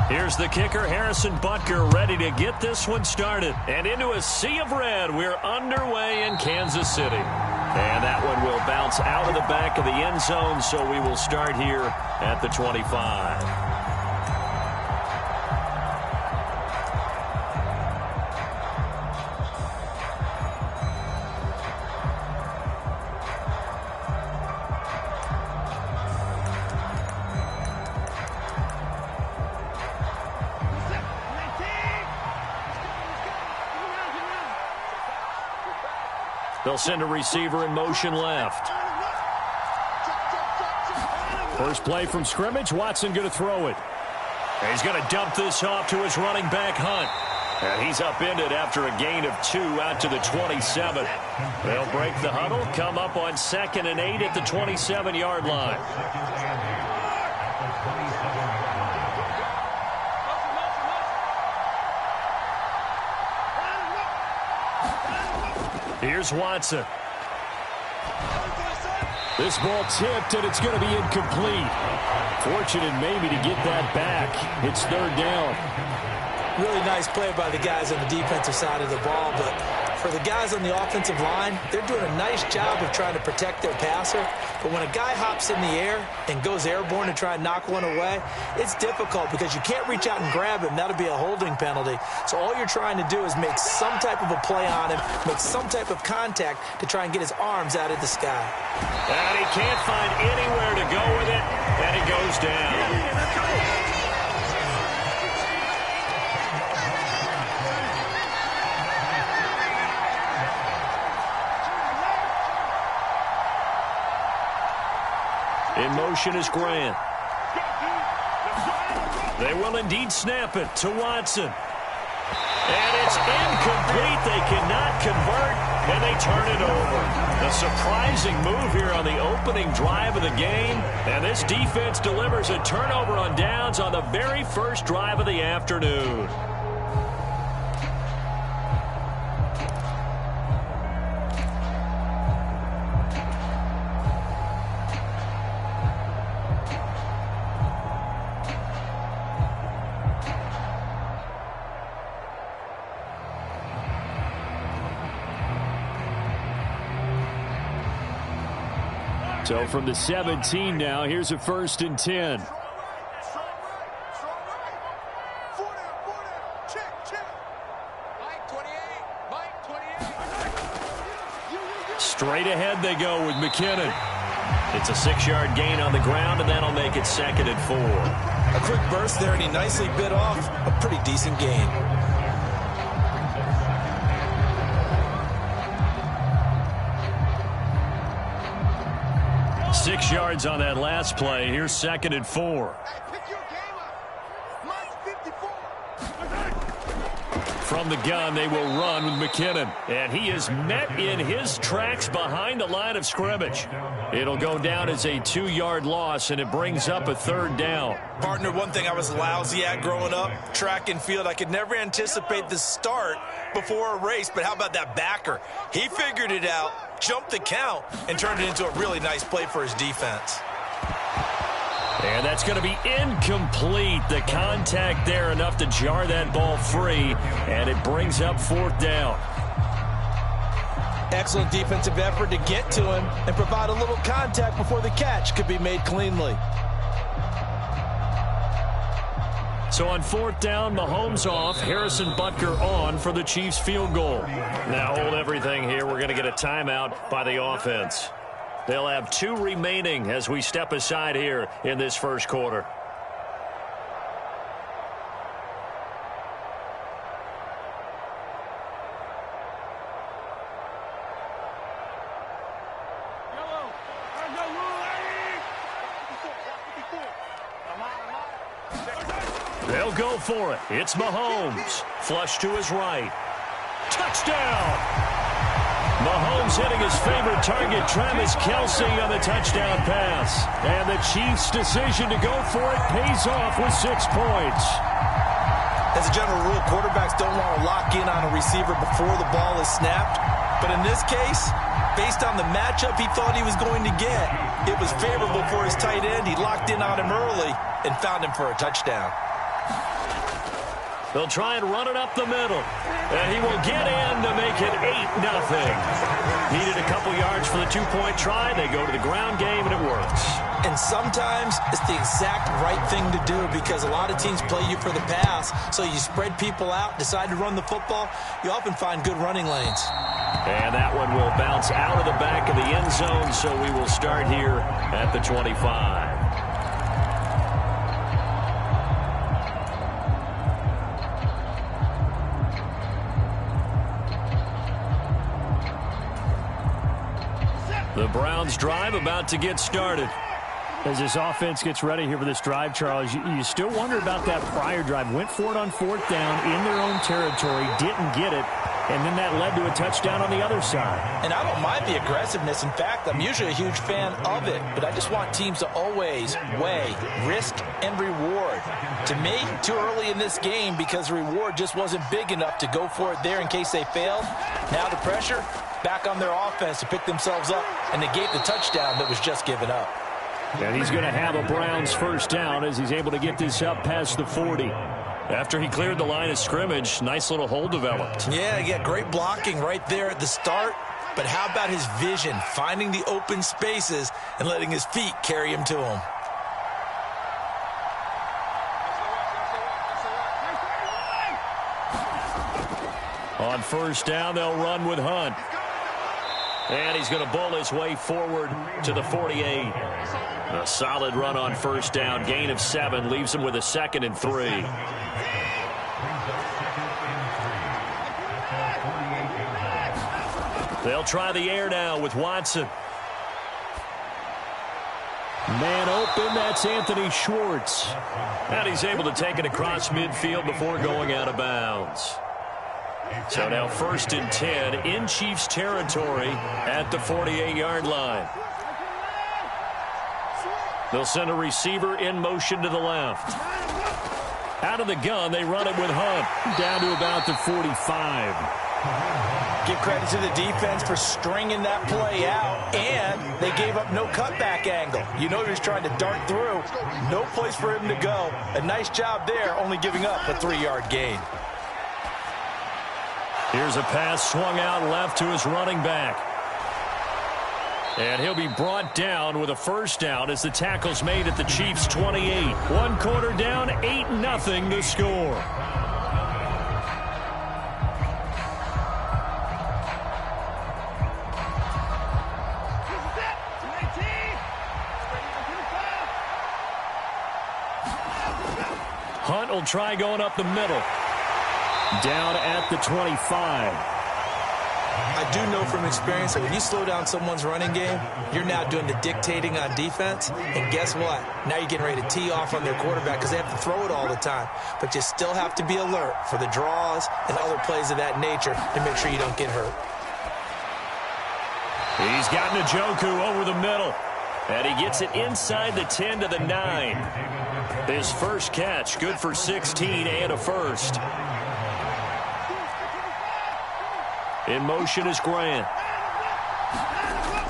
Here's the kicker, Harrison Butker, ready to get this one started. And into a sea of red, we're underway in Kansas City. And that one will bounce out of the back of the end zone, so we will start here at the 25. They'll send a receiver in motion left. First play from scrimmage. Watson going to throw it. And he's going to dump this off to his running back, Hunt. And he's upended after a gain of 2 out to the 27. They'll break the huddle, come up on 2nd and 8 at the 27-yard line. Here's Watson. This ball tipped, and it's going to be incomplete. Fortunate maybe to get that back. It's 3rd down. Really nice play by the guys on the defensive side of the ball, but for the guys on the offensive line, they're doing a nice job of trying to protect their passer. But when a guy hops in the air and goes airborne to try and knock one away, it's difficult because you can't reach out and grab him. That'll be a holding penalty. So all you're trying to do is make some type of a play on him, make some type of contact to try and get his arms out of the sky. And he can't find anywhere to go with it, and he goes down. In motion is Grant. They will indeed snap it to Watson. And it's incomplete. They cannot convert, and they turn it over. A surprising move here on the opening drive of the game. And this defense delivers a turnover on downs on the very first drive of the afternoon. So from the 17 now, here's a 1st and 10. Straight ahead they go with McKinnon. It's a 6-yard gain on the ground, and that'll make it 2nd and 4. A quick burst there, and he nicely bit off a pretty decent gain. 6 yards on that last play. Here's 2nd and 4. From the gun, they will run with McKinnon. And he is met in his tracks behind the line of scrimmage. It'll go down as a 2-yard loss, and it brings up a 3rd down. Partner, one thing I was lousy at growing up, track and field, I could never anticipate the start before a race, but how about that backer? He figured it out, jumped the count, and turned it into a really nice play for his defense. And that's going to be incomplete. The contact there enough to jar that ball free, and it brings up 4th down. Excellent defensive effort to get to him and provide a little contact before the catch could be made cleanly. So on 4th down, Mahomes off, Harrison Butker on for the Chiefs field goal. Now hold everything here. We're going to get a timeout by the offense. They'll have 2 remaining as we step aside here in this first quarter. They'll go for it. It's Mahomes. Flush to his right. Touchdown! Mahomes hitting his favorite target, Travis Kelce, on the touchdown pass. And the Chiefs' decision to go for it pays off with 6 points. As a general rule, quarterbacks don't want to lock in on a receiver before the ball is snapped. But in this case, based on the matchup he thought he was going to get, it was favorable for his tight end. He locked in on him early and found him for a touchdown. They'll try and run it up the middle. And he will get in to make it 8-0. Needed a couple yards for the two-point try. They go to the ground game, and it works. And sometimes it's the exact right thing to do because a lot of teams play you for the pass. So you spread people out, decide to run the football. You often find good running lanes. And that one will bounce out of the back of the end zone, so we will start here at the 25. The Browns drive about to get started. As this offense gets ready here for this drive, Charles, you still wonder about that prior drive. Went for it on fourth down in their own territory, didn't get it, and then that led to a touchdown on the other side. And I don't mind the aggressiveness. In fact, I'm usually a huge fan of it, but I just want teams to always weigh risk and reward. To me, too early in this game because the reward just wasn't big enough to go for it there in case they failed. Now the pressure back on their offense to pick themselves up, and they gave the touchdown that was just given up. And he's going to have a Browns first down as he's able to get this up past the 40. After he cleared the line of scrimmage, nice little hole developed. Yeah, great blocking right there at the start. But how about his vision, finding the open spaces and letting his feet carry him to him? On first down, they'll run with Hunt. And he's going to bull his way forward to the 48. A solid run on first down. Gain of 7 leaves him with a 2nd and 3. They'll try the air now with Watson. Man open, that's Anthony Schwartz. And he's able to take it across midfield before going out of bounds. So now 1st and 10 in Chiefs territory at the 48-yard line. They'll send a receiver in motion to the left. Out of the gun, they run it with Hunt down to about the 45. Give credit to the defense for stringing that play out, and they gave up no cutback angle. You know he was trying to dart through. No place for him to go. A nice job there, only giving up a 3-yard gain. Here's a pass swung out left to his running back. And he'll be brought down with a first down as the tackle's made at the Chiefs' 28. 1 quarter down, 8-0 to score. Hunt will try going up the middle. Down at the 25. I do know from experience that when you slow down someone's running game, you're now doing the dictating on defense. And guess what? Now you're getting ready to tee off on their quarterback because they have to throw it all the time. But you still have to be alert for the draws and other plays of that nature to make sure you don't get hurt. He's got Njoku over the middle. And he gets it inside the 10 to the 9. His first catch, good for 16 and a first. In motion is Grant.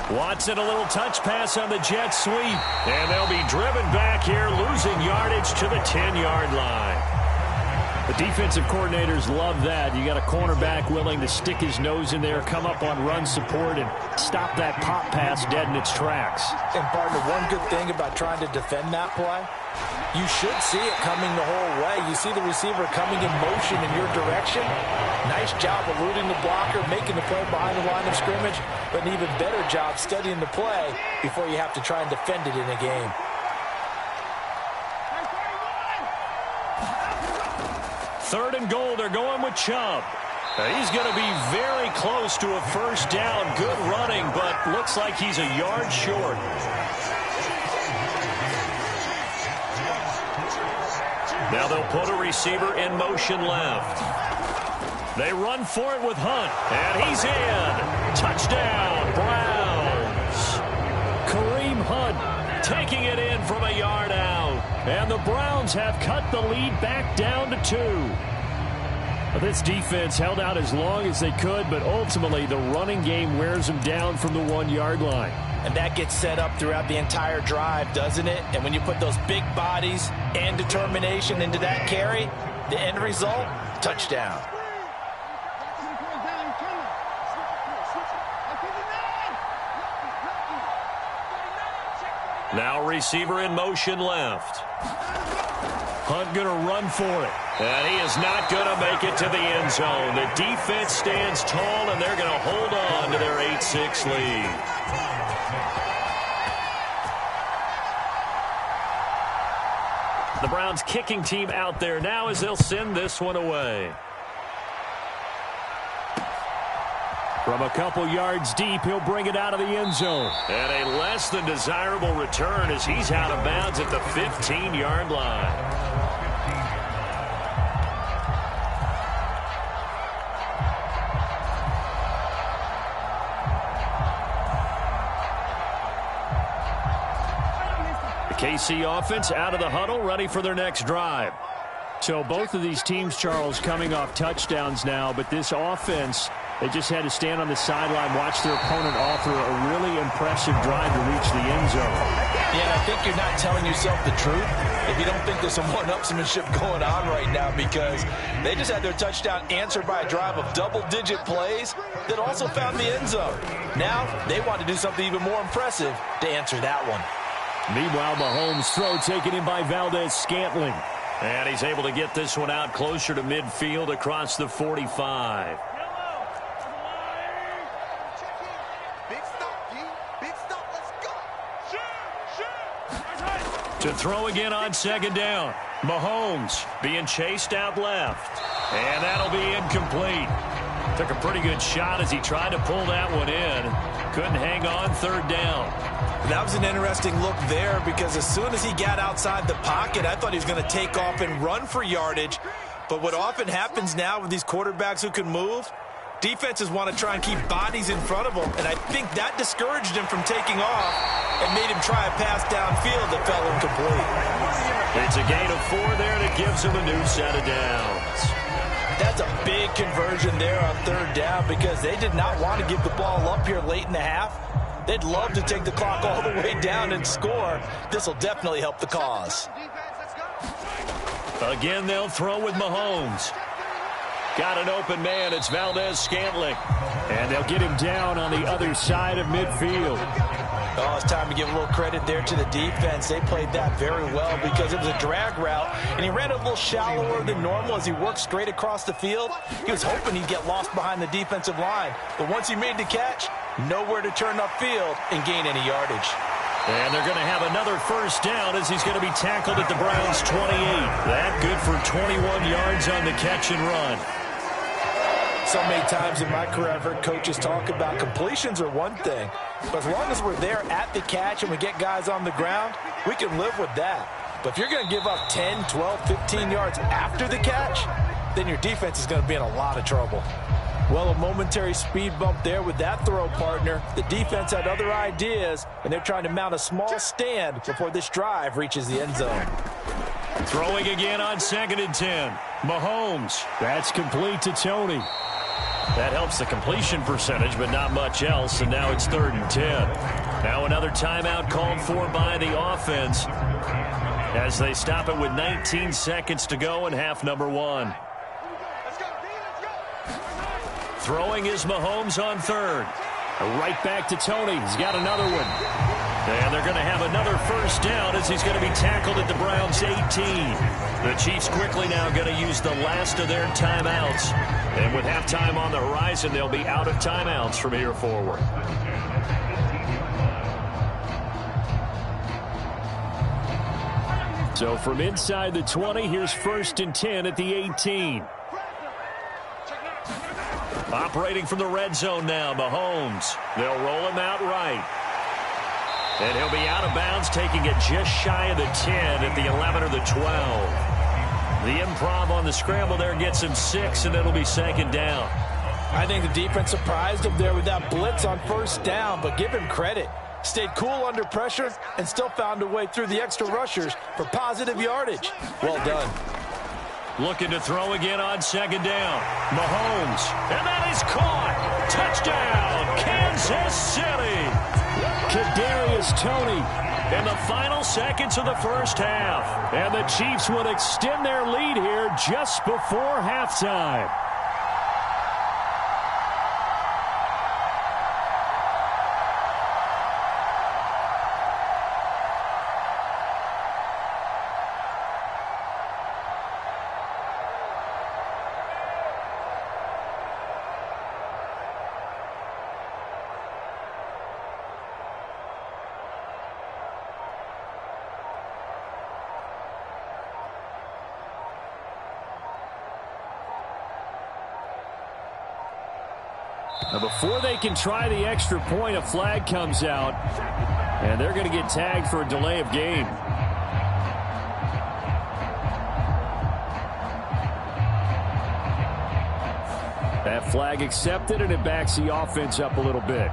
Watson, a little touch pass on the jet sweep. And they'll be driven back here, losing yardage to the 10-yard line. The defensive coordinators love that. You got a cornerback willing to stick his nose in there, come up on run support, and stop that pop pass dead in its tracks. And, partner, one good thing about trying to defend that play, you should see it coming the whole way. You see the receiver coming in motion in your direction. Nice job eluding the blocker, making the play behind the line of scrimmage, but an even better job studying the play before you have to try and defend it in a game. Third and goal, they're going with Chubb. He's going to be very close to a first down. Good running, but looks like he's a yard short. Now they'll put a receiver in motion left. They run for it with Hunt, and he's in. Touchdown, Browns. Kareem Hunt taking it in from a yard out. And the Browns have cut the lead back down to 2. This defense held out as long as they could, but ultimately the running game wears them down from the 1-yard line. And that gets set up throughout the entire drive, doesn't it? And when you put those big bodies and determination into that carry, The end result, touchdown. Now receiver in motion left. Hunt going to run for it. And he is not going to make it to the end zone. The defense stands tall, and they're going to hold on to their 8-6 lead. The Browns kicking team out there now as they'll send this one away. From a couple yards deep, he'll bring it out of the end zone. And a less than desirable return as he's out of bounds at the 15-yard line. KC offense out of the huddle, ready for their next drive. So both of these teams, Charles, coming off touchdowns now, but this offense, they just had to stand on the sideline, watch their opponent offer a really impressive drive to reach the end zone. Yeah, and I think you're not telling yourself the truth if you don't think there's some one-upsmanship going on right now, because they just had their touchdown answered by a drive of double-digit plays that also found the end zone. Now they want to do something even more impressive to answer that one. Meanwhile, Mahomes' throw taken in by Valdez-Scantling. And he's able to get this one out closer to midfield across the 45. To throw again on second down. Mahomes being chased out left. And that'll be incomplete. Took a pretty good shot as he tried to pull that one in. Couldn't hang on third down. That was an interesting look there, because as soon as he got outside the pocket, I thought he was going to take off and run for yardage. But what often happens now with these quarterbacks who can move, defenses want to try and keep bodies in front of them, and I think that discouraged him from taking off and made him try a pass downfield that fell incomplete. It's a gain of 4 there that gives him a new set of downs. That's a big conversion there on third down, because they did not want to give the ball up here late in the half. They'd love to take the clock all the way down and score. This will definitely help the cause. Again, they'll throw with Mahomes. Got an open man. It's Valdez-Scantling. And they'll get him down on the other side of midfield. Oh, it's time to give a little credit there to the defense. They played that very well, because it was a drag route, and he ran a little shallower than normal as he worked straight across the field. He was hoping he'd get lost behind the defensive line, but once he made the catch, nowhere to turn upfield and gain any yardage. And they're going to have another first down as he's going to be tackled at the Browns' 28. That good for 21 yards on the catch and run. So many times in my career I've heard coaches talk about completions are one thing, but as long as we're there at the catch and we get guys on the ground, we can live with that. But if you're going to give up 10, 12, 15 yards after the catch, then your defense is going to be in a lot of trouble. Well, a momentary speed bump there with that throw, partner. The defense had other ideas, and they're trying to mount a small stand before this drive reaches the end zone. Throwing again on 2nd and 10. Mahomes. That's complete to Tony. That helps the completion percentage, but not much else, and now it's 3rd and 10. Now another timeout called for by the offense as they stop it with 19 seconds to go in half number 1. Throwing is Mahomes on 3rd. Right back to Tony. He's got another one. And they're going to have another first down as he's going to be tackled at the Browns' 18. The Chiefs quickly now going to use the last of their timeouts. And with halftime on the horizon, they'll be out of timeouts from here forward. So from inside the 20, here's 1st and 10 at the 18. Operating from the red zone now, Mahomes. They'll roll him out right. And he'll be out of bounds, taking it just shy of the 10 at the 11 or the 12. The improv on the scramble there gets him 6, and it'll be 2nd down. I think the defense surprised him there with that blitz on 1st down, but give him credit. Stayed cool under pressure and still found a way through the extra rushers for positive yardage. Well done. Looking to throw again on 2nd down. Mahomes. And that is caught. Touchdown, Kansas City. Kadarius Toney in the final seconds of the first half. And the Chiefs would extend their lead here just before halftime. Now before they can try the extra point, a flag comes out, and they're going to get tagged for a delay of game. That flag accepted, and it backs the offense up a little bit.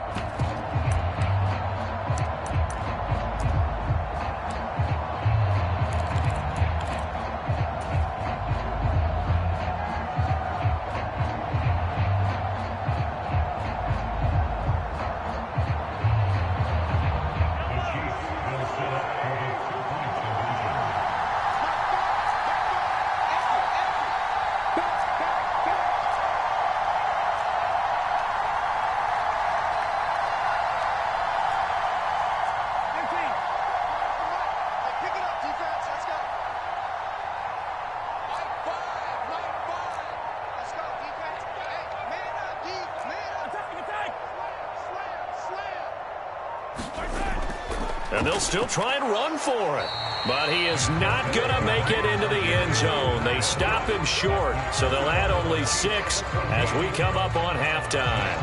And they'll still try and run for it. But he is not going to make it into the end zone. They stop him short, so they'll add only 6 as we come up on halftime.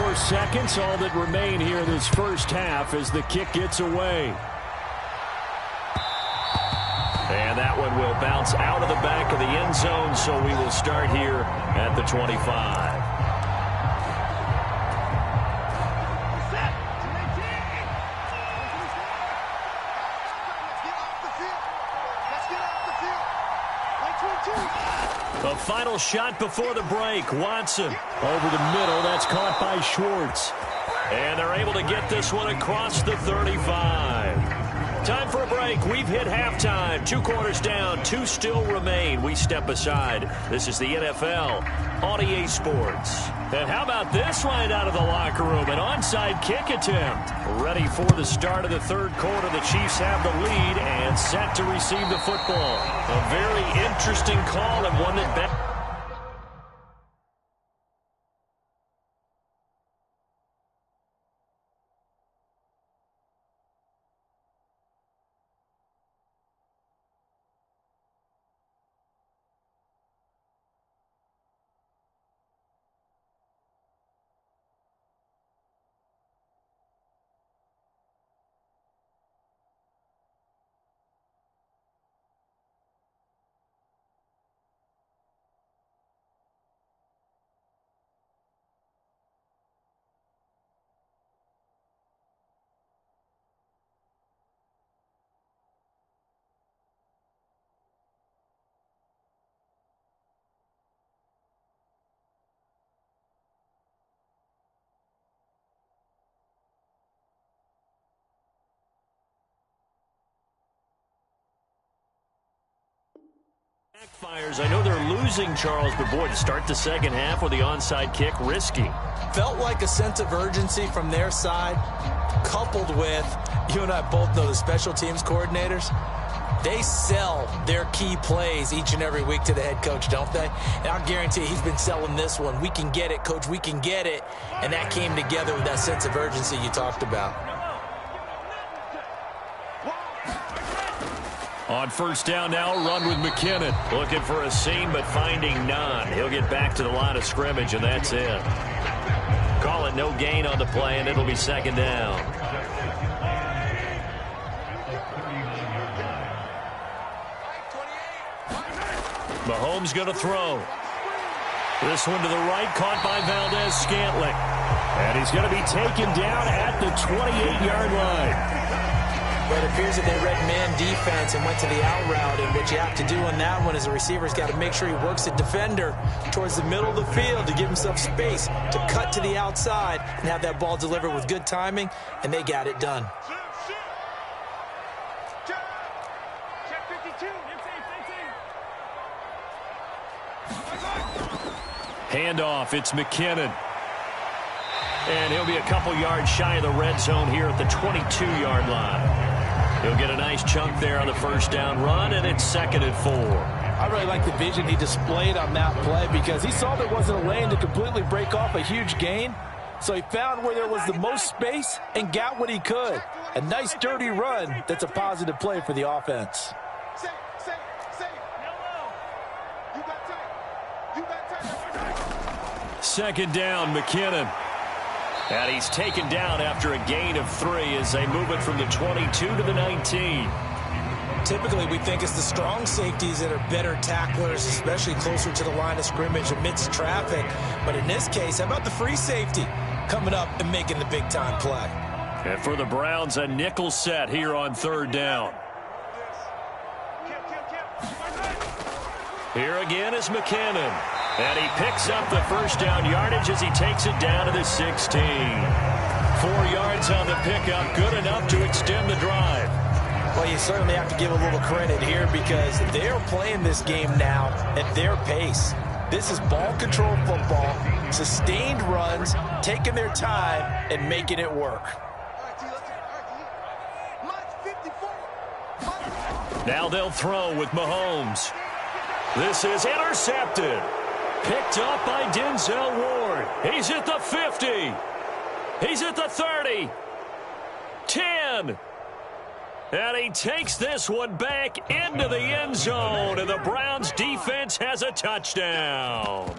4 seconds, all that remain here in this first half as the kick gets away. And that one will bounce out of the back of the end zone, so we will start here at the 25. The final shot before the break. Watson over the middle. That's caught by Schwartz. And they're able to get this one across the 35. Time for a break. We've hit halftime. 2 quarters down. 2 still remain. We step aside. This is the NFL on EA Sports. And how about this right out of the locker room? An onside kick attempt. Ready for the start of the third quarter. The Chiefs have the lead and set to receive the football. A very interesting call and one that... Backfires. I know they're losing, Charles, but boy, to start the second half with the onside kick, risky. Felt like a sense of urgency from their side, coupled with, you and I both know the special teams coordinators. They sell their key plays each and every week to the head coach, don't they? And I'll guarantee he's been selling this one. We can get it, coach, we can get it. And that came together with that sense of urgency you talked about. On first down now, run with McKinnon. Looking for a seam, but finding none. He'll get back to the line of scrimmage, and that's it. Call it no gain on the play, and it'll be second down. Mahomes going to throw. This one to the right, caught by Valdez-Scantling. And he's going to be taken down at the 28-yard line. But it appears that they read man defense and went to the out route. And what you have to do on that one is the receiver's got to make sure he works the defender towards the middle of the field to give himself space to cut to the outside and have that ball delivered with good timing, and they got it done. Handoff, it's McKinnon. And he'll be a couple yards shy of the red zone here at the 22-yard line. He'll get a nice chunk there on the first down run, and it's 2nd and 4. I really like the vision he displayed on that play because he saw there wasn't a lane to completely break off a huge gain. So he found where there was the most space and got what he could. A nice dirty run that's a positive play for the offense. Second down, McKinnon. And he's taken down after a gain of 3 as they move it from the 22 to the 19. Typically, we think it's the strong safeties that are better tacklers, especially closer to the line of scrimmage amidst traffic. But in this case, how about the free safety coming up and making the big-time play? And for the Browns, a nickel set here on 3rd down. Here again is McKinnon. And he picks up the first down yardage as he takes it down to the 16. 4 yards on the pickup, good enough to extend the drive. Well, you certainly have to give a little credit here because they're playing this game now at their pace. This is ball control football, sustained runs, taking their time and making it work. Now they'll throw with Mahomes. This is intercepted. Picked up by Denzel Ward. He's at the 50. He's at the 30. 10. And he takes this one back into the end zone, and the Browns defense has a touchdown.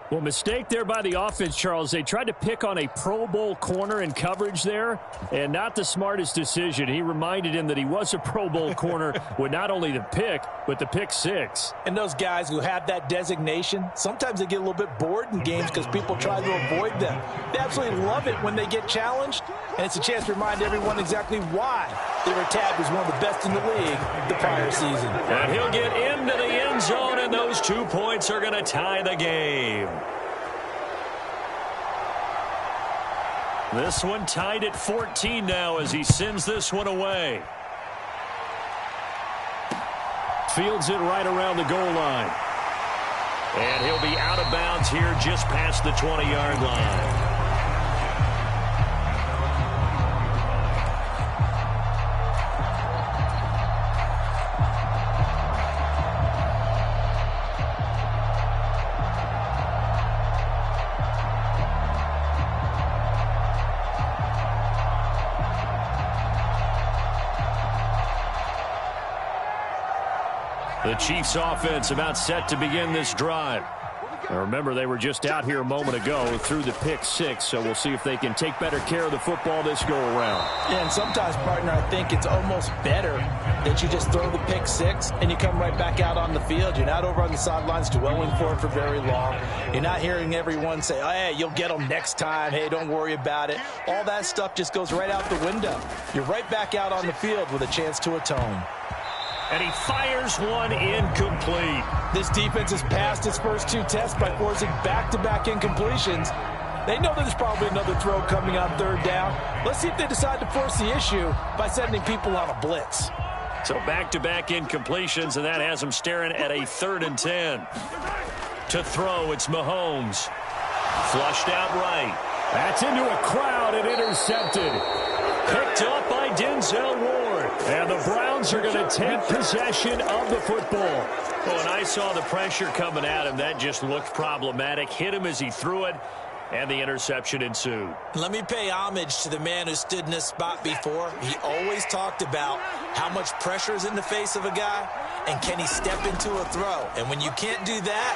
Well, mistake there by the offense, Charles. They tried to pick on a Pro Bowl corner in coverage there, and not the smartest decision. He reminded him that he was a Pro Bowl corner with not only the pick, but the pick 6. And those guys who have that designation, sometimes they get a little bit bored in games because people try to avoid them. They absolutely love it when they get challenged, and it's a chance to remind everyone exactly why they were tagged as one of the best in the league the prior season. And he'll get into the end zone, and those 2 points are going to tie the game. This one tied at 14 now as he sends this one away. Fields it right around the goal line. And he'll be out of bounds here just past the 20-yard line. The Chiefs offense about set to begin this drive. Now remember, they were just out here a moment ago through the pick 6, so we'll see if they can take better care of the football this go-around. Yeah, and sometimes, partner, I think it's almost better that you just throw the pick 6 and you come right back out on the field. You're not over on the sidelines dwelling for it for very long. You're not hearing everyone say, oh, hey, you'll get them next time. Hey, don't worry about it. All that stuff just goes right out the window. You're right back out on the field with a chance to atone. And he fires one incomplete. This defense has passed its first 2 tests by forcing back-to-back incompletions. They know that there's probably another throw coming on 3rd down. Let's see if they decide to force the issue by sending people on a blitz. So back-to-back incompletions, and that has them staring at a 3rd and 10. To throw, it's Mahomes. Flushed out right. That's into a crowd and intercepted. Picked up by Denzel Ward. And the Browns are going to take possession of the football. Oh, and I saw the pressure coming at him. That just looked problematic. Hit him as he threw it, and the interception ensued. Let me pay homage to the man who stood in this spot before. He always talked about how much pressure is in the face of a guy, and can he step into a throw. And when you can't do that,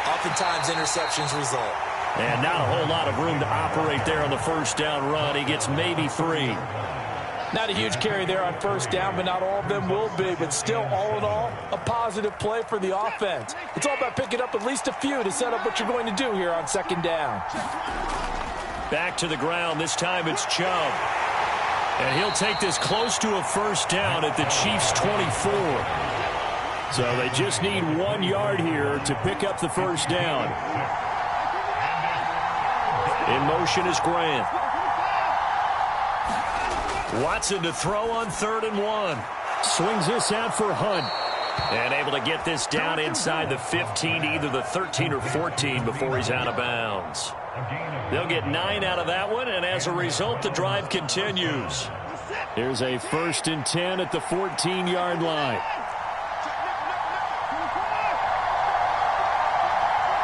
oftentimes interceptions result. And not a whole lot of room to operate there on the first down run. He gets maybe 3. Not a huge carry there on 1st down, but not all of them will be. But still, all in all, a positive play for the offense. It's all about picking up at least a few to set up what you're going to do here on 2nd down. Back to the ground. This time it's Chubb. And he'll take this close to a first down at the Chiefs' 24. So they just need 1 yard here to pick up the first down. In motion is Grant. Watson to throw on 3rd and 1. Swings this out for Hunt. And able to get this down inside the 15, either the 13 or 14 before he's out of bounds. They'll get 9 out of that one, and as a result, the drive continues. Here's a 1st and 10 at the 14-yard line.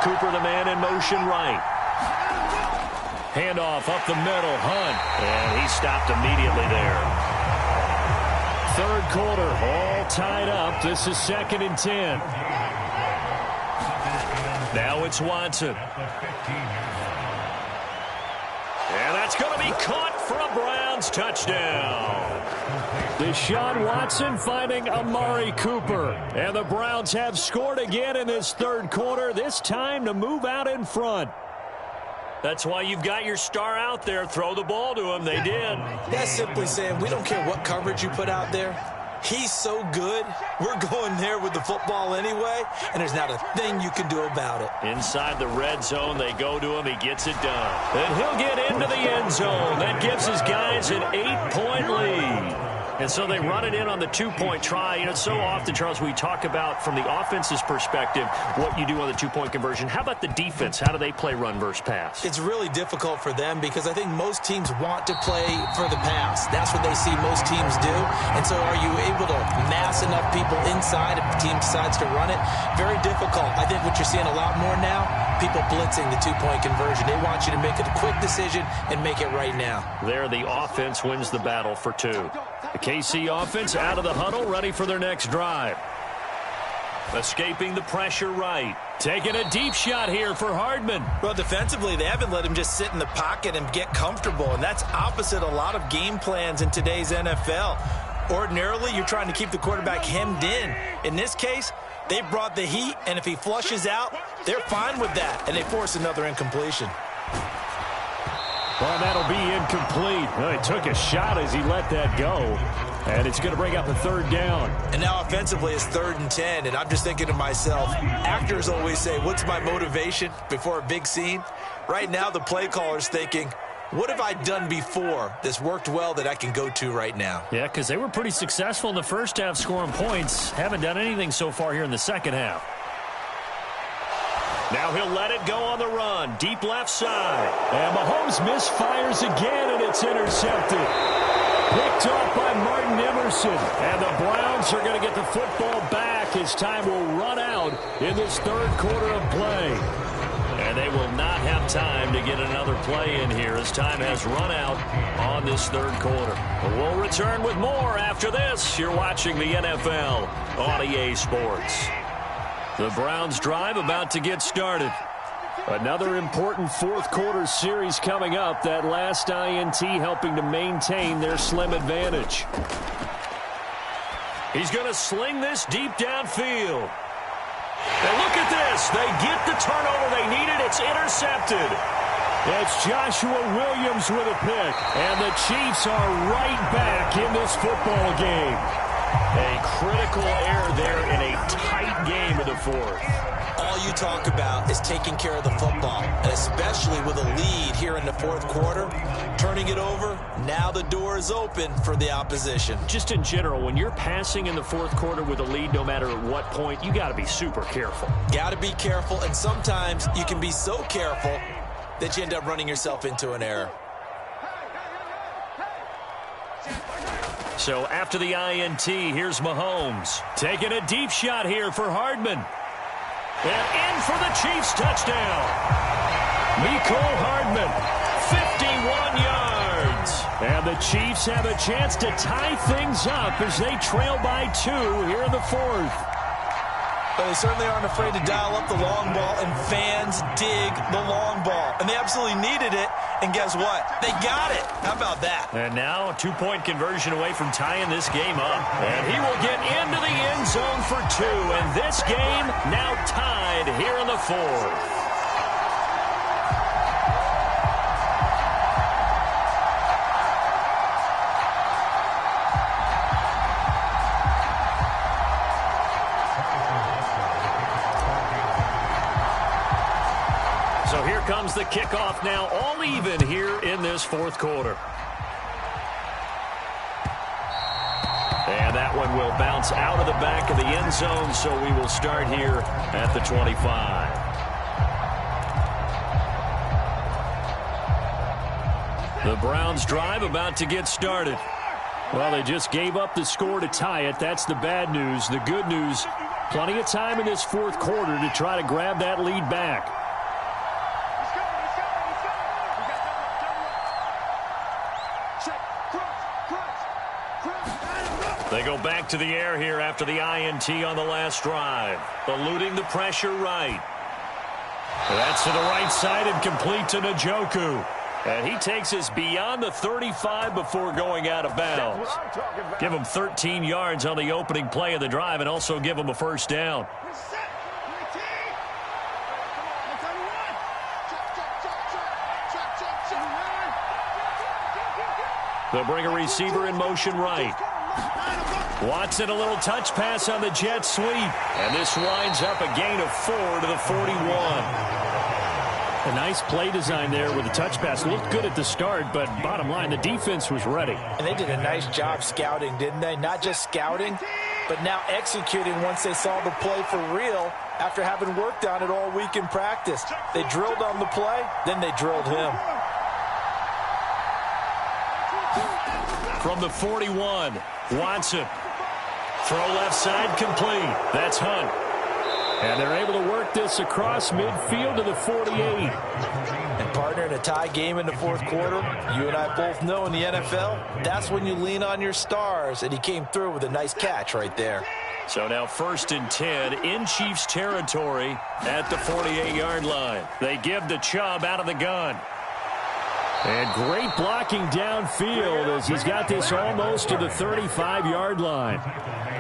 Cooper, the man in motion right. Handoff up the middle, Hunt. And he stopped immediately there. 3rd quarter, all tied up. This is 2nd and 10. Now it's Watson. And that's going to be caught for a Browns touchdown. Deshaun Watson finding Amari Cooper. And the Browns have scored again in this 3rd quarter, this time to move out in front. That's why you've got your star out there. Throw the ball to him. They did. That's simply saying we don't care what coverage you put out there. He's so good. We're going there with the football anyway, and there's not a thing you can do about it. Inside the red zone, they go to him. He gets it done. And he'll get into the end zone. That gives his guys an 8-point lead. And so they run it in on the 2-point try. You know, so often, Charles, we talk about from the offense's perspective what you do on the 2-point conversion. How about the defense? How do they play run versus pass? It's really difficult for them because I think most teams want to play for the pass. That's what they see most teams do. And so are you able to mass enough people inside if the team decides to run it? Very difficult. I think what you're seeing a lot more now, people blitzing the 2-point conversion. They want you to make a quick decision and make it right now. There, the offense wins the battle for 2. The KC offense out of the huddle, ready for their next drive. Escaping the pressure right. Taking a deep shot here for Hardman. Well, defensively, they haven't let him just sit in the pocket and get comfortable, and that's opposite a lot of game plans in today's NFL. Ordinarily, you're trying to keep the quarterback hemmed in. In this case, they brought the heat, and if he flushes out, they're fine with that, and they force another incompletion. Well, that'll be incomplete. Well, he took a shot as he let that go. And it's going to bring up a 3rd down. And now offensively it's 3rd and 10. And I'm just thinking to myself, actors always say, what's my motivation before a big scene? Right now the play caller's thinking, what have I done before that's worked well that I can go to right now? Yeah, because they were pretty successful in the first half scoring points. Haven't done anything so far here in the second half. Now he'll let it go on the run. Deep left side. And Mahomes misfires again, and it's intercepted. Picked off by Martin Emerson. And the Browns are going to get the football back as time will run out in this 3rd quarter of play. And they will not have time to get another play in here as time has run out on this 3rd quarter. But we'll return with more after this. You're watching the NFL on EA Sports. The Browns drive about to get started. Another important 4th quarter series coming up. That last INT helping to maintain their slim advantage. He's going to sling this deep downfield. And look at this. They get the turnover they needed. It's intercepted. It's Joshua Williams with a pick. And the Chiefs are right back in this football game. A critical error there in a tight game of the 4th. All you talk about is taking care of the football, and especially with a lead here in the 4th quarter, turning it over, now the door is open for the opposition. Just in general, when you're passing in the 4th quarter with a lead, no matter at what point, you got to be super careful. Got to be careful, and sometimes you can be so careful that you end up running yourself into an error. So after the INT, here's Mahomes. Taking a deep shot here for Hardman. And in for the Chiefs touchdown. Mecole Hardman, 51 yards. And the Chiefs have a chance to tie things up as they trail by 2 here in the 4th. But they certainly aren't afraid to dial up the long ball, and fans dig the long ball. And they absolutely needed it, and guess what? They got it. How about that? And now a 2-point conversion away from tying this game up. And he will get into the end zone for 2. And this game now tied here in the 4th. comes the kickoff now, all even here in this fourth quarter. And that one will bounce out of the back of the end zone, so we will start here at the 25. The Browns drive about to get started. Well, they just gave up the score to tie it. That's the bad news. The good news, plenty of time in this fourth quarter to try to grab that lead back. They go back to the air here after the INT on the last drive. Eluding the pressure right. That's to the right side and complete to Njoku. And he takes us beyond the 35 before going out of bounds. Give him 13 yards on the opening play of the drive and also give him a first down. They'll bring a receiver in motion right. Watson, a little touch pass on the jet sweep. And this winds up a gain of 4 to the 41. A nice play design there with the touch pass. Looked good at the start, but bottom line, the defense was ready. And they did a nice job scouting, didn't they? Not just scouting, but now executing once they saw the play for real after having worked on it all week in practice. They drilled on the play, then they drilled him. From the 41, Watson. Throw left side complete. That's Hunt. And they're able to work this across midfield to the 48. And partner, in a tie game in the fourth quarter, you and I both know in the NFL, that's when you lean on your stars. And he came through with a nice catch right there. So now 1st and 10 in Chiefs territory at the 48-yard line. They give the Chubb out of the gun. And great blocking downfield as he's got this almost to the 35-yard line.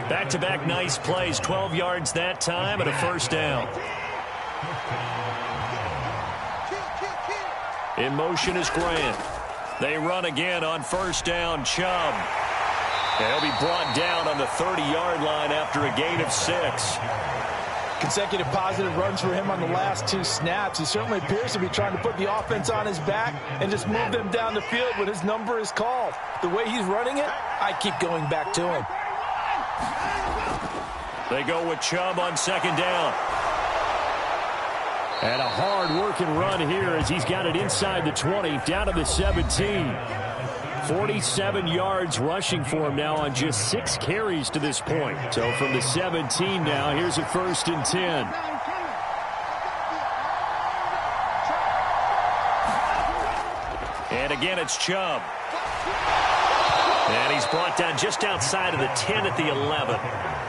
Back-to-back nice plays, 12 yards that time and a first down. In motion is Grant. They run again on first down, Chubb. And he'll be brought down on the 30-yard line after a gain of 6. Consecutive positive runs for him on the last 2 snaps. He certainly appears to be trying to put the offense on his back and just move them down the field when his number is called. The way he's running it, I keep going back to him. They go with Chubb on second down. And a hard-working run here as he's got it inside the 20, down to the 17. 47 yards rushing for him now on just 6 carries to this point. So from the 17 now, here's a 1st and 10. And again, it's Chubb. And he's brought down just outside of the 10 at the 11.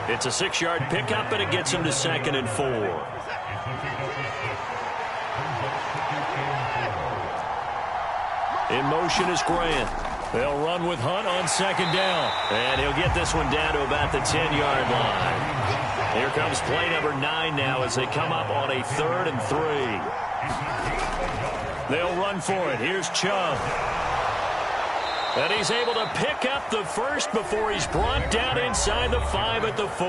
It's a 6-yard pickup, and it gets him to 2nd and 4. In motion is Grant. They'll run with Hunt on second down. And he'll get this one down to about the 10-yard line. Here comes play number 9 now as they come up on a 3rd and 3. They'll run for it. Here's Chubb. And he's able to pick up the first before he's brought down inside the 5 at the 4.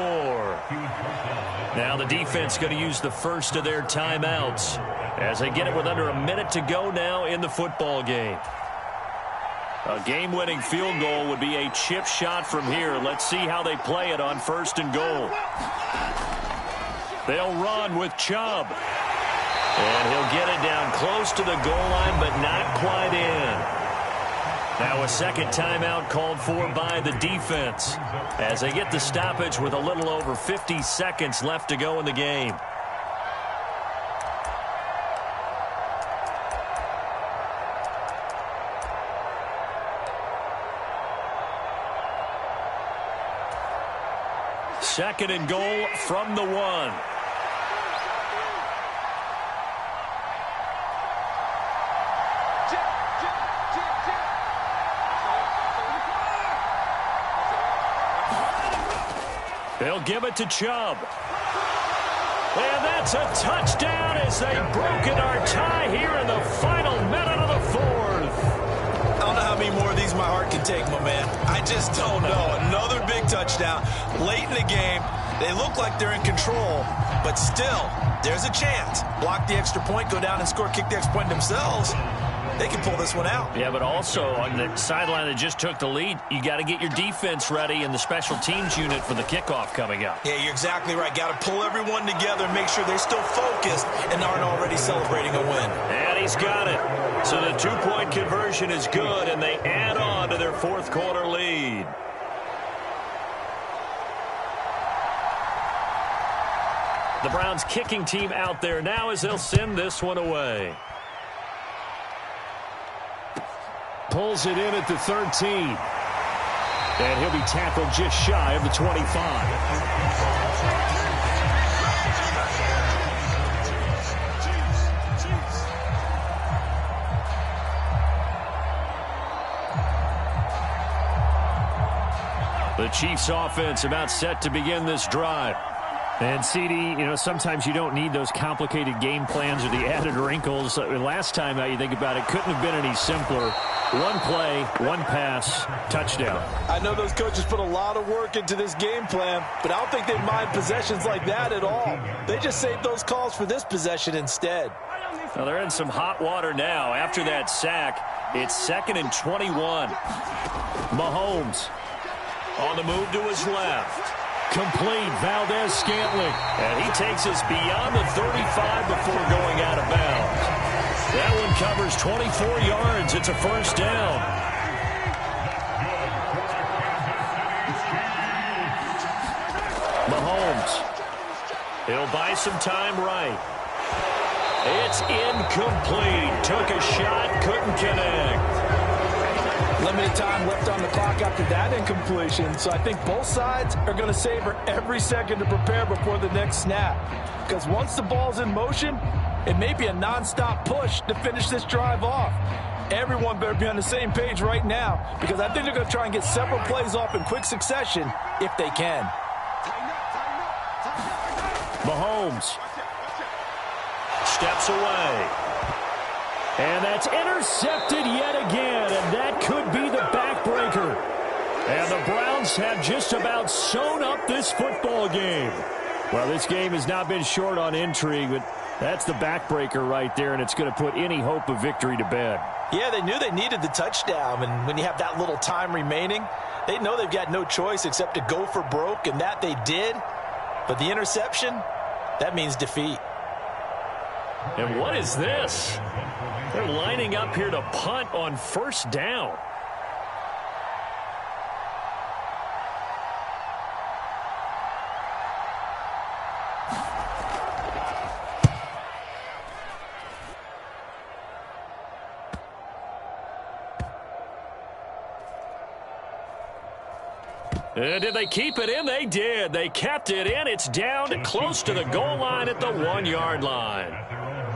Now the defense going to use the first of their timeouts as they get it with under a minute to go now in the football game. A game-winning field goal would be a chip shot from here. Let's see how they play it on 1st and goal. They'll run with Chubb. And he'll get it down close to the goal line, but not quite in. Now a second timeout called for by the defense as they get the stoppage with a little over 50 seconds left to go in the game. Second and goal from the 1. They'll give it to Chubb. And that's a touchdown as they've broken our tie here in the final minute of the 4th. I don't know how many more of my heart can take, my man. I just don't know. Another big touchdown late in the game. They look like they're in control, but still, there's a chance. Block the extra point, go down and score, kick the extra point themselves. They can pull this one out. Yeah, but also on the sideline that just took the lead, you got to get your defense ready and the special teams unit for the kickoff coming up. Yeah, you're exactly right. Got to pull everyone together and make sure they're still focused and aren't already celebrating a win. And he's got it. So the two-point conversion is good, and they add on to their fourth quarter lead. The Browns kicking team out there now as they'll send this one away. Pulls it in at the 13. And he'll be tackled just shy of the 25. The Chiefs offense about set to begin this drive. And, CD, you know, sometimes you don't need those complicated game plans or the added wrinkles. Last time, you think about it, couldn't have been any simpler. One play, one pass, touchdown. I know those coaches put a lot of work into this game plan, but I don't think they mind possessions like that at all. They just saved those calls for this possession instead. Well, they're in some hot water now. After that sack, it's 2nd and 21. Mahomes on the move to his left. Complete, Valdez-Scantling. And he takes us beyond the 35 before going out of bounds. That one covers 24 yards. It's a first down. Mahomes. He'll buy some time right. It's incomplete. Took a shot, couldn't connect. Limited time left on the clock after that incompletion, so I think both sides are going to savor every second to prepare before the next snap. Because once the ball's in motion, it may be a nonstop push to finish this drive off. Everyone better be on the same page right now, because I think they're going to try and get several plays off in quick succession if they can. Mahomes steps away. And that's intercepted yet again, and that could be the backbreaker. And the Browns have just about sewn up this football game. Well, this game has not been short on intrigue, but that's the backbreaker right there, and it's going to put any hope of victory to bed. Yeah, they knew they needed the touchdown, and when you have that little time remaining, they know they've got no choice except to go for broke, and that they did. But the interception, that means defeat. And what is this? They're lining up here to punt on first down. Did they keep it in? They did. They kept it in. It's down close to the goal line at the 1-yard line.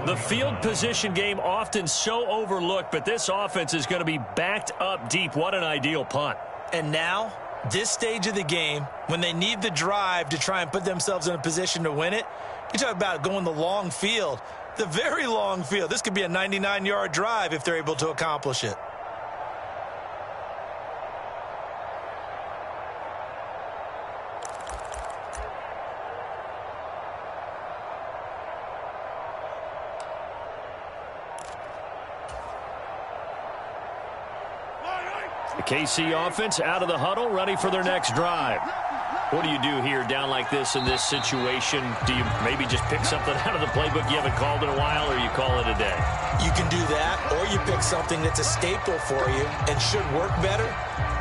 The field position game often so overlooked, but this offense is going to be backed up deep. What an ideal punt. And now, this stage of the game, when they need the drive to try and put themselves in a position to win it, you talk about going the long field, the very long field. This could be a 99-yard drive if they're able to accomplish it. The KC offense out of the huddle, ready for their next drive. What do you do here down like this in this situation? Do you maybe just pick something out of the playbook you haven't called in a while, or you call it a day? You can do that, or you pick something that's a staple for you and should work better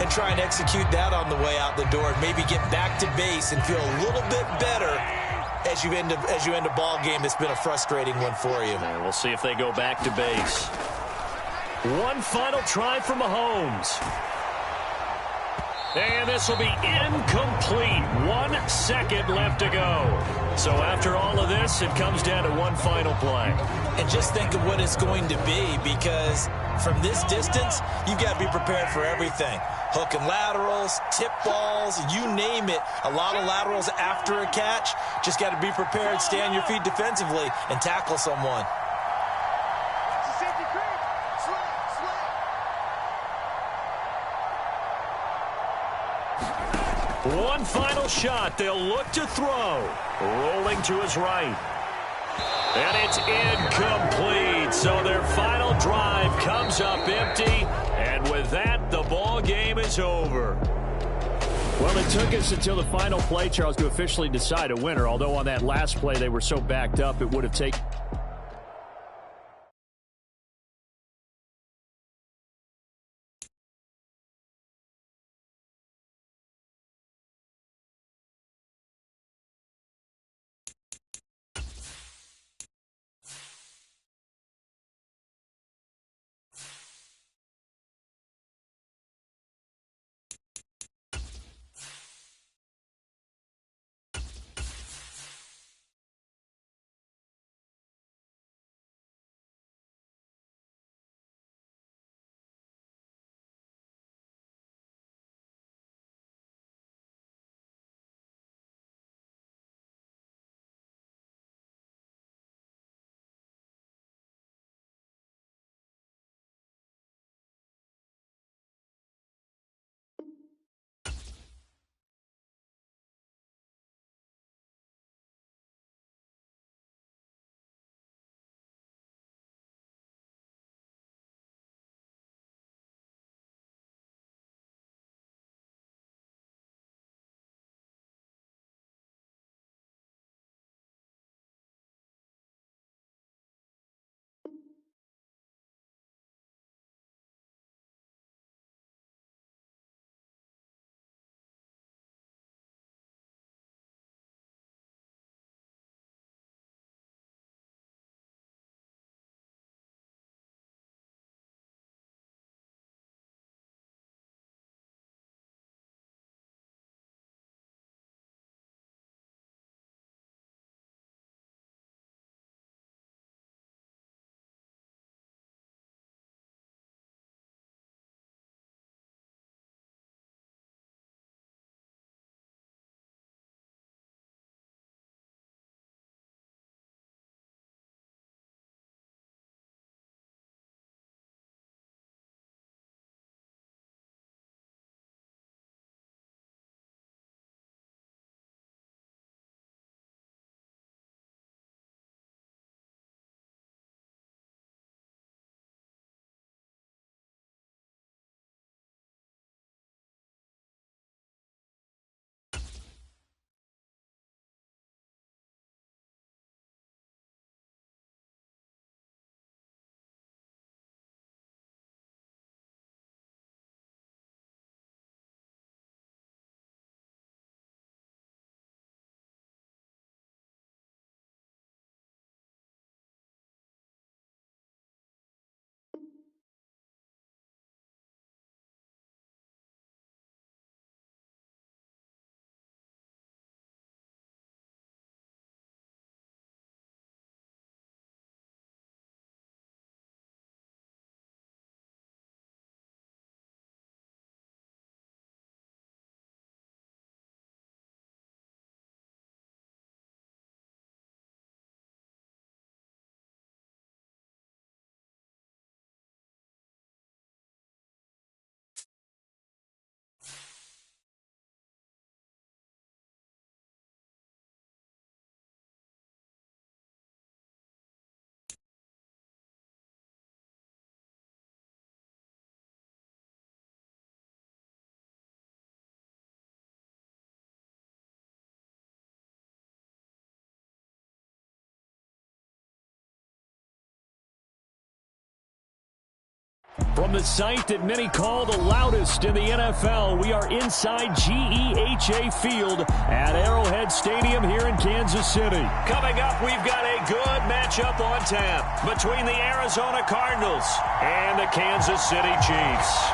and try and execute that on the way out the door and maybe get back to base and feel a little bit better as you end a ball game that's been a frustrating one for you. And we'll see if they go back to base. One final try for Mahomes. And this will be incomplete. 1 second left to go. So after all of this, it comes down to one final play. And just think of what it's going to be, because from this distance, you've got to be prepared for everything. Hook and laterals, tip balls, you name it. A lot of laterals after a catch. Just got to be prepared, stay on your feet defensively, and tackle someone. One final shot. They'll look to throw. Rolling to his right. And it's incomplete. So their final drive comes up empty. And with that, the ball game is over. Well, it took us until the final play, Charles, to officially decide a winner. Although on that last play they were so backed up, it would have taken... From the site that many call the loudest in the NFL, we are inside GEHA Field at Arrowhead Stadium here in Kansas City. Coming up, we've got a good matchup on tap between the Arizona Cardinals and the Kansas City Chiefs.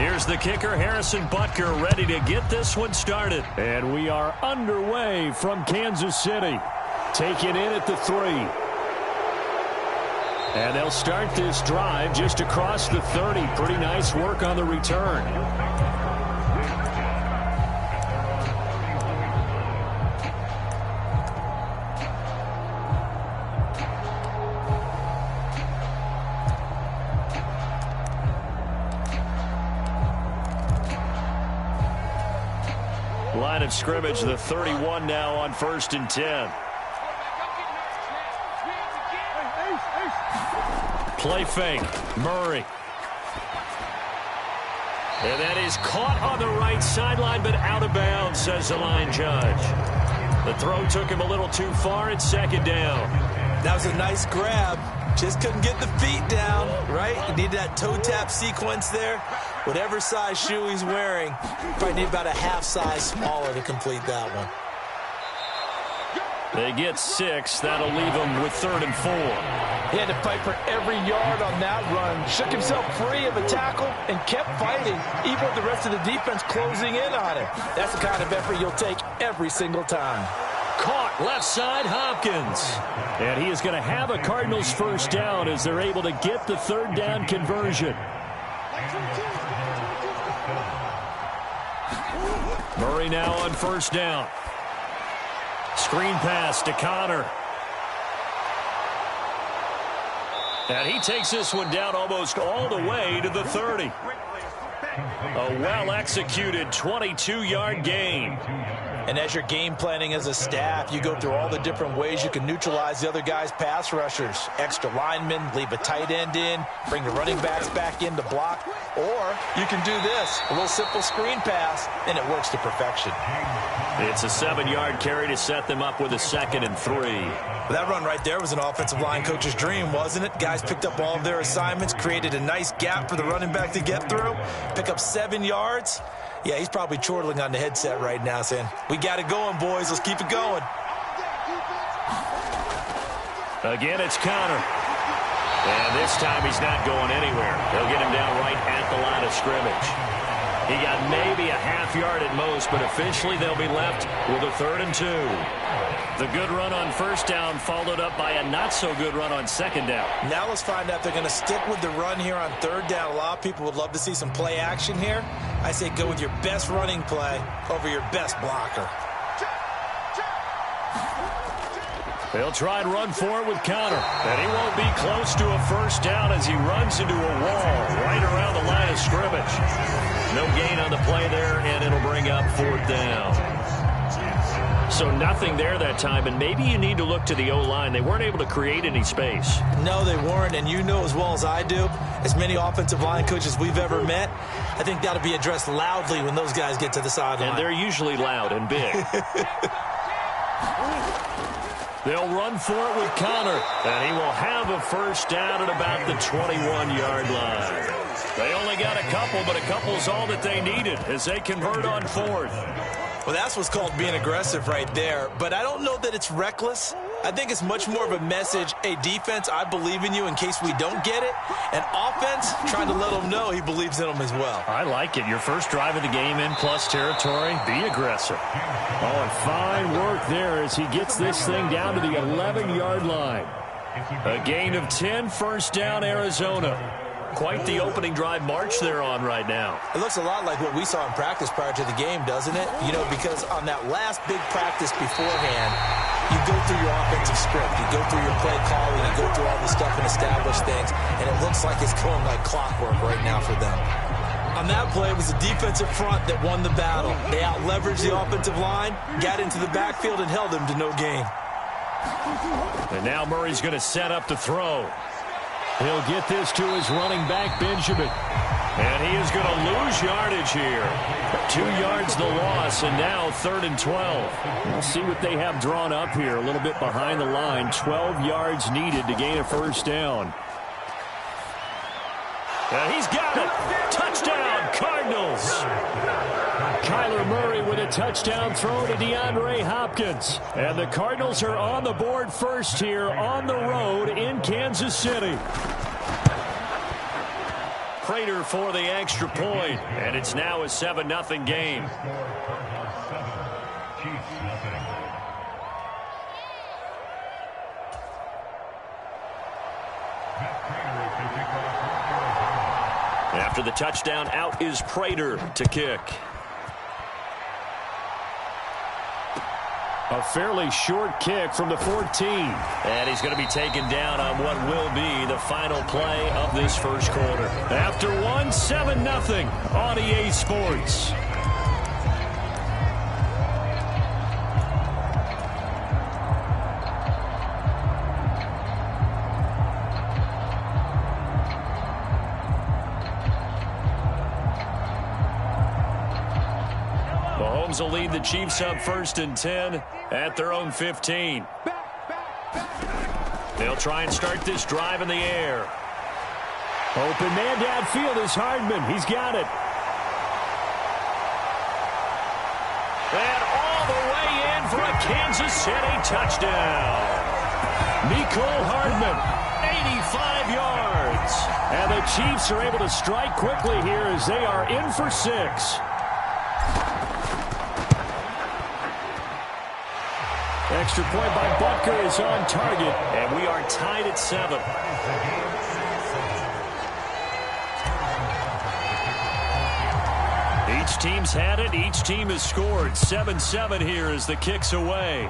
Here's the kicker, Harrison Butker, ready to get this one started. And we are underway from Kansas City. Taken in at the 3. And they'll start this drive just across the 30. Pretty nice work on the return. line of scrimmage, the 31 now on 1st and 10. Play fake. Murray. And that is caught on the right sideline, but out of bounds, says the line judge. The throw took him a little too far. It's 2nd down. That was a nice grab. Just couldn't get the feet down, right? You need that toe tap sequence there. Whatever size shoe he's wearing, probably need about a half size smaller to complete that one. They get 6. That'll leave them with 3rd and 4. He had to fight for every yard on that run. Shook himself free of a tackle and kept fighting, even with the rest of the defense closing in on him. That's the kind of effort you'll take every single time. Caught left side, Hopkins. And he is going to have a Cardinals 1st down as they're able to get the 3rd down conversion. Murray now on 1st down. Screen pass to Connor. And he takes this one down almost all the way to the 30. A well-executed 22-yard gain. And as you're game planning as a staff, you go through all the different ways you can neutralize the other guy's pass rushers. Extra linemen, leave a tight end in, bring the running backs back in to block. Or you can do this, a little simple screen pass, and it works to perfection. It's a 7-yard carry to set them up with a 2nd and 3. That run right there was an offensive line coach's dream, wasn't it? Guys picked up all of their assignments, created a nice gap for the running back to get through, pick up 7 yards. Yeah, he's probably chortling on the headset right now saying, we got it going, boys. Let's keep it going. Again, it's Connor. And this time he's not going anywhere. They'll get him down right at the line of scrimmage. He got maybe a half yard at most, but officially they'll be left with a 3rd and 2. The good run on 1st down followed up by a not-so-good run on 2nd down. Now let's find out if they're going to stick with the run here on 3rd down. A lot of people would love to see some play action here. I say go with your best running play over your best blocker. They'll try and run for it with Connor. And he won't be close to a 1st down as he runs into a wall right around the line of scrimmage. No gain on the play there, and it'll bring up 4th down. So nothing there that time, and maybe you need to look to the O-line. They weren't able to create any space. No, they weren't, and you know as well as I do, as many offensive line coaches we've ever met, I think that'll be addressed loudly when those guys get to the sideline. And they're usually loud and big. They'll run for it with Connor, and he will have a 1st down at about the 21-yard line. They only got a couple, but a couple's all that they needed as they convert on 4th. Well, that's what's called being aggressive right there. But I don't know that it's reckless. I think it's much more of a message, hey, defense, I believe in you in case we don't get it. And offense, trying to let them know he believes in them as well. I like it. Your first drive of the game in plus territory, be aggressive. Oh, and fine work there as he gets this thing down to the 11-yard line. A gain of 10, 1st down, Arizona. Quite the opening drive march they're on right now. It looks a lot like what we saw in practice prior to the game, doesn't it? You know, because on that last big practice beforehand, you go through your offensive script, you go through your play calling, you go through all the stuff and establish things, and it looks like it's going like clockwork right now for them. On that play, it was the defensive front that won the battle. They out-leveraged the offensive line, got into the backfield, and held them to no gain. And now Murray's going to set up to throw. He'll get this to his running back, Benjamin. And he is going to lose yardage here. 2 yards the loss, and now 3rd and 12. We'll see what they have drawn up here. A little bit behind the line. 12 yards needed to gain a 1st down. And he's got it. Touchdown, Cardinals. Kyler Murray with a touchdown throw to DeAndre Hopkins. And the Cardinals are on the board first here on the road in Kansas City. Prater for the extra point, and it's now a 7-0 game. After the touchdown, out is Prater to kick. A fairly short kick from the 14. And he's going to be taken down on what will be the final play of this first quarter. After 7-0 on EA Sports. Mahomes will lead the Chiefs up 1st and 10 at their own 15. They'll try and start this drive in the air. Open man downfield is Hardman. He's got it. And all the way in for a Kansas City touchdown. Mecole Hardman, 85 yards. And the Chiefs are able to strike quickly here as they are in for 6. Extra point by Butker is on target. And we are tied at 7. Each team's had it. Each team has scored. 7-7 here as the kick's away.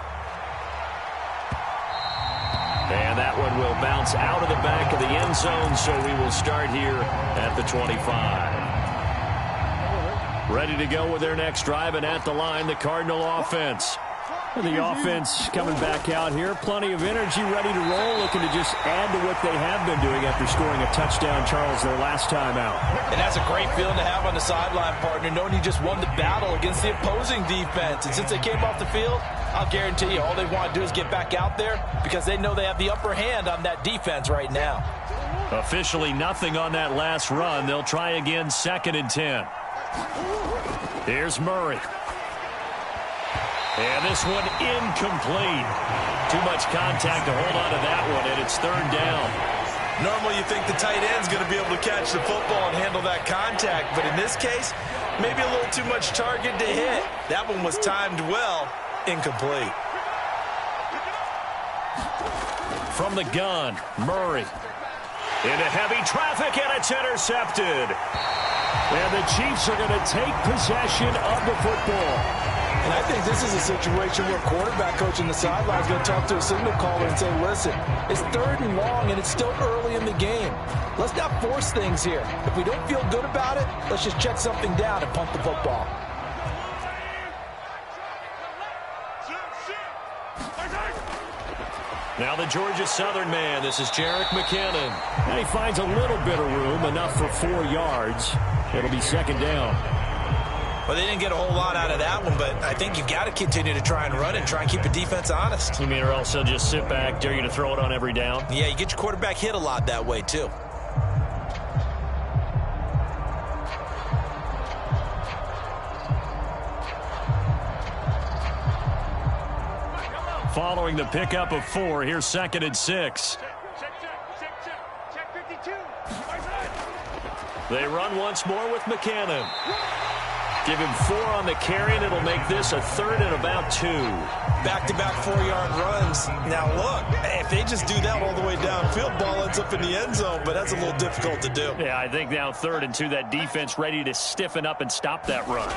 And that one will bounce out of the back of the end zone, so we will start here at the 25. Ready to go with their next drive, and at the line, the Cardinal offense. And the offense coming back out here. Plenty of energy, ready to roll, looking to just add to what they have been doing after scoring a touchdown, Charles, their last time out. And that's a great feeling to have on the sideline, partner, knowing you just won the battle against the opposing defense. And since they came off the field, I'll guarantee you all they want to do is get back out there because they know they have the upper hand on that defense right now. Officially nothing on that last run. They'll try again, 2nd and 10. Here's Murray. And this one incomplete. Too much contact to hold on to that one, and it's 3rd down. Normally you think the tight end's going to be able to catch the football and handle that contact, but in this case, maybe a little too much target to hit. That one was timed well, incomplete. From the gun, Murray. Into heavy traffic, and it's intercepted. And the Chiefs are going to take possession of the football. And I think this is a situation where quarterback coach in the sideline is going to talk to a signal caller and say, listen, it's 3rd and long and it's still early in the game. Let's not force things here. If we don't feel good about it, let's just check something down and punt the football. Now the Georgia Southern man. This is Jerick McKinnon. And he finds a little bit of room, enough for 4 yards. It'll be 2nd down. Well, they didn't get a whole lot out of that one, but I think you've got to continue to try and run and try and keep the defense honest. You mean or else they'll just sit back, dare you to throw it on every down? Yeah, you get your quarterback hit a lot that way, too. Following the pickup of 4, here's 2nd and 6. Check 52. They run once more with McKinnon. Give him 4 on the carry, and it'll make this a 3rd and about 2. Back-to-back 4-yard runs. Now, look, if they just do that all the way downfield, ball ends up in the end zone, but that's a little difficult to do. Yeah, I think now 3rd and 2, that defense ready to stiffen up and stop that run.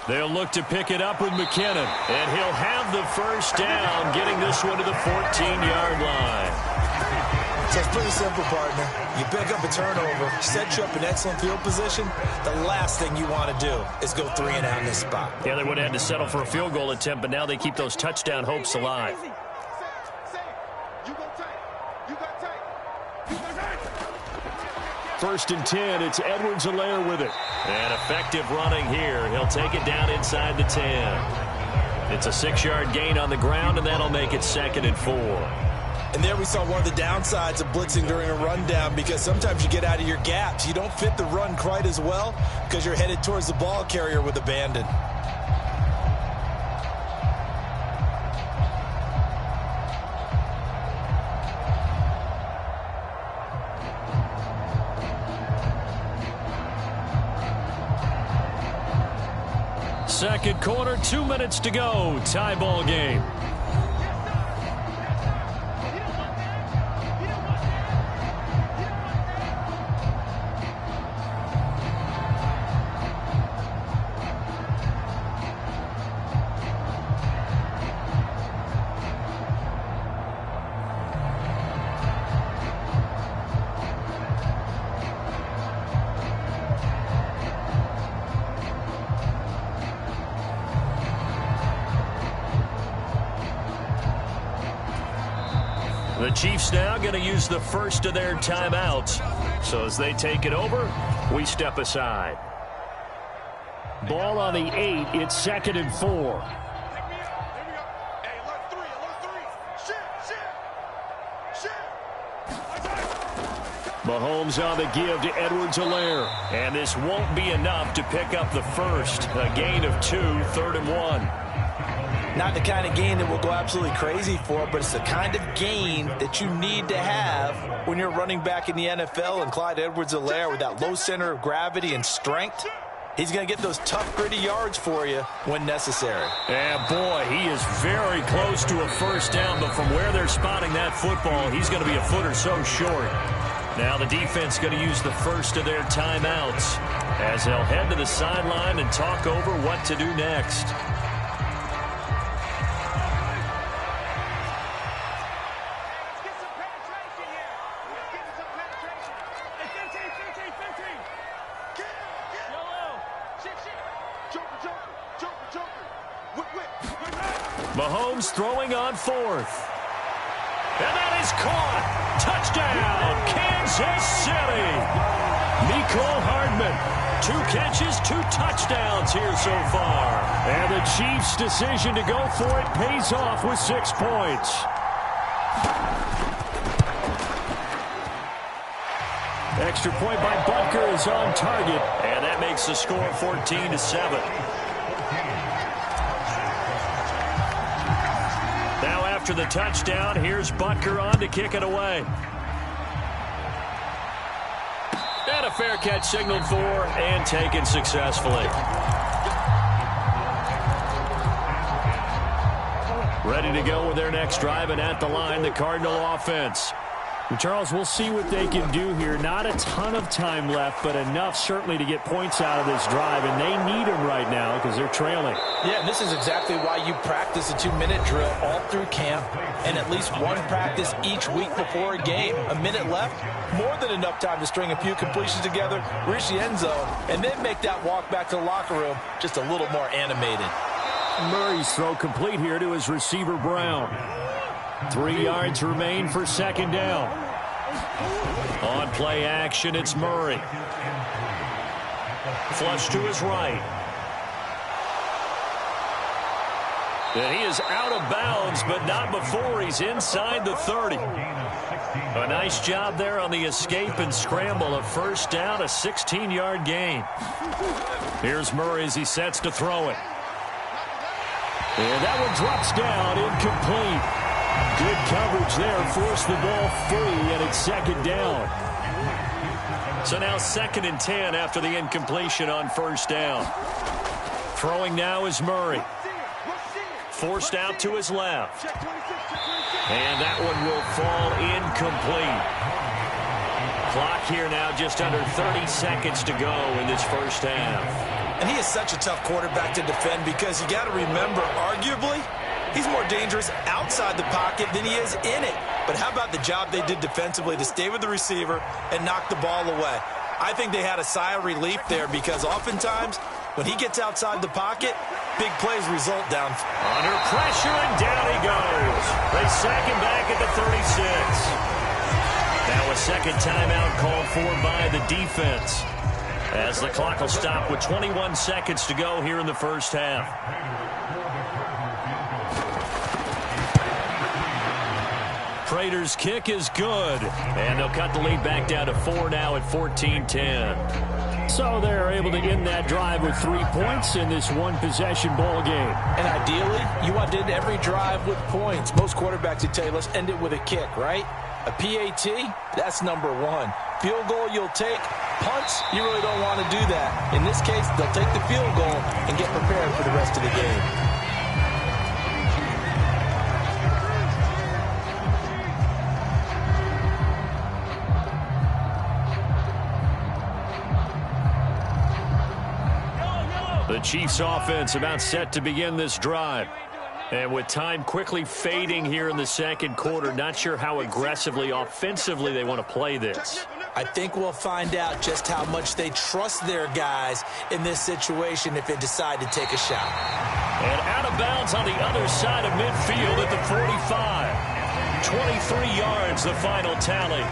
They'll look to pick it up with McKinnon, and he'll have the 1st down, getting this one to the 14-yard line. So it's pretty simple, partner. You pick up a turnover, set you up in excellent field position. The last thing you want to do is go 3 and out in this spot. Yeah, they would have had to settle for a field goal attempt, but now they keep those touchdown hopes alive. First and 10, it's Edwards-Helaire with it. And effective running here. He'll take it down inside the 10. It's a 6-yard gain on the ground, and that'll make it 2nd and 4. And there we saw one of the downsides of blitzing during a rundown, because sometimes you get out of your gaps. You don't fit the run quite as well because you're headed towards the ball carrier with abandon. Second quarter, 2 minutes to go. Tie ball game. The Chiefs now going to use the first of their timeouts. So as they take it over, we step aside. Ball on the 8. It's 2nd and 4. Mahomes on the give to Edwards-Helaire. And this won't be enough to pick up the first. A gain of 2, 3rd and 1. Not the kind of gain that we'll go absolutely crazy for, but it's the kind of gain that you need to have when you're running back in the NFL. And Clyde Edwards-Helaire, with that low center of gravity and strength, he's going to get those tough, gritty yards for you when necessary. And boy, he is very close to a first down, but from where they're spotting that football, he's going to be a foot or so short. Now the defense going to use the first of their timeouts as they'll head to the sideline and talk over what to do next. Mahomes throwing on 4th. And that is caught. Touchdown, Kansas City. Mecole Hardman, 2 catches, 2 touchdowns here so far. And the Chiefs' decision to go for it pays off with 6 points. Extra point by Butker is on target. And that makes the score 14-7. After the touchdown, here's Butker on to kick it away. And a fair catch signaled for and taken successfully. Ready to go with their next drive, and at the line, the Cardinal offense. And Charles, we'll see what they can do here. Not a ton of time left, but enough certainly to get points out of this drive, and they need them right now because they're trailing. Yeah, and this is exactly why you practice a 2-minute drill all through camp and at least one practice each week before a game. A minute left, more than enough time to string a few completions together, reach the end zone, and then make that walk back to the locker room just a little more animated. Murray's throw complete here to his receiver, Brown. 3 yards remain for 2nd down. On play action, it's Murray. Flush to his right. And he is out of bounds, but not before he's inside the 30. A nice job there on the escape and scramble. A first down, a 16-yard gain. Here's Murray as he sets to throw it. And that one drops down, incomplete. Good coverage there, forced the ball free, and it's 2nd down. So now 2nd and 10 after the incompletion on first down. Throwing now is Murray. Forced out to his left. And that one will fall incomplete. Clock here now just under 30 seconds to go in this first half. And he is such a tough quarterback to defend because you got to remember, arguably, he's more dangerous outside the pocket than he is in it. But how about the job they did defensively to stay with the receiver and knock the ball away? I think they had a sigh of relief there because oftentimes when he gets outside the pocket, big plays result down. Under pressure, and down he goes. They sack him back at the 36. Now a second timeout called for by the defense, as the clock will stop with 21 seconds to go here in the first half. Prater's kick is good, and they'll cut the lead back down to 4 now at 14-10. So they're able to end that drive with 3 points in this one-possession ball game. And ideally, you want to end every drive with points. Most quarterbacks would tell you, let's end it with a kick, right? A PAT, that's number 1. Field goal you'll take. Punts, you really don't want to do that. In this case, they'll take the field goal and get prepared for the rest of the game. The Chiefs offense about set to begin this drive. And with time quickly fading here in the second quarter, not sure how aggressively, offensively they want to play this. I think we'll find out just how much they trust their guys in this situation if they decide to take a shot. And out of bounds on the other side of midfield at the 45. 23 yards, the final tally.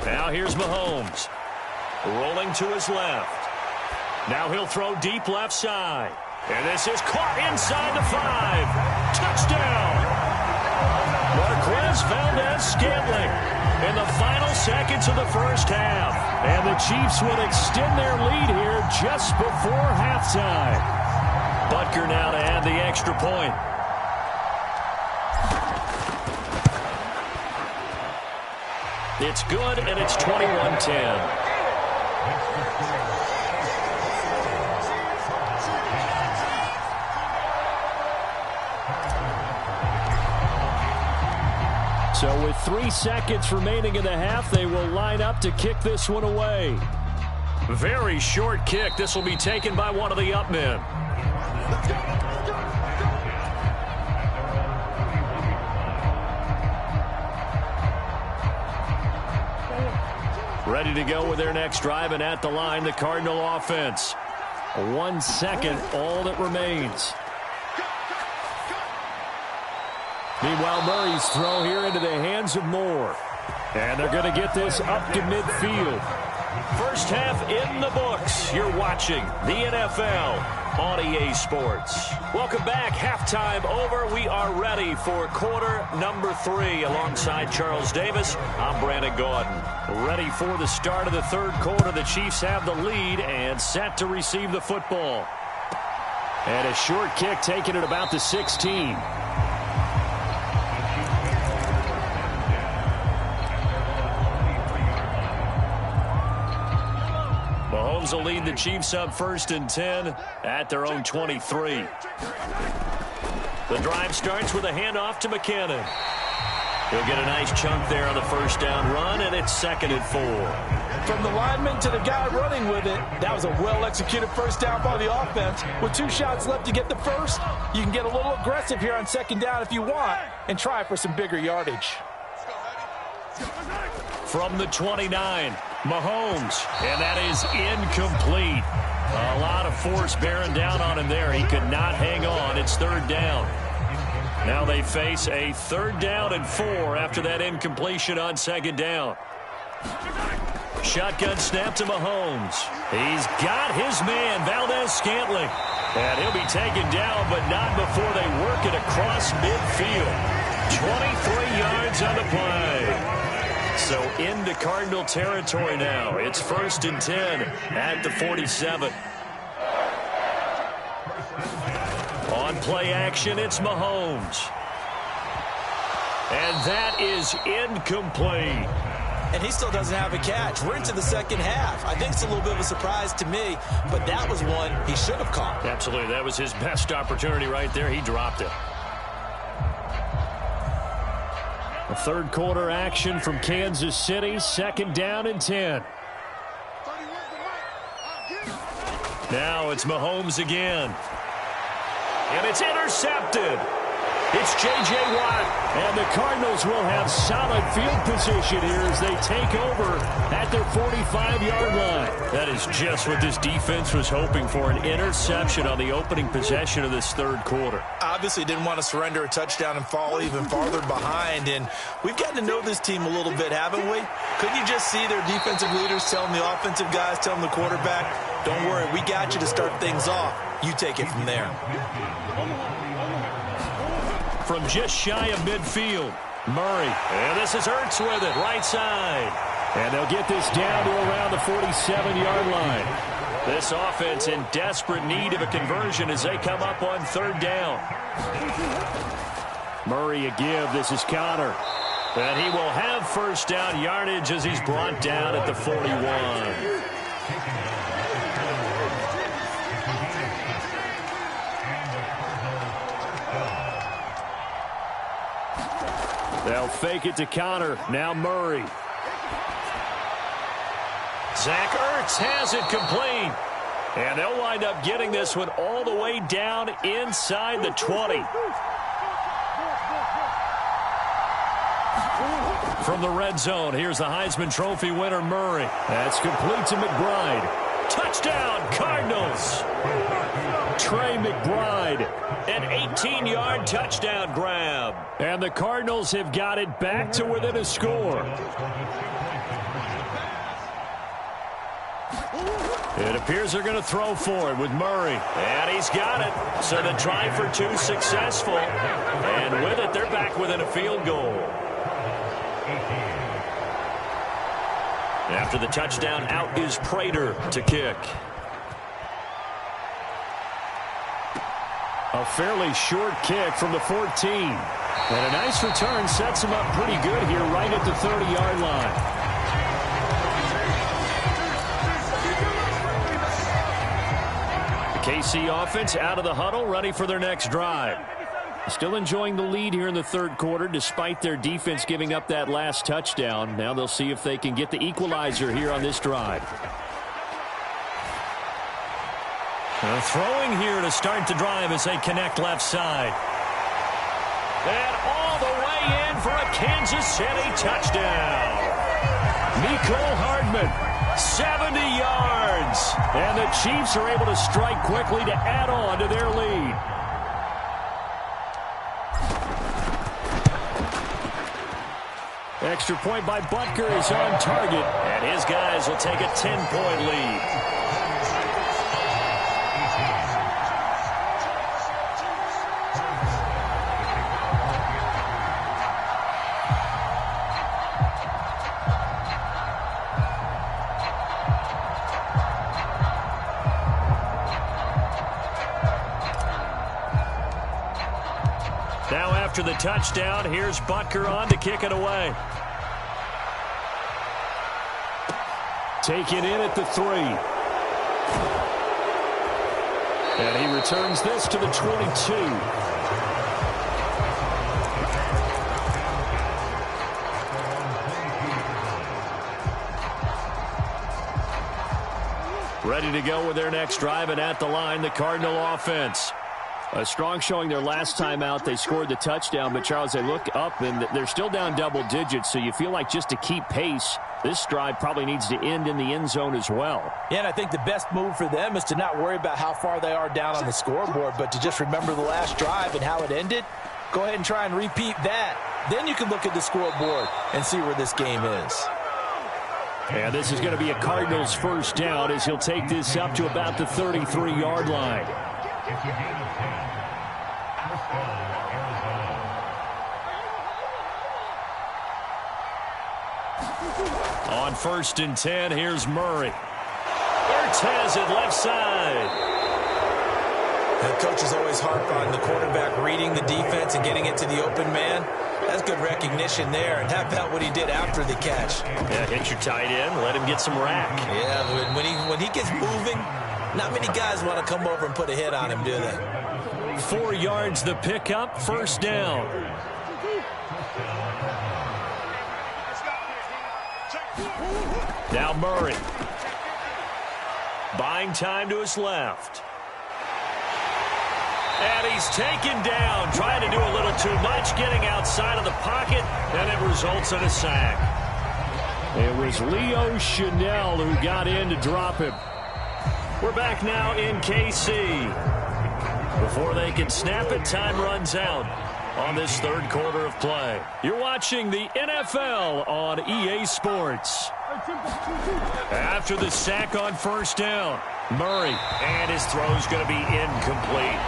Now here's Mahomes. Rolling to his left. Now he'll throw deep left side. And this is caught inside the 5. Touchdown! Marquez Valdez-Scantling in the final seconds of the first half. And the Chiefs will extend their lead here just before halftime. Butker now to add the extra point. It's good, and it's 21-10. So with 3 seconds remaining in the half, they will line up to kick this one away. Very short kick. This will be taken by one of the up men. Ready to go with their next drive, and at the line, the Cardinal offense. 1 second, all that remains. Meanwhile, Murray's throw here into the hands of Moore. And they're going to get this up to midfield. First half in the books. You're watching the NFL on EA Sports. Welcome back. Halftime over. We are ready for quarter number 3. Alongside Charles Davis, I'm Brandon Gordon. Ready for the start of the third quarter. The Chiefs have the lead and set to receive the football. And a short kick taken at about the 16. Mahomes will lead the Chiefs up 1st and 10 at their own 23. The drive starts with a handoff to McKinnon. He'll get a nice chunk there on the first down run, and it's 2nd and 4. From the lineman to the guy running with it, that was a well-executed first down by the offense. With 2 shots left to get the first, you can get a little aggressive here on 2nd down if you want and try for some bigger yardage. From the 29, Mahomes, and that is incomplete. A lot of force bearing down on him there. He could not hang on. It's 3rd down. Now they face a 3rd down and 4 after that incompletion on 2nd down. Shotgun snap to Mahomes. He's got his man, Valdez-Scantling. And he'll be taken down, but not before they work it across midfield. 23 yards on the play. So into Cardinal territory now. It's 1st and 10 at the 47. On play action, it's Mahomes. And that is incomplete. And he still doesn't have a catch. We're into the second half. I think it's a little bit of a surprise to me, but that was one he should have caught. Absolutely. That was his best opportunity right there. He dropped it. A third quarter action from Kansas City. 2nd down and 10. Now it's Mahomes again. And it's intercepted. It's J.J. Watt. And the Cardinals will have solid field position here as they take over at their 45-yard line. That is just what this defense was hoping for, an interception on the opening possession of this third quarter. Obviously didn't want to surrender a touchdown and fall even farther behind. And we've gotten to know this team a little bit, haven't we? Couldn't you just see their defensive leaders telling the offensive guys, telling the quarterback, don't worry, we got you to start things off. You take it from there. From just shy of midfield, Murray. And this is Ertz with it, right side. And they'll get this down to around the 47-yard line. This offense in desperate need of a conversion as they come up on 3rd down. Murray a give. This is Connor. And he will have 1st down yardage as he's brought down at the 41. They'll fake it to Connor. Now Murray. Zach Ertz has it complete. And they'll wind up getting this one all the way down inside the 20. From the red zone, here's the Heisman Trophy winner, Murray. That's complete to McBride. Touchdown, Cardinals. Trey McBride. An 18-yard touchdown grab. And the Cardinals have got it back to within a score. It appears they're going to throw for it with Murray. And he's got it. So the try for two successful. And with it, they're back within a field goal. After the touchdown, out is Prater to kick. A fairly short kick from the 14. And a nice return sets him up pretty good here right at the 30-yard line. KC offense out of the huddle, ready for their next drive. Still enjoying the lead here in the third quarter, despite their defense giving up that last touchdown. Now they'll see if they can get the equalizer here on this drive. Throwing here to start the drive as they connect left side. And all the way in for a Kansas City touchdown. Mecole Hardman. 70 yards. And the Chiefs are able to strike quickly to add on to their lead. Extra point by Butker is on target. And his guys will take a 10-point lead. Now after the touchdown, here's Butker on to kick it away. Taken in at the 3. And he returns this to the 22. Ready to go with their next drive, and at the line, the Cardinal offense. A strong showing their last time out. They scored the touchdown, but, Charles, they look up, and they're still down double digits, so you feel like just to keep pace, this drive probably needs to end in the end zone as well. Yeah, and I think the best move for them is to not worry about how far they are down on the scoreboard, but to just remember the last drive and how it ended. Go ahead and try and repeat that. Then you can look at the scoreboard and see where this game is. And this is going to be a Cardinals first down as he'll take this up to about the 33-yard line. On 1st and 10, here's Murray. Ertz has it left side. The coaches always harp on the quarterback reading the defense and getting it to the open man. That's good recognition there. And how about what he did after the catch? Yeah, hit your tight end, let him get some rack. Yeah, when he gets moving, not many guys want to come over and put a hit on him, do they? 4 yards the pickup, first down. Now Murray. Buying time to his left. And he's taken down, trying to do a little too much, getting outside of the pocket, and it results in a sack. It was Leo Chanel who got in to drop him. We're back now in KC. Before they can snap it, time runs out on this third quarter of play. You're watching the NFL on EA Sports. After the sack on first down, Murray, and his throw's going to be incomplete.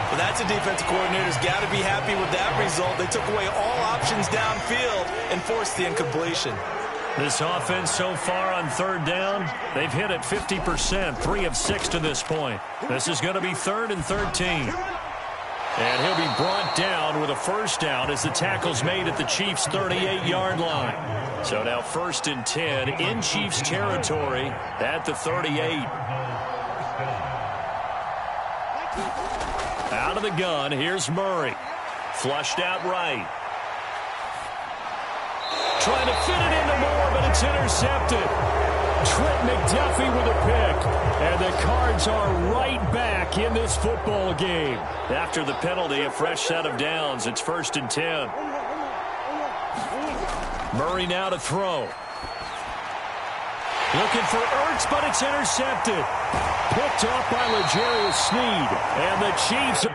Well, that's a defensive coordinator's got to be happy with that result. They took away all options downfield and forced the incompletion. This offense so far on third down, they've hit it 50%, 3 of 6 to this point. This is going to be 3rd and 13. And he'll be brought down with a first down as the tackle's made at the Chiefs' 38-yard line. So now 1st and 10 in Chiefs territory at the 38. Out of the gun, here's Murray. Flushed out right. Trying to fit it into Moore, but it's intercepted. Trent McDuffie with a pick. And the Cards are right back in this football game. After the penalty, a fresh set of downs. It's 1st and 10. Murray now to throw. Looking for Ertz, but it's intercepted. Picked off by L'Jarius Sneed. And the Chiefs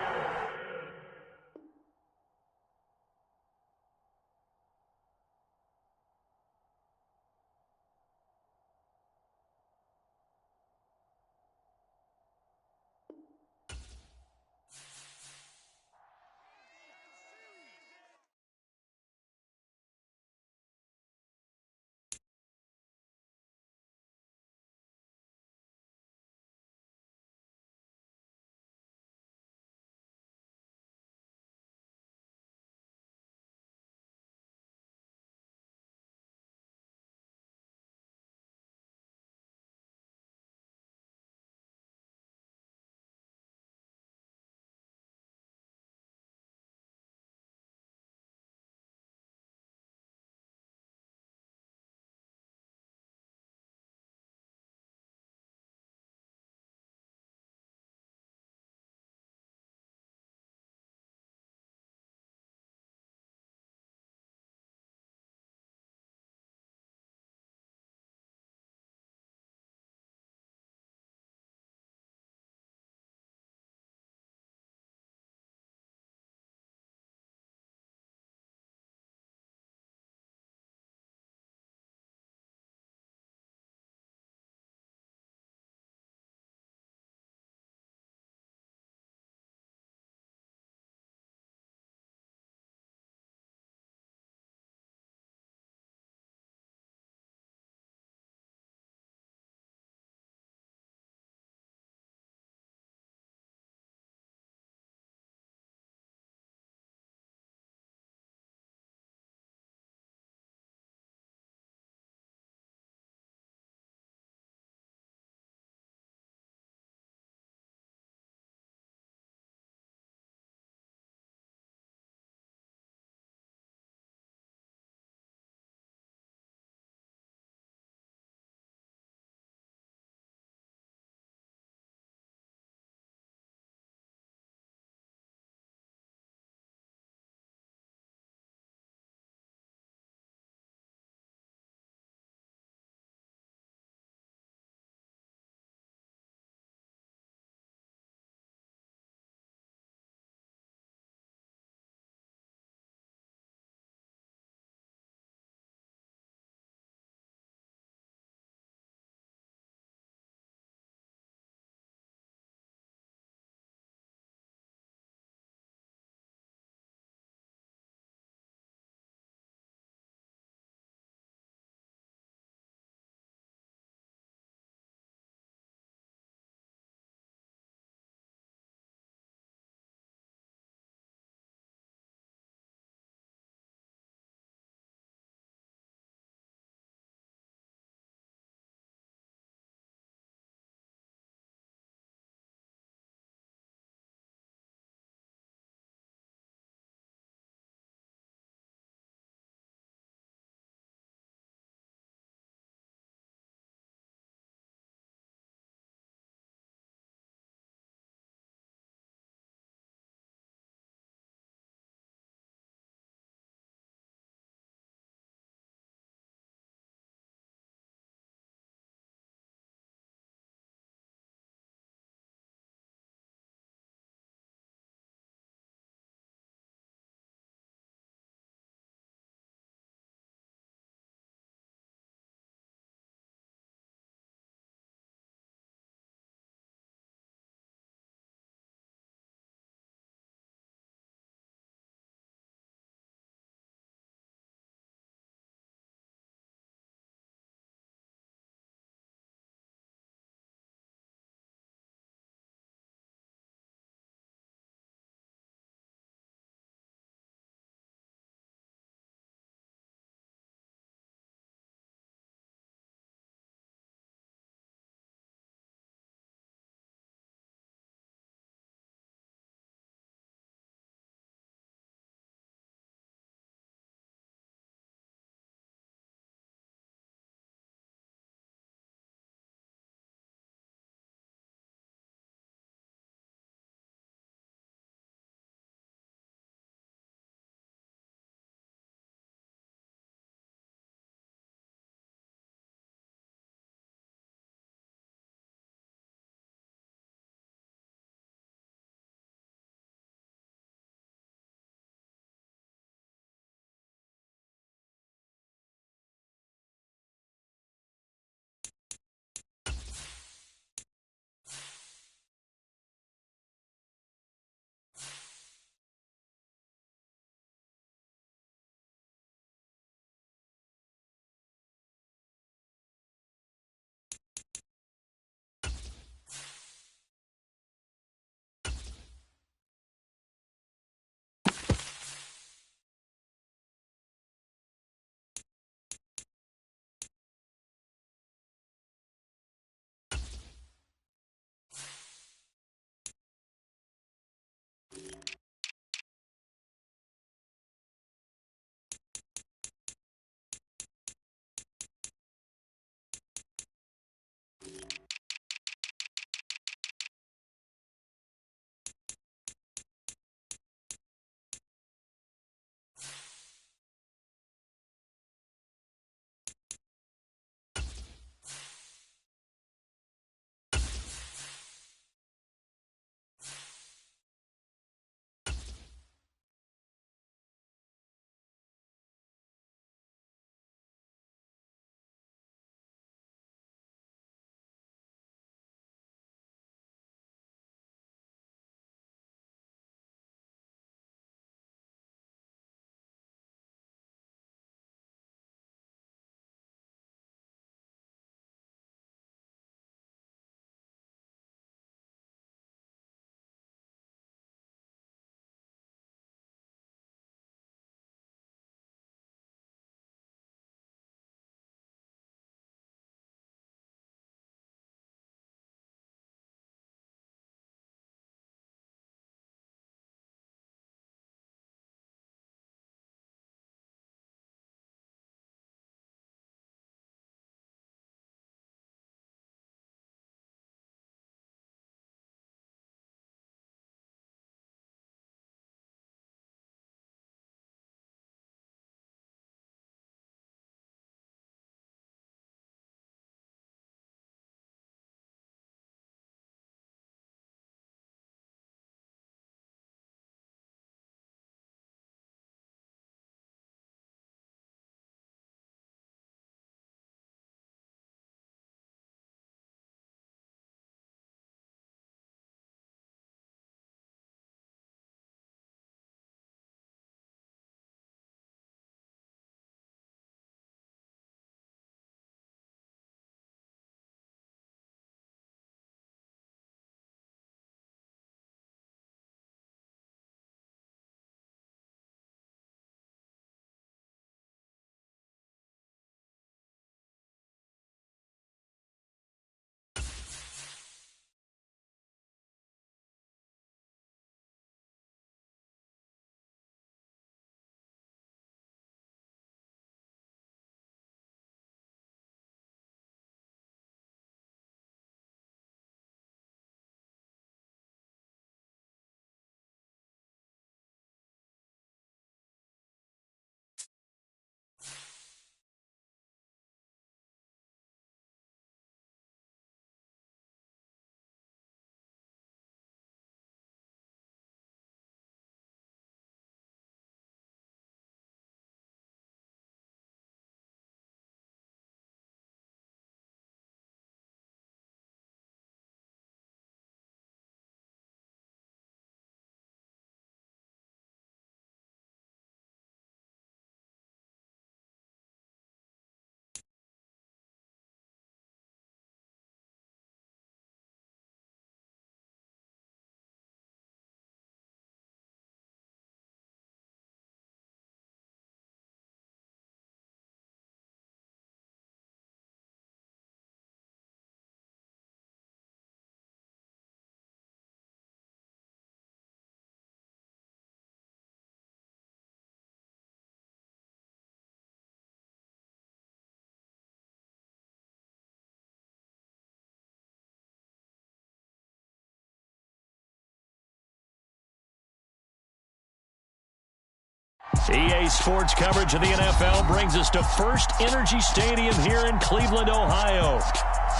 EA Sports coverage of the NFL brings us to First Energy Stadium here in Cleveland, Ohio.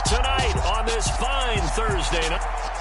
Tonight on this fine Thursday night.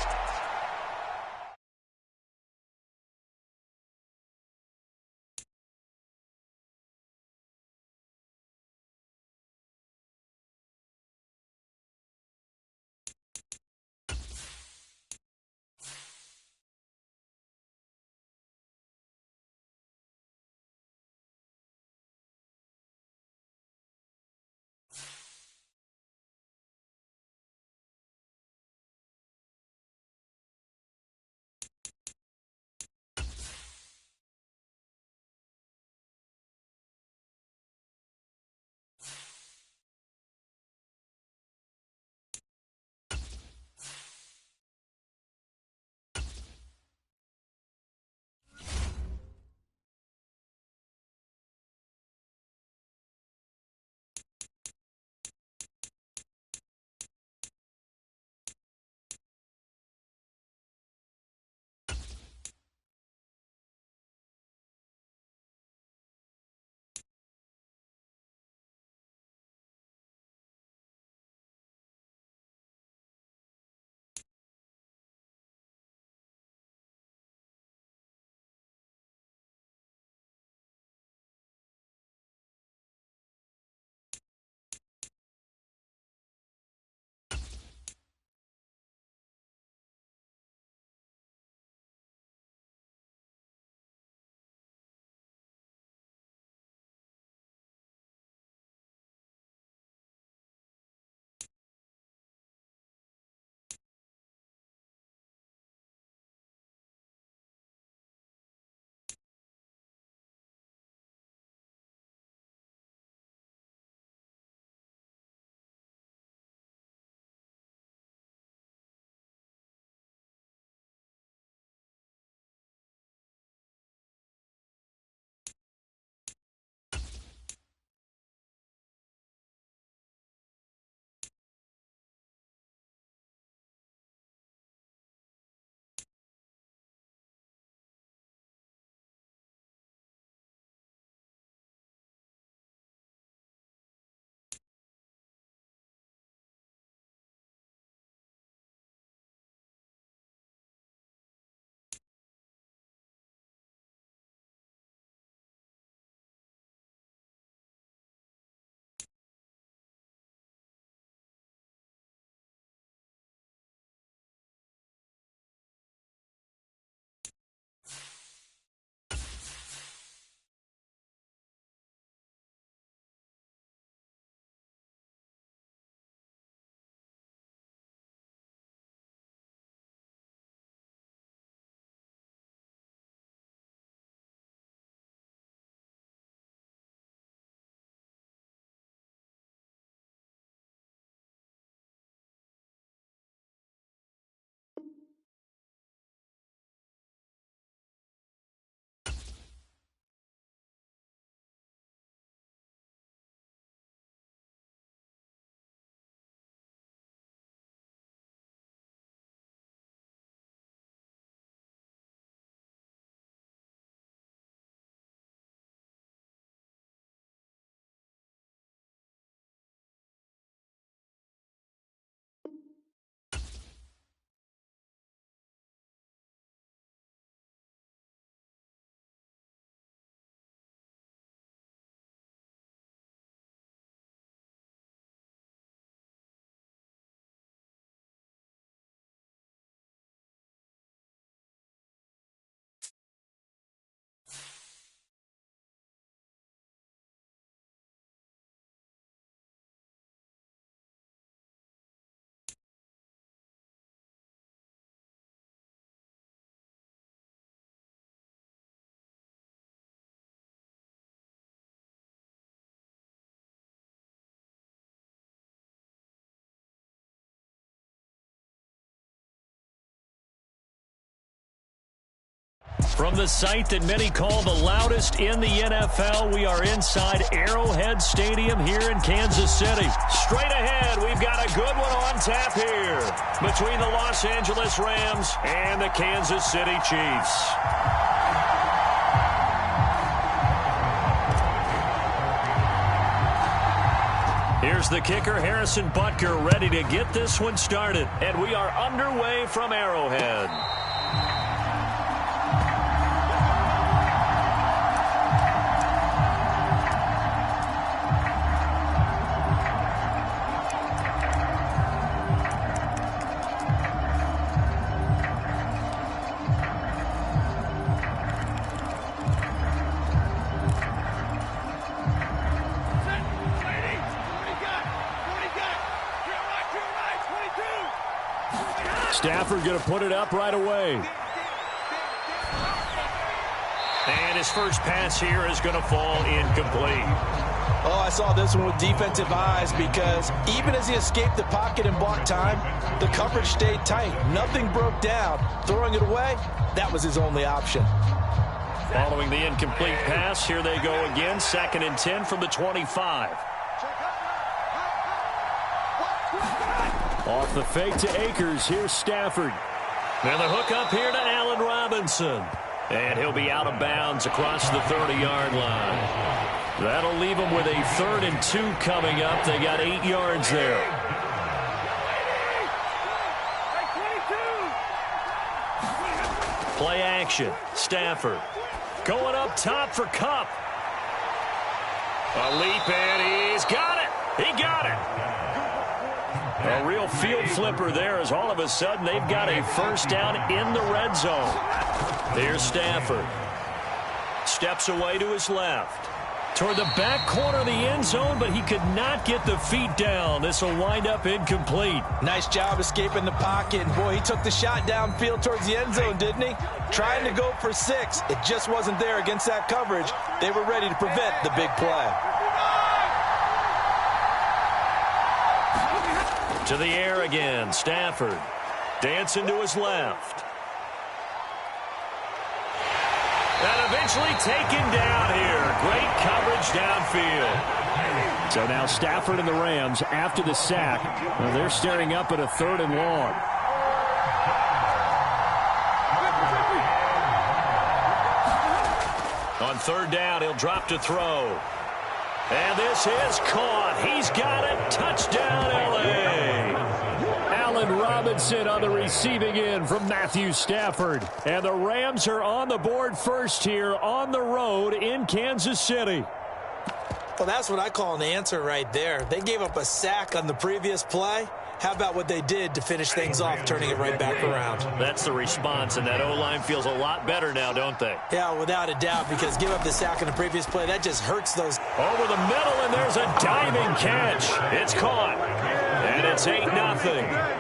From the site that many call the loudest in the NFL, we are inside Arrowhead Stadium here in Kansas City. Straight ahead, we've got a good one on tap here between the Los Angeles Rams and the Kansas City Chiefs. Here's the kicker, Harrison Butker, ready to get this one started. And we are underway from Arrowhead. Stafford going to put it up right away. And his first pass here is going to fall incomplete. Oh, I saw this one with defensive eyes because even as he escaped the pocket and bought time, the coverage stayed tight. Nothing broke down. Throwing it away, that was his only option. Following the incomplete pass, here they go again. 2nd and 10 from the 25. Off the fake to Akers. Here's Stafford. And the hook up here to Allen Robinson. And he'll be out of bounds across the 30-yard line. That'll leave them with a 3rd and 2 coming up. They got 8 yards there. Play action. Stafford going up top for Kupp. A leap, and he's got it. He got it. A real field flipper there as all of a sudden they've got a first down in the red zone. Here's Stafford. Steps away to his left. Toward the back corner of the end zone, but he could not get the feet down. This will wind up incomplete. Nice job escaping the pocket. And boy, he took the shot downfield towards the end zone, didn't he? Trying to go for 6. It just wasn't there against that coverage. They were ready to prevent the big play. To the air again. Stafford dancing to his left. And eventually taken down here. Great coverage downfield. So now Stafford and the Rams, after the sack, well, they're staring up at a 3rd and long. On 3rd down, he'll drop to throw. And this is caught. He's got it. Touchdown, L.A. Allen Robinson on the receiving end from Matthew Stafford. And the Rams are on the board first here on the road in Kansas City. Well, that's what I call an answer right there. They gave up a sack on the previous play. How about what they did to finish things off, turning it right back around? That's the response, and that O-line feels a lot better now, don't they? Yeah, without a doubt, because give up the sack on the previous play, that just hurts those. Over the middle, and there's a diving catch. It's caught, and it's 8-0.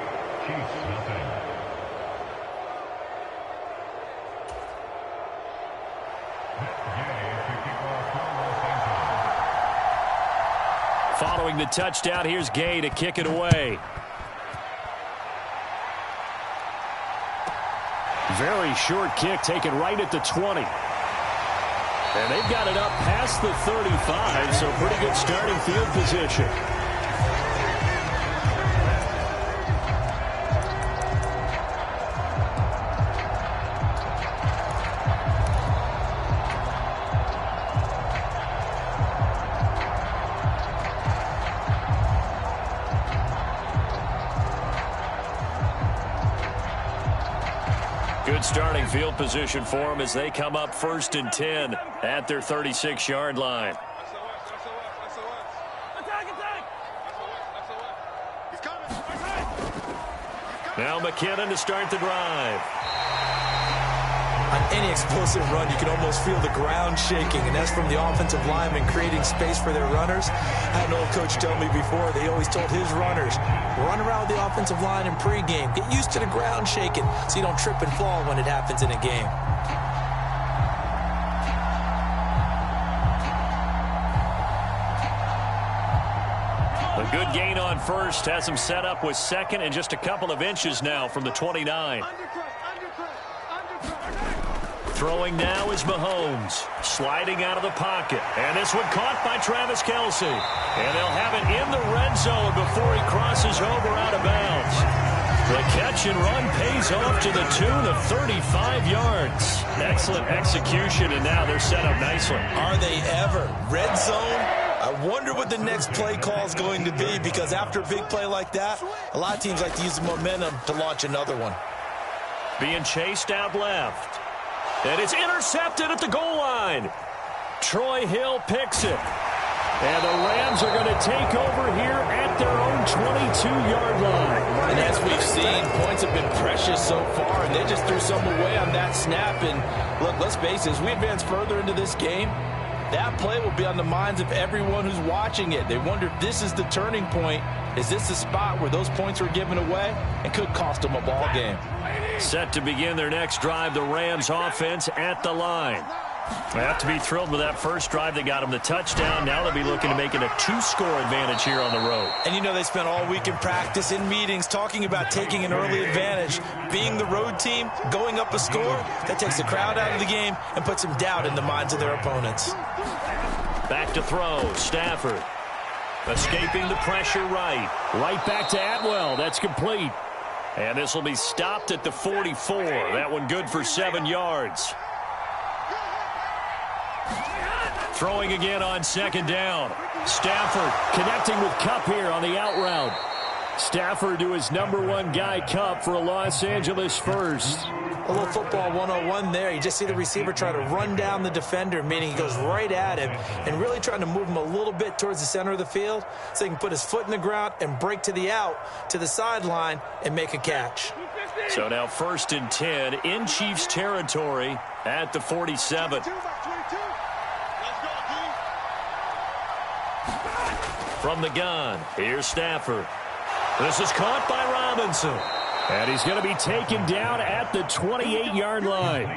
Following the touchdown, here's Gay to kick it away. Very short kick taken right at the 20. And they've got it up past the 35, so pretty good starting field position. Good starting field position for them as they come up 1st and 10 at their 36-yard line. Now McKinnon to start the drive. On any explosive run, you can almost feel the ground shaking, and that's from the offensive linemen creating space for their runners. I had an old coach tell me before, they always told his runners, run around the offensive line in pregame. Get used to the ground shaking so you don't trip and fall when it happens in a game. A good gain on first has him set up with 2nd and just a couple of inches now from the 29. Throwing now is Mahomes, sliding out of the pocket. And this one caught by Travis Kelce. And they'll have it in the red zone before he crosses over out of bounds. The catch and run pays off to the tune of 35 yards. Excellent execution, and now they're set up nicely. Are they ever? Red zone, I wonder what the next play call is going to be, because after a big play like that, a lot of teams like to use the momentum to launch another one. Being chased out left. And it's intercepted at the goal line. Troy Hill picks it. And the Rams are going to take over here at their own 22-yard line. And as we've seen, points have been precious so far, and they just threw some away on that snap. And look, let's face it, as we advance further into this game, that play will be on the minds of everyone who's watching it. They wonder if this is the turning point. Is this the spot where those points were given away and could cost them a ball game? Set to begin their next drive, the Rams offense at the line. They have to be thrilled with that first drive. They got them the touchdown. Now they'll be looking to make it a 2-score advantage here on the road. And you know, they spent all week in practice, in meetings, talking about taking an early advantage. Being the road team, going up a score, that takes the crowd out of the game and puts some doubt in the minds of their opponents. Back to throw, Stafford. Escaping the pressure right. Right back to Atwell. That's complete. And this will be stopped at the 44. That one good for 7 yards. Throwing again on second down. Stafford connecting with Kupp here on the out route. Stafford to his #1 guy, Kupp, for a Los Angeles first. A little football 101 there. You just see the receiver try to run down the defender, meaning he goes right at him and really trying to move him a little bit towards the center of the field so he can put his foot in the ground and break to the out, to the sideline, and make a catch. So now 1st and 10 in Chiefs territory at the 47. From the gun, here's Stafford. This is caught by Robinson. And he's going to be taken down at the 28-yard line.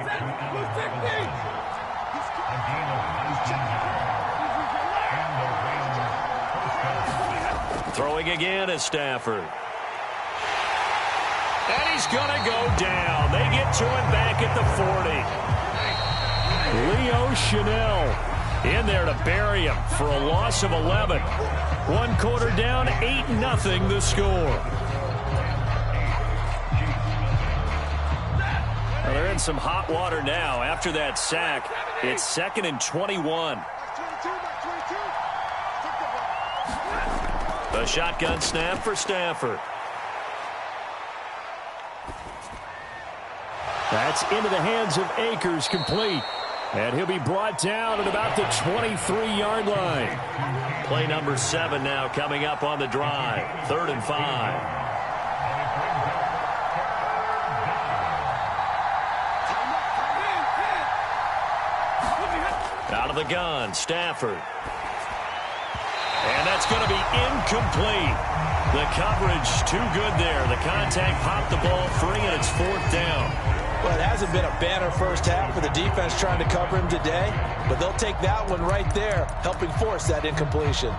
Throwing again is Stafford. And he's going to go down. They get to him back at the 40. Leo Chanel in there to bury him for a loss of 11. 1 quarter down, 8-0 the score. Well, they're in some hot water now. After that sack, it's 2nd and 21. The shotgun snap for Stafford. That's into the hands of Akers, complete. And he'll be brought down at about the 23-yard line. Play number 7 now coming up on the drive. 3rd and 5. Out of the gun, Stafford. And that's going to be incomplete. The coverage too good there. The contact popped the ball free, and it's 4th down. Well, it hasn't been a banner first half for the defense trying to cover him today, but they'll take that one right there, helping force that incompletion.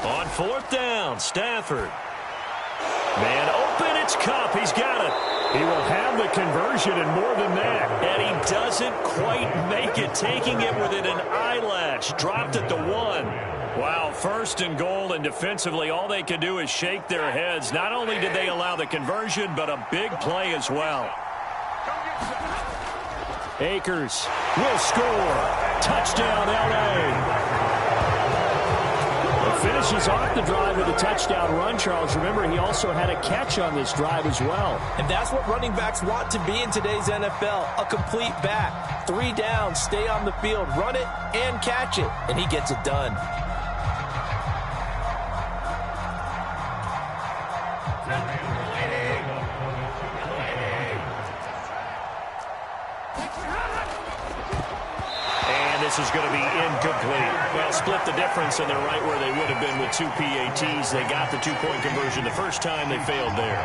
On 4th down, Stafford. Man open, it's Kupp. He's got it. He will have the conversion and more than that. And he doesn't quite make it, taking it within an eyelash. Dropped at the 1. Wow, 1st and goal, and defensively all they can do is shake their heads. Not only did they allow the conversion, but a big play as well. Akers will score. Touchdown, L.A. Finishes off the drive with a touchdown run, Charles. Remember, he also had a catch on this drive as well. And that's what running backs want to be in today's NFL, a complete back. 3 downs, stay on the field, run it, and catch it. And he gets it done. This is going to be incomplete. Well, split the difference, and they're right where they would have been with 2 PATs. They got the 2-point conversion the first time. They failed there.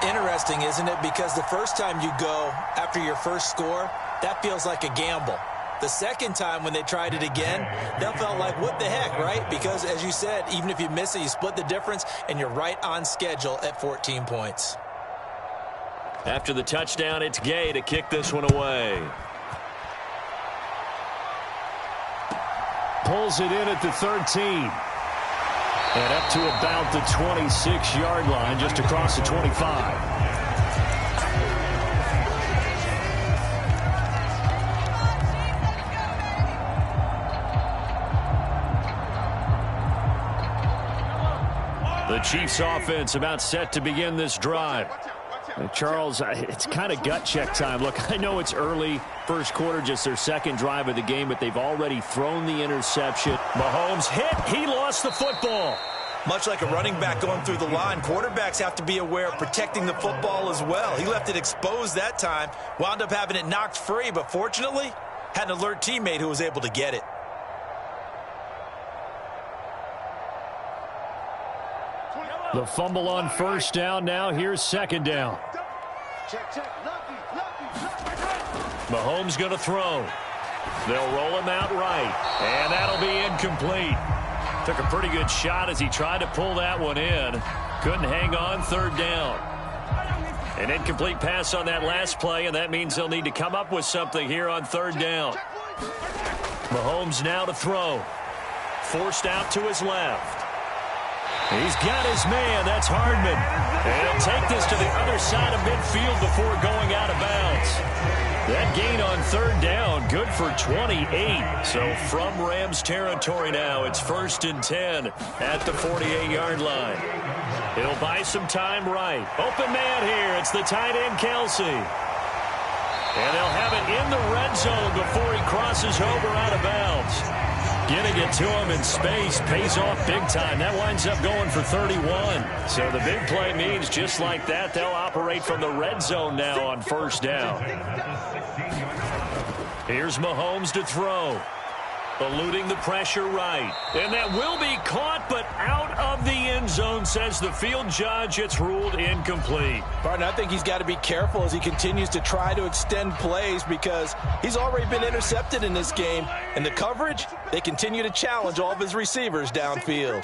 Interesting, isn't it? Because the first time you go after your first score, that feels like a gamble. The second time when they tried it again, that felt like, what the heck, right? Because, as you said, even if you miss it, you split the difference, and you're right on schedule at 14 points. After the touchdown, it's Gay to kick this one away. Pulls it in at the 13. And up to about the 26-yard line, just across the 25. The Chiefs offense about set to begin this drive. Charles, it's kind of gut check time. Look, I know it's early, first quarter, just their second drive of the game, but they've already thrown the interception. Mahomes hit. He lost the football. Much like a running back going through the line, quarterbacks have to be aware of protecting the football as well. He left it exposed that time, wound up having it knocked free, but fortunately, had an alert teammate who was able to get it. The fumble on first down. Now here's second down. Mahomes going to throw. They'll roll him out right, and that'll be incomplete. Took a pretty good shot as he tried to pull that one in. Couldn't hang on, third down. An incomplete pass on that last play, and that means they'll need to come up with something here on third down. Mahomes now to throw. Forced out to his left. He's got his man. That's Hardman. And he'll take this to the other side of midfield before going out of bounds. That gain on third down, good for 28. So from Rams territory now, it's 1st and 10 at the 48-yard line. He'll buy some time right. Open man here. It's the tight end, Kelsey. And they'll have it in the red zone before he crosses over out of bounds. Getting it to him in space pays off big time. That winds up going for 31. So the big play means just like that, they'll operate from the red zone now on first down. Here's Mahomes to throw. Eluding the pressure right. And that will be caught, but out of the end zone, says the field judge. It's ruled incomplete. Barton, I think he's got to be careful as he continues to try to extend plays because he's already been intercepted in this game. And the coverage, they continue to challenge all of his receivers downfield.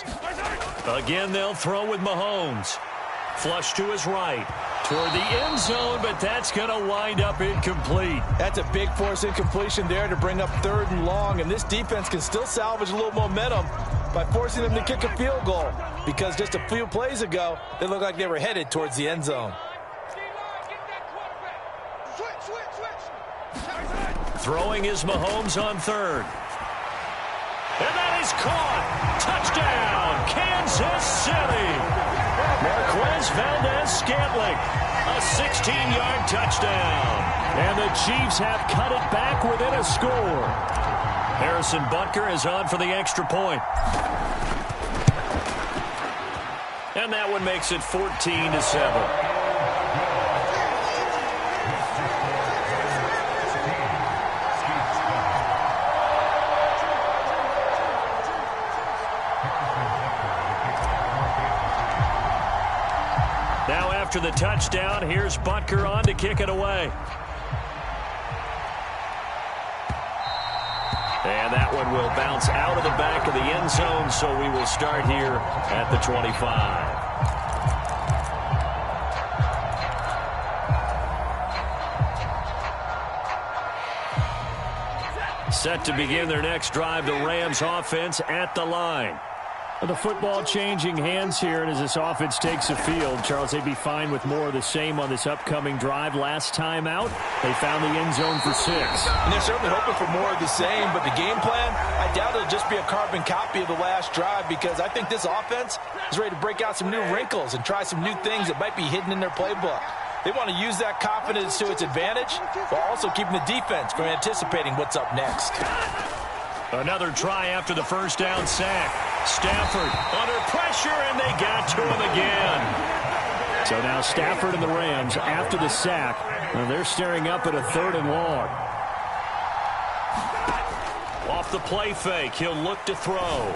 Again, they'll throw with Mahomes. Flush to his right. Toward the end zone, but that's going to wind up incomplete. That's a big force incompletion there to bring up 3rd and long, and this defense can still salvage a little momentum by forcing them to kick a field goal because just a few plays ago, they looked like they were headed towards the end zone. Throwing is Mahomes on 3rd. And that is caught. Touchdown, Kansas City. Marquez Valdez-Scantling, a 16-yard touchdown. And the Chiefs have cut it back within a score. Harrison Butker is on for the extra point. And that one makes it 14-7. Now after the touchdown, here's Butker on to kick it away. And that one will bounce out of the back of the end zone, so we will start here at the 25. Set to begin their next drive, the Rams offense at the line. The football changing hands here, and as this offense takes the field, Charles, they'd be fine with more of the same on this upcoming drive. Last time out, they found the end zone for 6. And they're certainly hoping for more of the same, but the game plan, I doubt it'll just be a carbon copy of the last drive because I think this offense is ready to break out some new wrinkles and try some new things that might be hidden in their playbook. They want to use that confidence to its advantage while also keeping the defense from anticipating what's up next. Another try after the first down sack. Stafford under pressure, and they got to him again. So now Stafford and the Rams, after the sack, they're staring up at a 3rd and long. Off the play fake, he'll look to throw.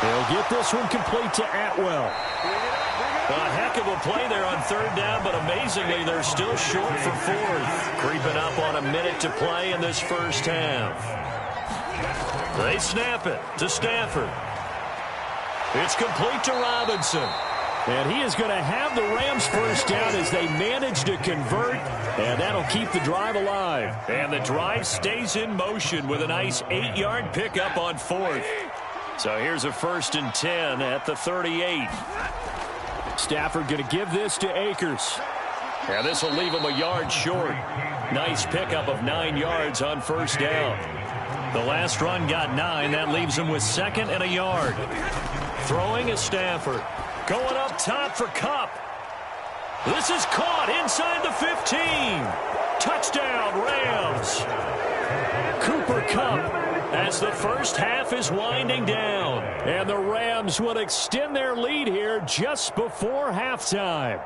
They'll get this one complete to Atwell. A heck of a play there on 3rd down, but amazingly, they're still short for 4th. Creeping up on a minute to play in this first half. They snap it to Stafford. It's complete to Robinson. And he is going to have the Rams first down as they manage to convert, and that'll keep the drive alive. And the drive stays in motion with a nice 8-yard pickup on 4th. So here's a 1st and 10 at the 38. Stafford going to give this to Akers. And this will leave him a yard short. Nice pickup of 9 yards on 1st down. The last run got 9. That leaves him with 2nd and a yard. Throwing is Stafford. Going up top for Kupp. This is caught inside the 15. Touchdown, Rams. Cooper Kupp as the first half is winding down. And the Rams will extend their lead here just before halftime.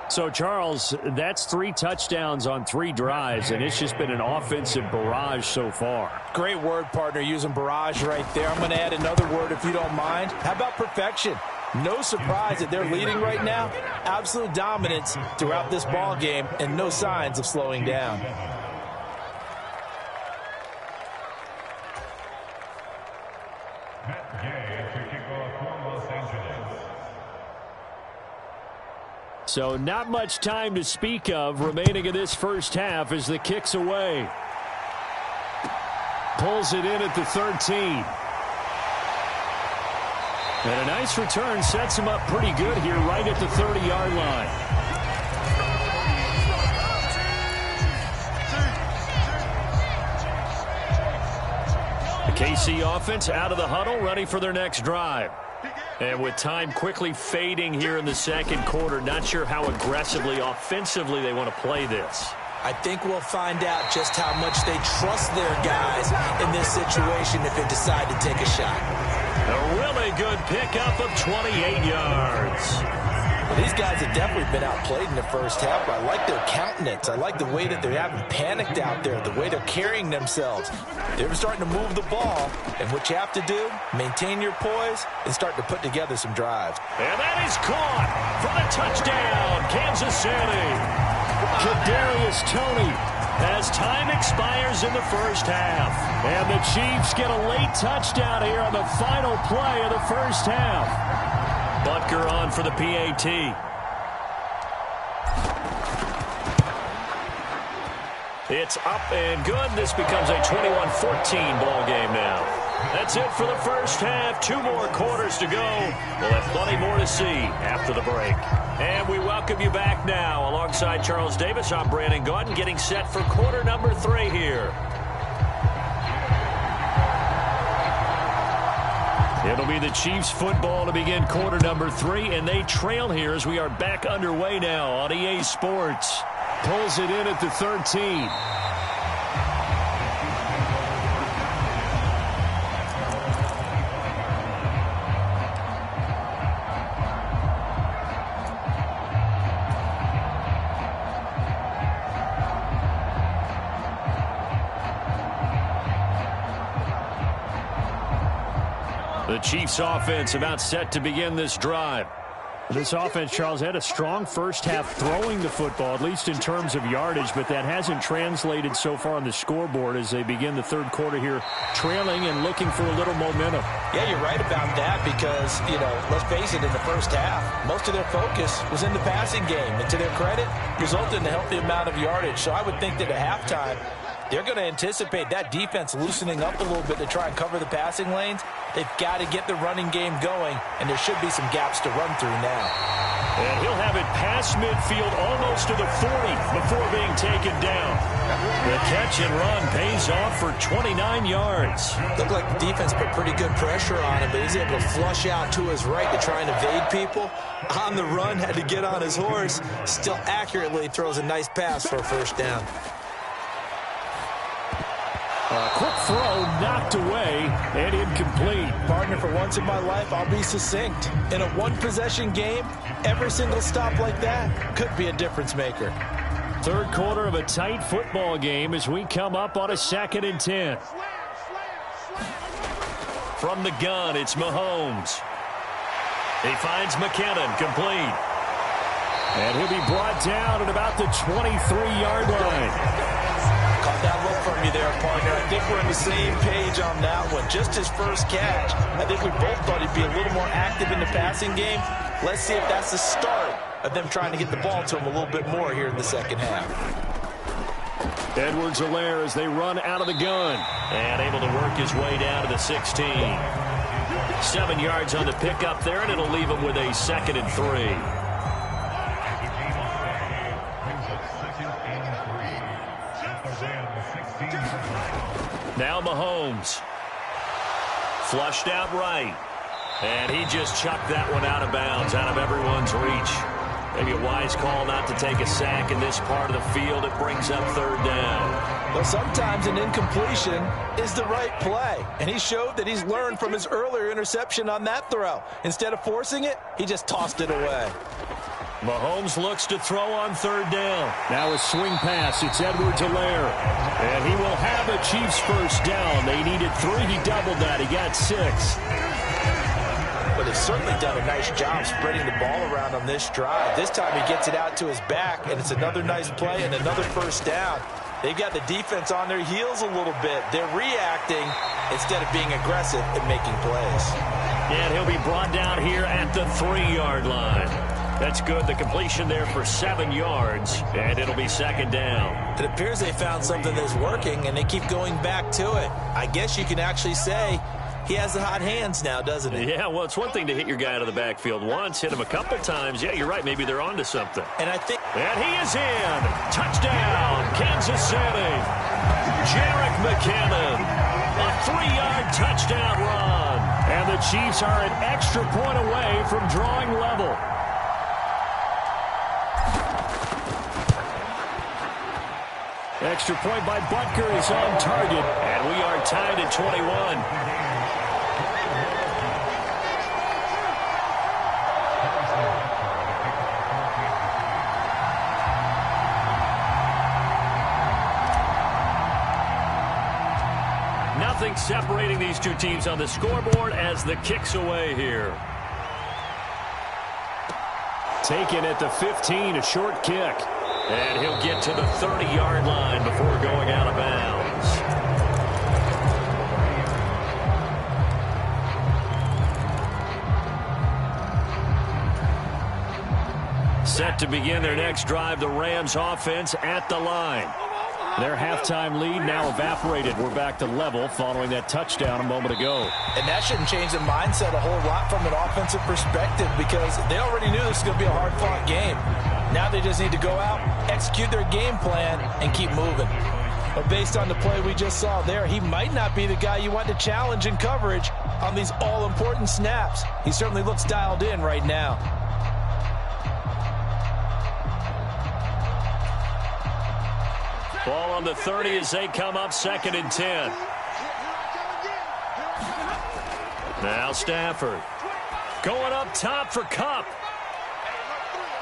So, Charles, that's 3 touchdowns on 3 drives, and it's just been an offensive barrage so far. Great word, partner, using barrage right there. I'm going to add another word if you don't mind. How about perfection? No surprise that they're leading right now. Absolute dominance throughout this ball game and no signs of slowing down. So not much time to speak of remaining in this first half as the kick's away. Pulls it in at the 13. And a nice return sets him up pretty good here right at the 30-yard line. The KC offense out of the huddle, ready for their next drive. And with time quickly fading here in the second quarter, not sure how aggressively, offensively they want to play this. I think we'll find out just how much they trust their guys in this situation if they decide to take a shot. A really good pickup of 28 yards. Well, these guys have definitely been outplayed in the first half, but I like their countenance. I like the way that they haven't panicked out there, the way they're carrying themselves. They're starting to move the ball, and what you have to do, maintain your poise and start to put together some drives. And that is caught for the touchdown, Kansas City. Kadarius Toney as time expires in the first half. And the Chiefs get a late touchdown here on the final play of the first half. Butker on for the PAT. It's up and good. This becomes a 21-14 ball game now. That's it for the first half. 2 more quarters to go. We'll have plenty more to see after the break. And we welcome you back now. Alongside Charles Davis, I'm Brandon Gaudin, getting set for quarter number 3 here. It'll be the Chiefs football to begin quarter number 3, and they trail here as we are back underway now on EA Sports. Pulls it in at the 13. The Chiefs offense about set to begin this drive. This offense, Charles, had a strong first half throwing the football, at least in terms of yardage, but that hasn't translated so far on the scoreboard as they begin the third quarter here, trailing and looking for a little momentum. Yeah, you're right about that because, let's face it, in the first half, most of their focus was in the passing game. And to their credit, resulted in a healthy amount of yardage. So I would think that at halftime, they're going to anticipate that defense loosening up a little bit to try and cover the passing lanes. They've got to get the running game going, and there should be some gaps to run through now. And he'll have it past midfield almost to the 40 before being taken down. The catch and run pays off for 29 yards. Looked like the defense put pretty good pressure on him, but he's able to flush out to his right to try and evade people. On the run, had to get on his horse. Still accurately throws a nice pass for a first down. A quick throw knocked away and incomplete. Partner, for once in my life, I'll be succinct. In a one-possession game, every single stop like that could be a difference maker. Third quarter of a tight football game as we come up on a 2nd and 10. From the gun, it's Mahomes. He finds McKinnon, complete. And he'll be brought down at about the 23-yard line. Caught that look from you there, partner. I think we're on the same page on that one. Just his first catch. I think we both thought he'd be a little more active in the passing game. Let's see if that's the start of them trying to get the ball to him a little bit more here in the second half. Edwards-Helaire as they run out of the gun. And able to work his way down to the 16. 7 yards on the pickup there, and it'll leave him with a 2nd and 3. Now Mahomes. Flushed out right. And he just chucked that one out of bounds, out of everyone's reach. Maybe a wise call not to take a sack in this part of the field. It brings up 3rd down. Well, sometimes an incompletion is the right play. And he showed that he's learned from his earlier interception on that throw. Instead of forcing it, he just tossed it away. Mahomes looks to throw on 3rd down. Now a swing pass. It's Edwards-Helaire. And he will have a Chiefs 1st down. They needed 3. He doubled that. He got 6. But they've certainly done a nice job spreading the ball around on this drive. This time he gets it out to his back, and it's another nice play and another 1st down. They've got the defense on their heels a little bit. They're reacting instead of being aggressive and making plays. And he'll be brought down here at the 3-yard line. That's good. The completion there for 7 yards, and it'll be 2nd down. It appears they found something that's working, and they keep going back to it. I guess you can actually say he has the hot hands now, doesn't he? Yeah, well, it's one thing to hit your guy out of the backfield once, hit him a couple times. Yeah, you're right. Maybe they're onto something. And I think... And he is in. Touchdown, Kansas City. Jerick McKinnon. A 3-yard touchdown run. And the Chiefs are an extra point away from drawing level. Extra point by Butker is on target. And we are tied at 21. Nothing separating these two teams on the scoreboard as the kick's away here. Taken at the 15, a short kick. And he'll get to the 30-yard line before going out of bounds. Set to begin their next drive, the Rams offense at the line. Their halftime lead now evaporated. We're back to level following that touchdown a moment ago. And that shouldn't change the mindset a whole lot from an offensive perspective because they already knew this was going to be a hard-fought game. Now they just need to go out, execute their game plan, and keep moving. But based on the play we just saw there, he might not be the guy you want to challenge in coverage on these all-important snaps. He certainly looks dialed in right now. Ball on the 30 as they come up 2nd and 10. Now Stafford going up top for Kupp.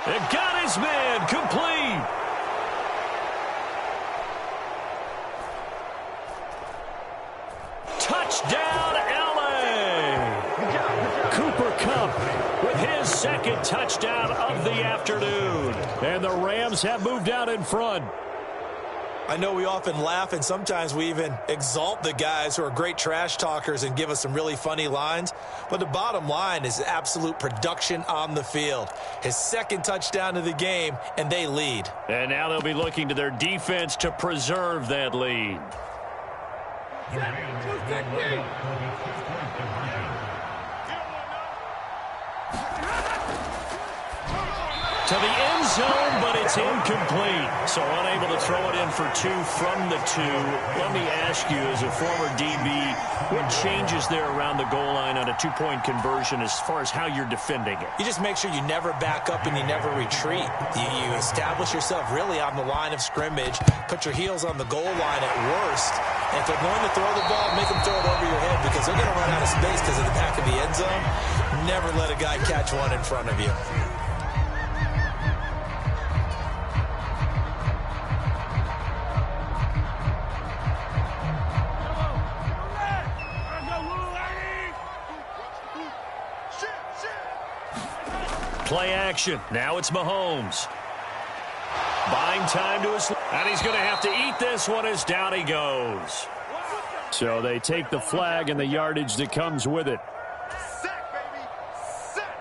And got his man complete. Touchdown, LA. Cooper Kupp with his 2nd touchdown of the afternoon. And the Rams have moved out in front. I know we often laugh and sometimes we even exalt the guys who are great trash talkers and give us some really funny lines. But the bottom line is absolute production on the field. His 2nd touchdown of the game, and they lead. And now they'll be looking to their defense to preserve that lead. To the end zone, but it's incomplete. So unable to throw it in for 2 from the 2. Let me ask you, as a former DB, what changes there around the goal line on a 2-point conversion as far as how you're defending it? You just make sure you never back up and you never retreat. You establish yourself really on the line of scrimmage, put your heels on the goal line at worst. And if they're going to throw the ball, make them throw it over your head because they're going to run out of space because of the back of the end zone. Never let a guy catch one in front of you. Play action. Now it's Mahomes. Buying time to his... And he's going to have to eat this one as down he goes. So they take the flag and the yardage that comes with it. Sack, baby. Sack.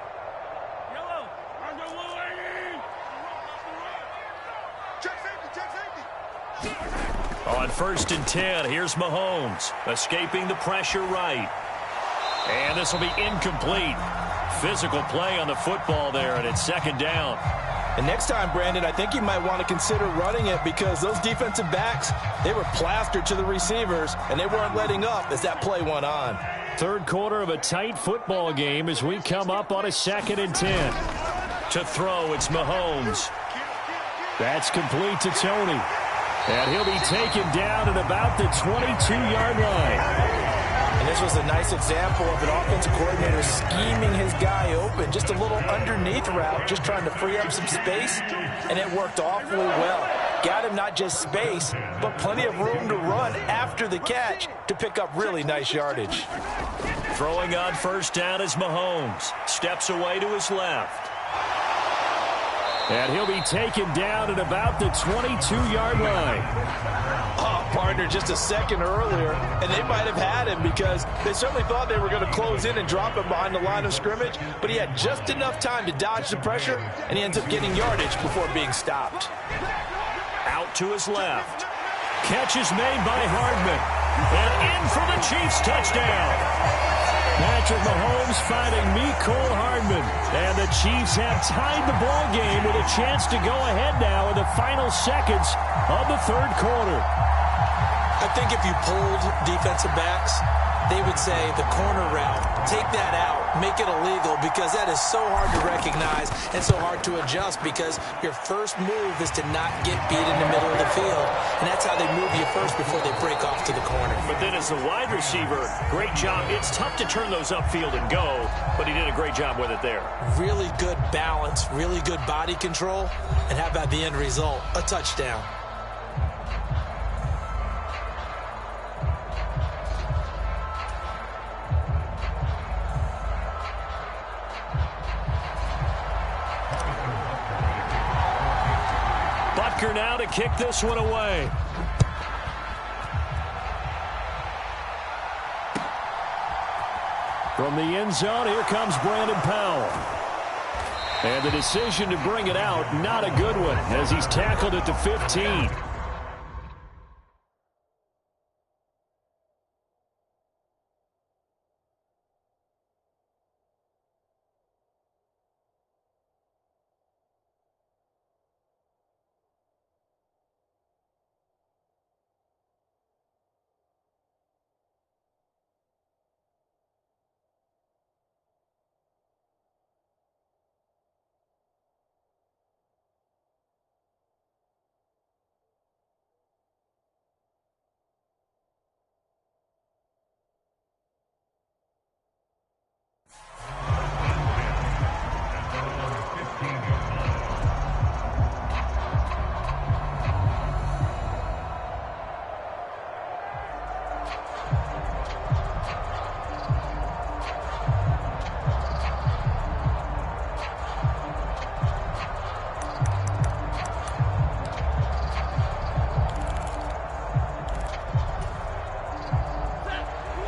On 1st and 10, here's Mahomes, escaping the pressure right. And this will be incomplete. Physical play on the football there, and it's 2nd down. And next time, Brandon, I think you might want to consider running it because those defensive backs, they were plastered to the receivers, and they weren't letting up as that play went on. 3rd quarter of a tight football game as we come up on a 2nd and 10. To throw, it's Mahomes. That's complete to Tony. And he'll be taken down at about the 22-yard line. And this was a nice example of an offensive coordinator scheming his guy open. Just a little underneath route, just trying to free up some space, and it worked awfully well. Got him not just space, but plenty of room to run after the catch to pick up really nice yardage. Throwing on 1st down is Mahomes. Steps away to his left. And he'll be taken down at about the 22-yard line. Oh, partner, just a second earlier, and they might have had him because they certainly thought they were going to close in and drop him behind the line of scrimmage, but he had just enough time to dodge the pressure, and he ends up getting yardage before being stopped. Out to his left. Catch is made by Hardman. And in for the Chiefs touchdown. Patrick Mahomes finding Mecole Hardman. And the Chiefs have tied the ball game with a chance to go ahead now in the final seconds of the 3rd quarter. I think if you pulled defensive backs, they would say the corner route, take that out, make it illegal, because that is so hard to recognize and so hard to adjust because your first move is to not get beat in the middle of the field. And that's how they move you first before they break off to the corner. But then as the wide receiver, great job. It's tough to turn those upfield and go, but he did a great job with it there. Really good balance, really good body control, and how about the end result? A touchdown. Now to kick this one away. From the end zone, here comes Brandon Powell. And the decision to bring it out, not a good one, as he's tackled at the 15.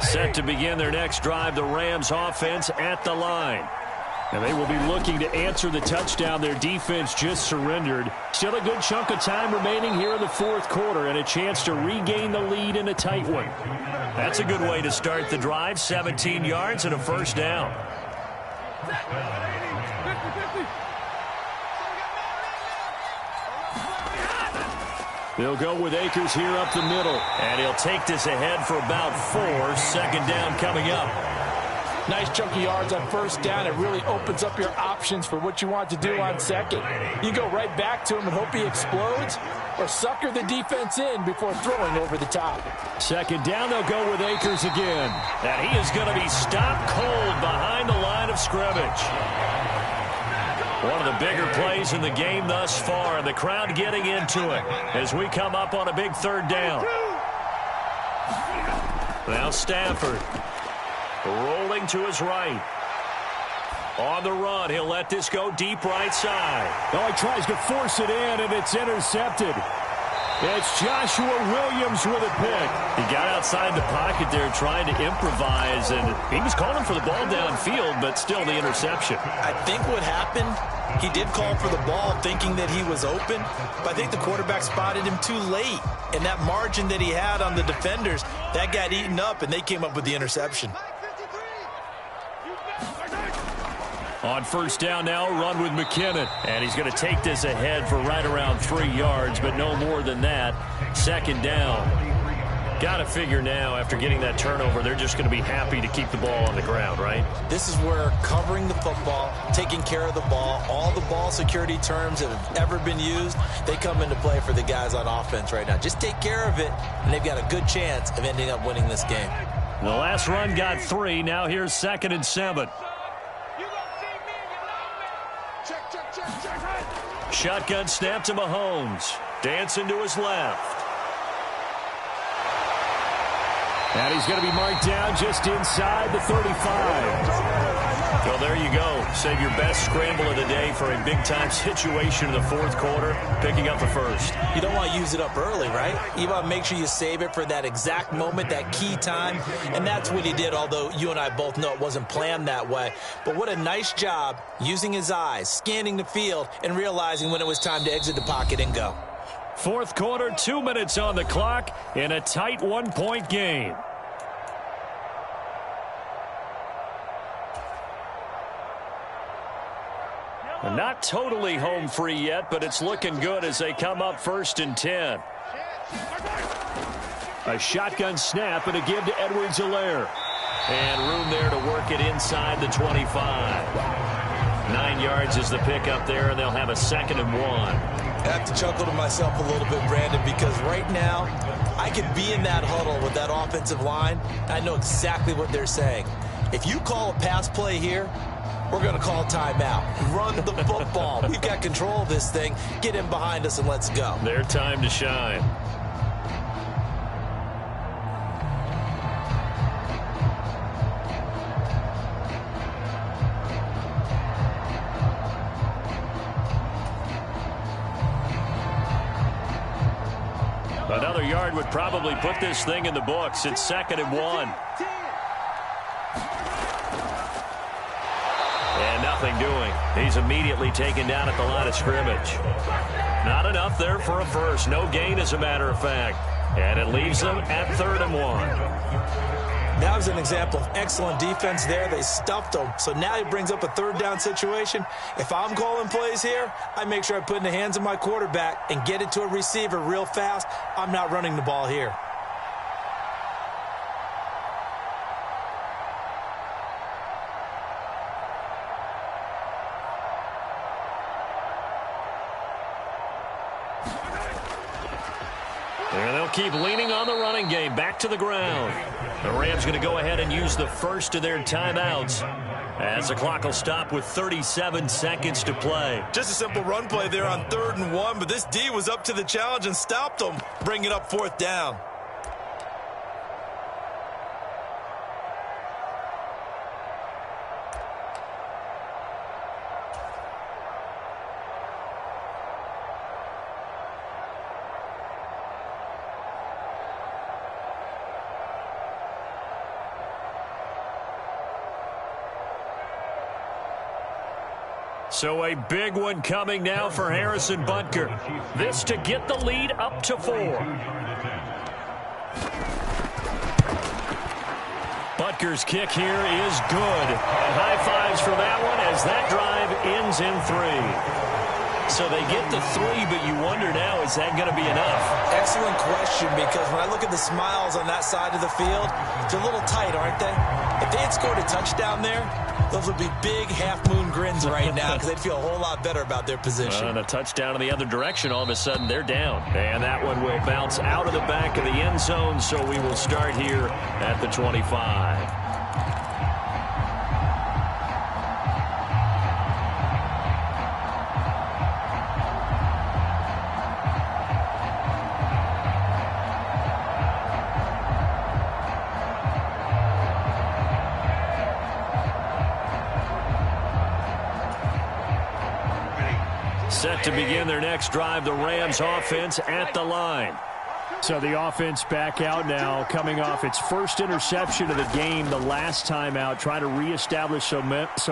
Set to begin their next drive, the Rams offense at the line. And they will be looking to answer the touchdown their defense just surrendered. Still a good chunk of time remaining here in the 4th quarter and a chance to regain the lead in a tight one. That's a good way to start the drive. 17 yards and a 1st down. They'll go with Akers here up the middle. And he'll take this ahead for about 4. 2nd down coming up. Nice chunky yards on 1st down. It really opens up your options for what you want to do on 2nd. You go right back to him and hope he explodes, or sucker the defense in before throwing over the top. 2nd down, they'll go with Akers again. And he is going to be stopped cold behind the line of scrimmage. One of the bigger plays in the game thus far, and the crowd getting into it as we come up on a big 3rd down. Now Stafford rolling to his right. On the run, he'll let this go deep right side. Oh, he tries to force it in, and it's intercepted. It's Joshua Williams with a pick. He got outside the pocket there trying to improvise, and he was calling for the ball downfield, but still the interception. I think what happened He did call for the ball thinking that he was open, but I think the quarterback spotted him too late. And that margin that he had on the defenders, that got eaten up, and they came up with the interception. On first down now, run with McKinnon. And he's going to take this ahead for right around 3 yards, but no more than that. Second down. Got to figure now, after getting that turnover, they're just going to be happy to keep the ball on the ground, right? This is where covering the football, taking care of the ball, all the ball security terms that have ever been used, they come into play for the guys on offense right now. Just take care of it, and they've got a good chance of ending up winning this game. The last run got 3. Now here's 2nd and 7. Shotgun snap to Mahomes. Dancing to his left. And he's going to be marked down just inside the 35. Well, there you go. Save your best scramble of the day for a big-time situation in the fourth quarter, picking up the first. You don't want to use it up early, right? You want to make sure you save it for that exact moment, that key time, and that's what he did, although you and I both know it wasn't planned that way. But what a nice job using his eyes, scanning the field, and realizing when it was time to exit the pocket and go. Fourth quarter, 2 minutes on the clock in a tight 1-point game. Not totally home free yet, but it's looking good as they come up 1st and 10. A shotgun snap and a give to Edwards-Helaire. And room there to work it inside the 25. 9 yards is the pickup there, and they'll have a 2nd and 1. I have to chuckle to myself a little bit, Brandon, because right now I could be in that huddle with that offensive line. I know exactly what they're saying. If you call a pass play here, we're going to call timeout. Run the football. We've got control of this thing. Get in behind us and let's go. Their time to shine. Another yard would probably put this thing in the books. It's 2nd and 1. And nothing doing. He's immediately taken down at the line of scrimmage. Not enough there for a first. No gain, as a matter of fact. And it leaves them at 3rd and 1. That was an example of excellent defense there. They stuffed him. So now he brings up a 3rd down situation. If I'm calling plays here, I make sure I put it in the hands of my quarterback and get it to a receiver real fast. I'm not running the ball here. And they'll keep leaning on the running game. Back to the ground. The Rams going to go ahead and use the first of their timeouts as the clock will stop with 37 seconds to play. Just a simple run play there on 3rd and 1, but this D was up to the challenge and stopped them, bringing up 4th down. So a big one coming now for Harrison Butker. This to get the lead up to 4. Butker's kick here is good. And high fives for that one as that drive ends in 3. So they get the 3, but you wonder now, is that going to be enough? Excellent question, because when I look at the smiles on that side of the field, they're a little tight, aren't they? If they had scored a touchdown there, those would be big half-moon grins right now because they'd feel a whole lot better about their position. And a touchdown in the other direction, all of a sudden they're down. And that one will bounce out of the back of the end zone, so we will start here at the 25. Set to begin their next drive, the Rams offense at the line. So the offense back out now, coming off its first interception of the game the last time out, trying to reestablish some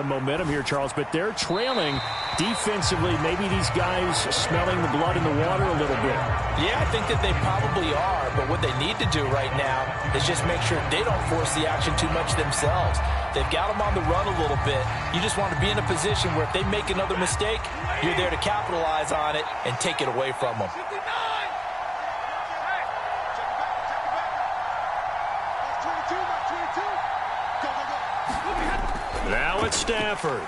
momentum here, Charles. But they're trailing defensively. Maybe these guys smelling the blood in the water a little bit. Yeah, I think that they probably are. But what they need to do right now is just make sure they don't force the action too much themselves. They've got them on the run a little bit. You just want to be in a position where if they make another mistake, you're there to capitalize on it and take it away from them. Now it's Stafford.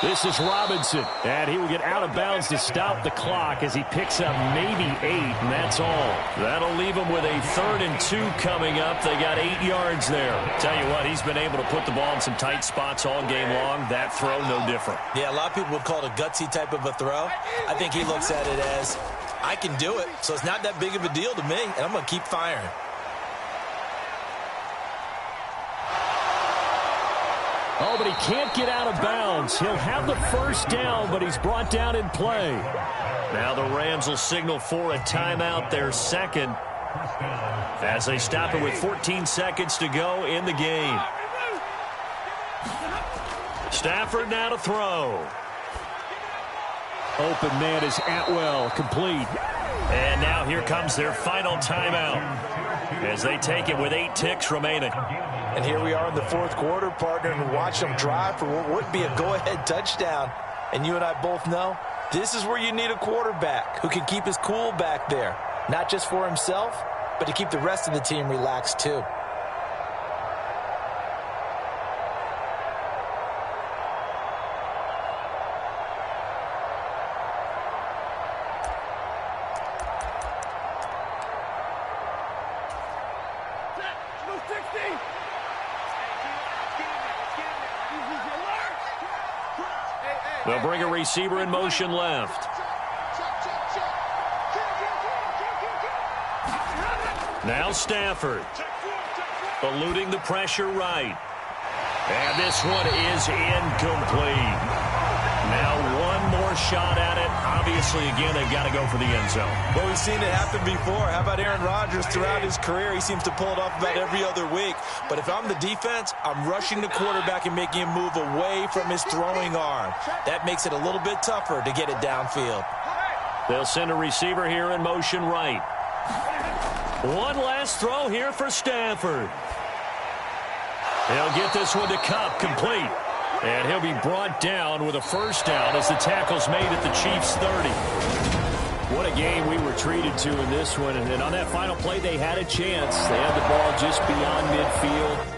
This is Robinson, and he will get out of bounds to stop the clock as he picks up maybe 8, and that's all. That'll leave him with a 3rd and 2 coming up. They got 8 yards there. Tell you what, he's been able to put the ball in some tight spots all game long. That throw, no different. Yeah, a lot of people would call it a gutsy type of a throw. I think he looks at it as, I can do it, so it's not that big of a deal to me, and I'm going to keep firing. Oh, but he can't get out of bounds. He'll have the first down, but he's brought down in play. Now the Rams will signal for a timeout, their second, as they stop it with 14 seconds to go in the game. Stafford now to throw. Open man is Atwell, complete. And now here comes their final timeout as they take it with 8 ticks remaining. And here we are in the 4th quarter, partner, and watch them drive for what would be a go-ahead touchdown. And you and I both know this is where you need a quarterback who can keep his cool back there, not just for himself, but to keep the rest of the team relaxed too. They'll bring a receiver in motion left. Now Stafford. Eluding the pressure right. And this one is incomplete. Now one more shot at it. Obviously, again, they've got to go for the end zone. Well, we've seen it happen before. How about Aaron Rodgers throughout his career? He seems to pull it off about every other week. But if I'm the defense, I'm rushing the quarterback and making him move away from his throwing arm. That makes it a little bit tougher to get it downfield. They'll send a receiver here in motion right. One last throw here for Stafford. He'll get this one to Kupp, complete. And he'll be brought down with a first down as the tackle's made at the Chiefs' 30. What a game we were treated to in this one. And then on that final play, they had a chance. They had the ball just beyond midfield.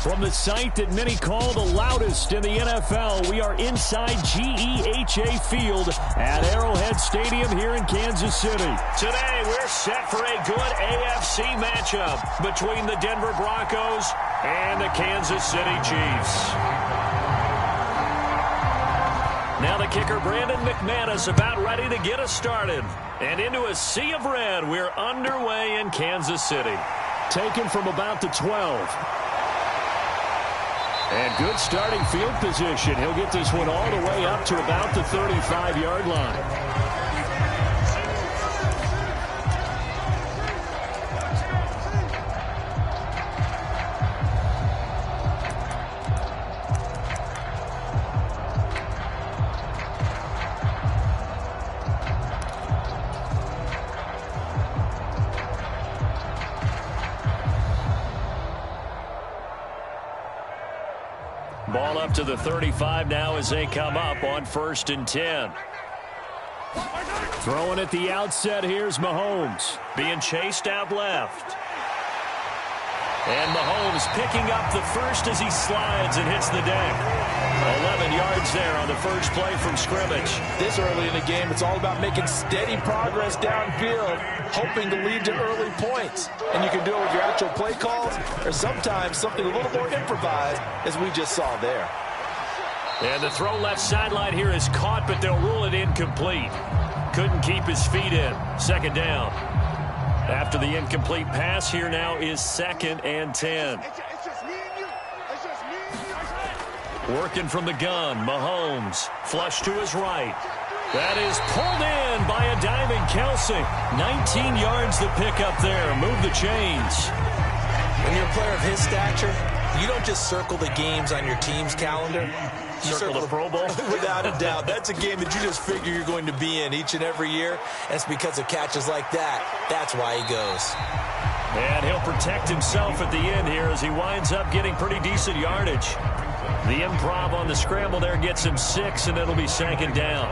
From the site that many call the loudest in the NFL, we are inside GEHA Field at Arrowhead Stadium here in Kansas City. Today, we're set for a good AFC matchup between the Denver Broncos and the Kansas City Chiefs. Now the kicker, Brandon McManus, about ready to get us started. And into a sea of red, we're underway in Kansas City. Taken from about the 12. And good starting field position. He'll get this one all the way up to about the 35-yard line. Ball up to the 35 now as they come up on 1st and 10. Throwing at the outset, here's Mahomes. Being chased out left. And Mahomes picking up the first as he slides and hits the deck. 11 yards there on the first play from scrimmage. This early in the game, it's all about making steady progress downfield, hoping to lead to early points. And you can do it with your actual play calls or sometimes something a little more improvised, as we just saw there. And the throw left sideline here is caught, but they'll rule it incomplete. Couldn't keep his feet in. 2nd down. After the incomplete pass, here now is 2nd and 10. Working from the gun, Mahomes. Flush to his right. That is pulled in by a diving Kelsey. 19 yards the pick up there. Move the chains. When you're a player of his stature, you don't just circle the games on your team's calendar. You Circle the Pro Bowl? Without a doubt. That's a game that you just figure you're going to be in each and every year. And it's because of catches like that. That's why he goes. And he'll protect himself at the end here as he winds up getting pretty decent yardage. The improv on the scramble there gets him 6, and it'll be 2nd down.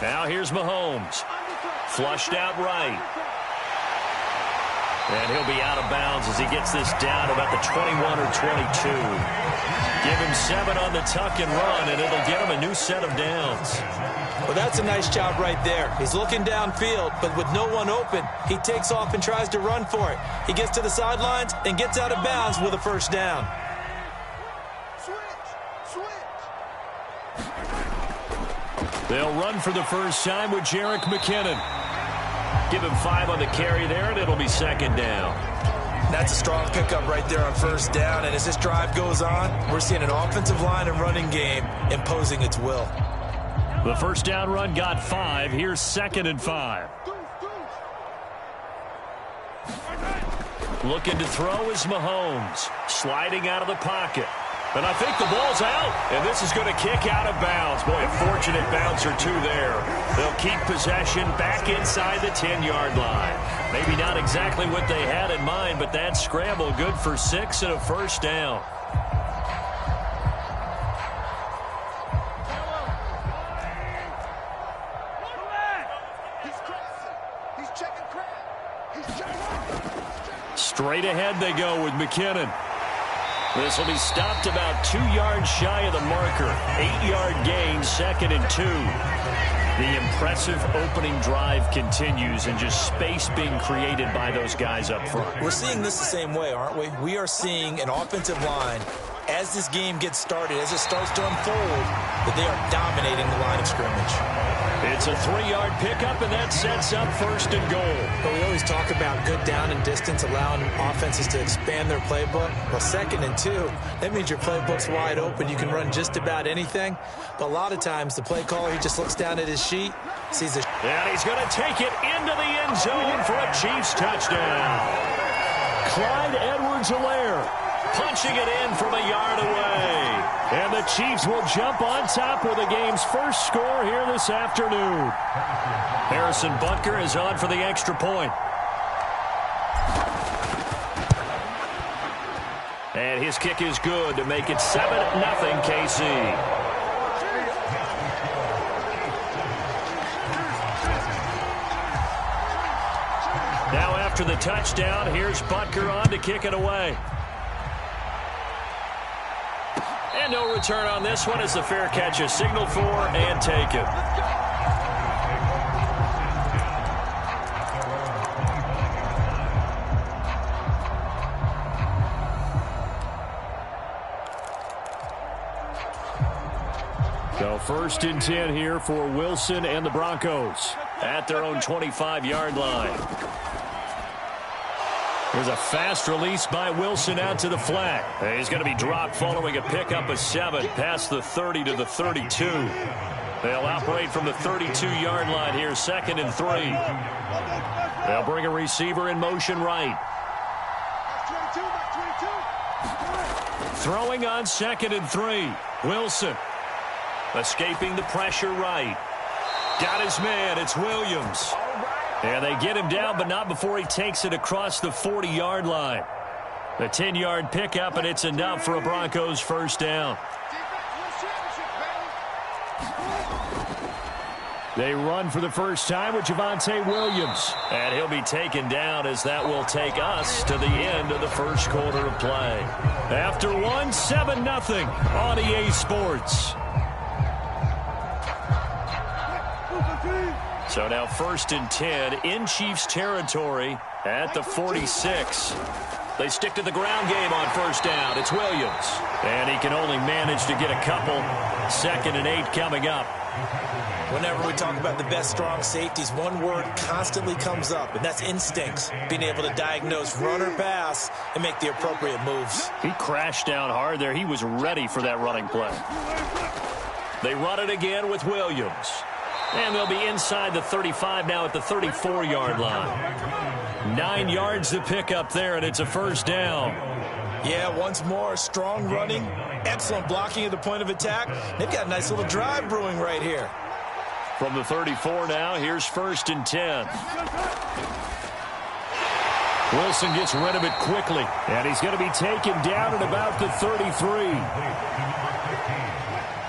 Now here's Mahomes. Flushed out right. And he'll be out of bounds as he gets this down about the 21 or 22. Give him 7 on the tuck and run, and it'll get him a new set of downs. Well, that's a nice job right there. He's looking downfield, but with no one open, he takes off and tries to run for it. He gets to the sidelines and gets out of bounds with a 1st down. They'll run for the first time with Jerick McKinnon. Give him 5 on the carry there, and it'll be 2nd down. That's a strong pickup right there on 1st down, and as this drive goes on, we're seeing an offensive line and running game imposing its will. The 1st down run got 5. Here's 2nd and 5. Looking to throw is Mahomes. Sliding out of the pocket. And I think the ball's out, and this is going to kick out of bounds. Boy, a fortunate bounce or 2 there. They'll keep possession back inside the 10-yard line. Maybe not exactly what they had in mind, but that scramble good for 6 and a 1st down. Straight ahead they go with McKinnon. This will be stopped about 2 yards shy of the marker. 8-yard gain, 2nd and 2. The impressive opening drive continues, and just space being created by those guys up front. We're seeing this the same way, aren't we? We are seeing an offensive line, as this game gets started, as it starts to unfold, that they are dominating the line of scrimmage. It's a 3-yard pickup, and that sets up 1st and goal. But we always talk about good down and distance, allowing offenses to expand their playbook. Well, 2nd and 2, that means your playbook's wide open. You can run just about anything. But a lot of times, the play caller, he just looks down at his sheet, sees a... And he's going to take it into the end zone for a Chiefs touchdown. Clyde Edwards-Helaire punching it in from a yard away. And the Chiefs will jump on top with the game's first score here this afternoon. Harrison Butker is on for the extra point. And his kick is good to make it 7-0 KC. after the touchdown. Here's Butker on to kick it away. And no return on this one as the fair catch is signaled for and taken. So 1st and 10 here for Wilson and the Broncos at their own 25-yard line. Here's a fast release by Wilson out to the flat. He's going to be dropped following a pickup of 7 past the 30 to the 32. They'll operate from the 32-yard line here, 2nd and 3. They'll bring a receiver in motion right. Throwing on 2nd and 3. Wilson escaping the pressure right. Got his man. It's Williams. And they get him down, but not before he takes it across the 40-yard line. The 10-yard pickup, and it's enough for a Broncos first down. They run for the first time with Javonte Williams. And he'll be taken down as that will take us to the end of the first quarter of play. After one, 7-0 on EA Sports. So now 1st and 10 in Chiefs territory at the 46. They stick to the ground game on first down. It's Williams. And he can only manage to get a couple. 2nd and 8 coming up. Whenever we talk about the best strong safeties, one word constantly comes up, and that's instincts. Being able to diagnose run or pass and make the appropriate moves. He crashed down hard there. He was ready for that running play. They run it again with Williams. And they'll be inside the 35 now at the 34-yard line. 9 yards to pick up there, and it's a first down. Yeah, once more, strong running, excellent blocking at the point of attack. They've got a nice little drive brewing right here. From the 34 now, here's 1st and 10. Wilson gets rid of it quickly, and he's going to be taken down at about the 33.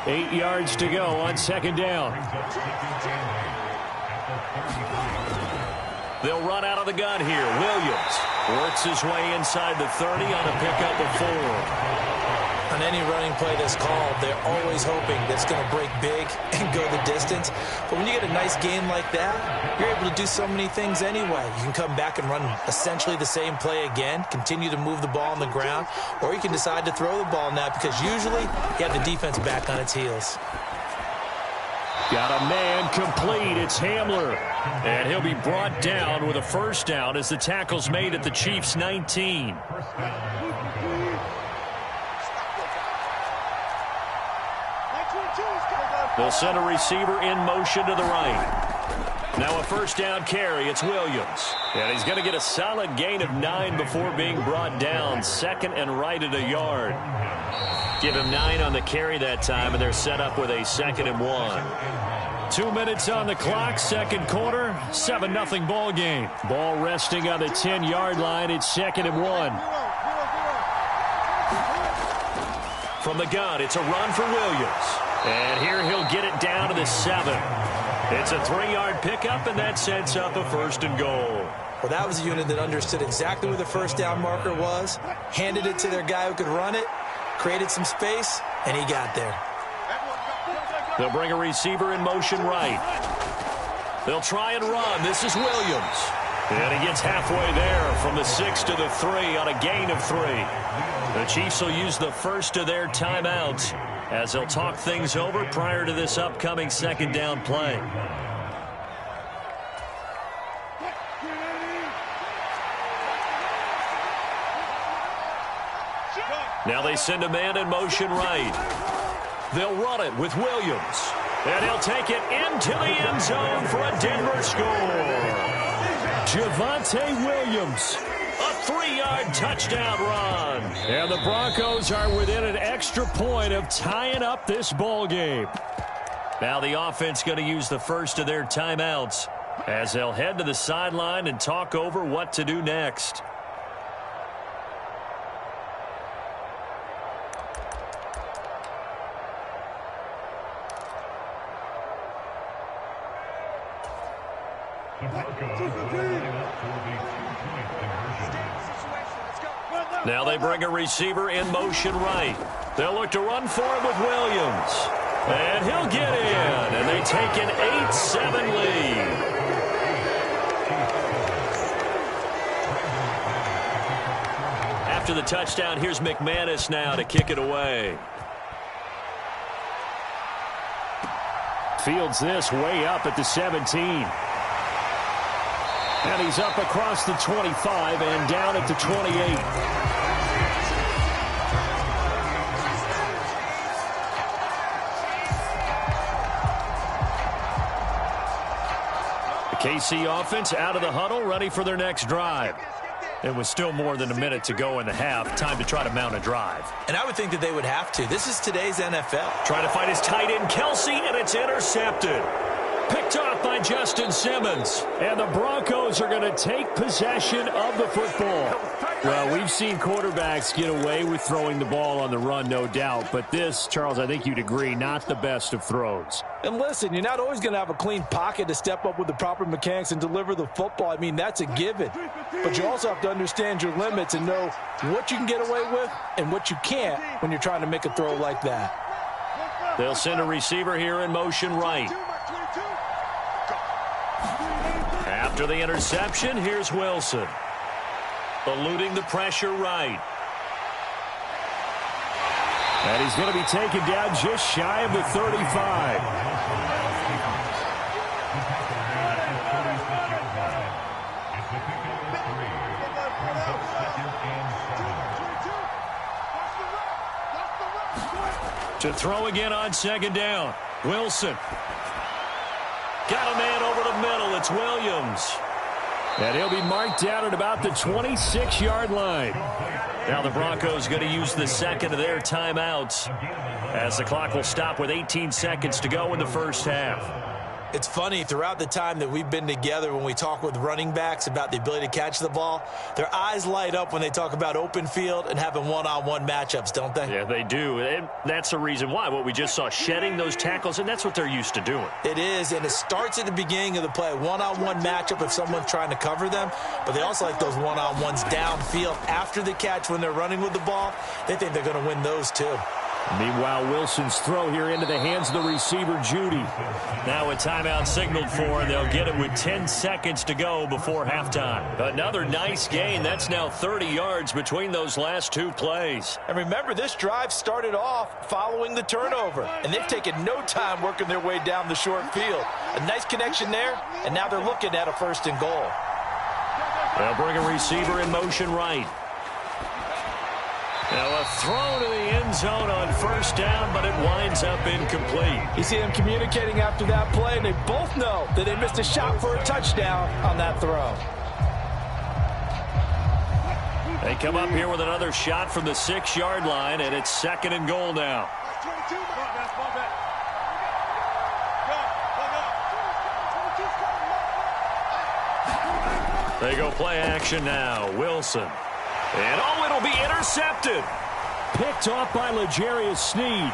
8 yards to go on 2nd down. They'll run out of the gun here. Williams works his way inside the 30 on a pickup of 4. On any running play that's called, they're always hoping that it's going to break big and go the distance. But when you get a nice gain like that, you're able to do so many things anyway. You can come back and run essentially the same play again, continue to move the ball on the ground, or you can decide to throw the ball now because usually you have the defense back on its heels. Got a man complete. It's Hamler. And he'll be brought down with a first down as the tackle's made at the Chiefs' 19. They'll send a receiver in motion to the right. Now a first down carry. It's Williams. And he's going to get a solid gain of 9 before being brought down. 2nd and right at a yard. Give him 9 on the carry that time, and they're set up with a 2nd and 1. 2 minutes on the clock, 2nd quarter, 7-0 ball game. Ball resting on the 10-yard line. It's 2nd and 1. From the gun, it's a run for Williams. And here he'll get it down to the 7. It's a 3-yard pickup, and that sets up a 1st and goal. Well, that was a unit that understood exactly where the first down marker was, handed it to their guy who could run it, created some space, and he got there. They'll bring a receiver in motion right. They'll try and run. This is Williams. And he gets halfway there from the 6 to the 3 on a gain of 3. The Chiefs will use the first of their timeouts as they'll talk things over prior to this upcoming 2nd down play. Now they send a man in motion right. They'll run it with Williams. And he'll take it into the end zone for a Denver score. Javonte Williams. A 3-yard touchdown run. And the Broncos are within an extra point of tying up this ball game. Now the offense going to use the first of their timeouts as they'll head to the sideline and talk over what to do next. Now they bring a receiver in motion right. They'll look to run for it with Williams. And he'll get in. And they take an 8-7 lead. After the touchdown, here's McManus now to kick it away. Fields this way up at the 17. And he's up across the 25 and down at the 28. The KC offense out of the huddle, ready for their next drive. It was still more than a minute to go in the half. Time to try to mount a drive. And I would think that they would have to. This is today's NFL. Trying to find his tight end, Kelsey, and it's intercepted. Picked off by Justin Simmons. And the Broncos are going to take possession of the football. Well, we've seen quarterbacks get away with throwing the ball on the run, no doubt. But this, Charles, I think you'd agree, not the best of throws. And listen, you're not always going to have a clean pocket to step up with the proper mechanics and deliver the football. I mean, that's a given. But you also have to understand your limits and know what you can get away with and what you can't when you're trying to make a throw like that. They'll send a receiver here in motion right. After the interception, here's Wilson. Eluding the pressure right. And he's going to be taken down just shy of the 35. To throw again on second down. Wilson. Got a man over the middle. It's Williams. And he'll be marked down at about the 26-yard line. Now the Broncos going to use the second of their timeouts as the clock will stop with 18 seconds to go in the first half. It's funny, throughout the time that we've been together, when we talk with running backs about the ability to catch the ball, their eyes light up when they talk about open field and having one-on-one matchups, don't they? Yeah, they do. And that's the reason why. What we just saw, shedding those tackles, and that's what they're used to doing. It is, and it starts at the beginning of the play. One-on-one matchup if someone's trying to cover them, but they also like those one-on-ones downfield after the catch when they're running with the ball. They think they're going to win those too. Meanwhile, Wilson's throw here into the hands of the receiver, Judy. Now a timeout signaled for, and they'll get it with 10 seconds to go before halftime. Another nice gain. That's now 30 yards between those last two plays. And remember, this drive started off following the turnover, and they've taken no time working their way down the short field. A nice connection there, and now they're looking at a 1st and goal. They'll bring a receiver in motion right. Now a throw to the end zone on 1st down, but it winds up incomplete. You see them communicating after that play, and they both know that they missed a shot for a touchdown on that throw. They come up here with another shot from the 6-yard line, and it's 2nd and goal now. They go play action now. Wilson. And oh, it'll be intercepted. Picked off by L'Jarius Sneed.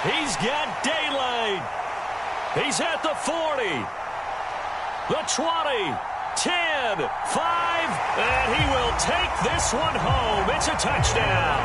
He's got daylight. He's at the 40. The 20. 10. 5. And he will take this one home. It's a touchdown.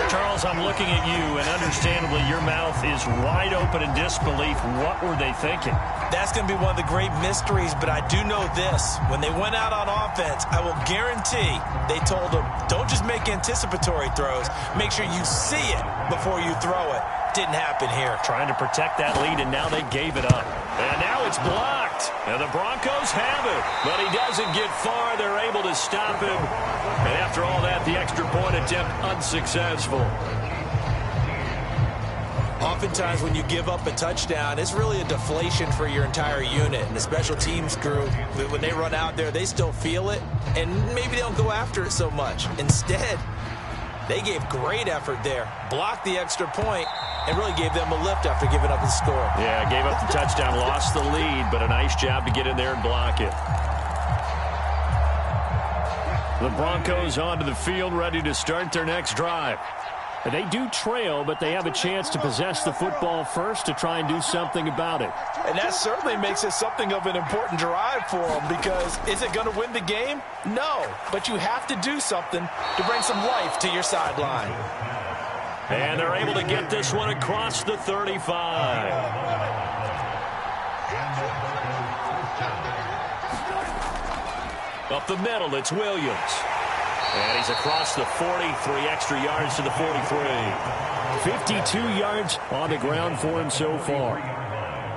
Charles, I'm looking at you, and understandably, your mouth is wide open in disbelief. What were they thinking? That's going to be one of the great mysteries, but I do know this. When they went out on offense, I will guarantee they told them, don't just make anticipatory throws. Make sure you see it before you throw it. Didn't happen here. Trying to protect that lead, and now they gave it up. And now it's blocked. And the Broncos have it. But he doesn't get far. They're able to stop him. And after all that, the extra point attempt unsuccessful. Oftentimes when you give up a touchdown, it's really a deflation for your entire unit. And the special teams crew, when they run out there, they still feel it. And maybe they don't go after it so much. Instead, they gave great effort there. Blocked the extra point and really gave them a lift after giving up the score. Yeah, gave up the touchdown, lost the lead, but a nice job to get in there and block it. The Broncos onto the field, ready to start their next drive. They do trail, but they have a chance to possess the football first to try and do something about it. And that certainly makes it something of an important drive for them, because is it going to win the game? No, but you have to do something to bring some life to your sideline. And they're able to get this one across the 35. Up the middle, it's Williams. And he's across the 40, 3 extra yards to the 43. 52 yards on the ground for him so far.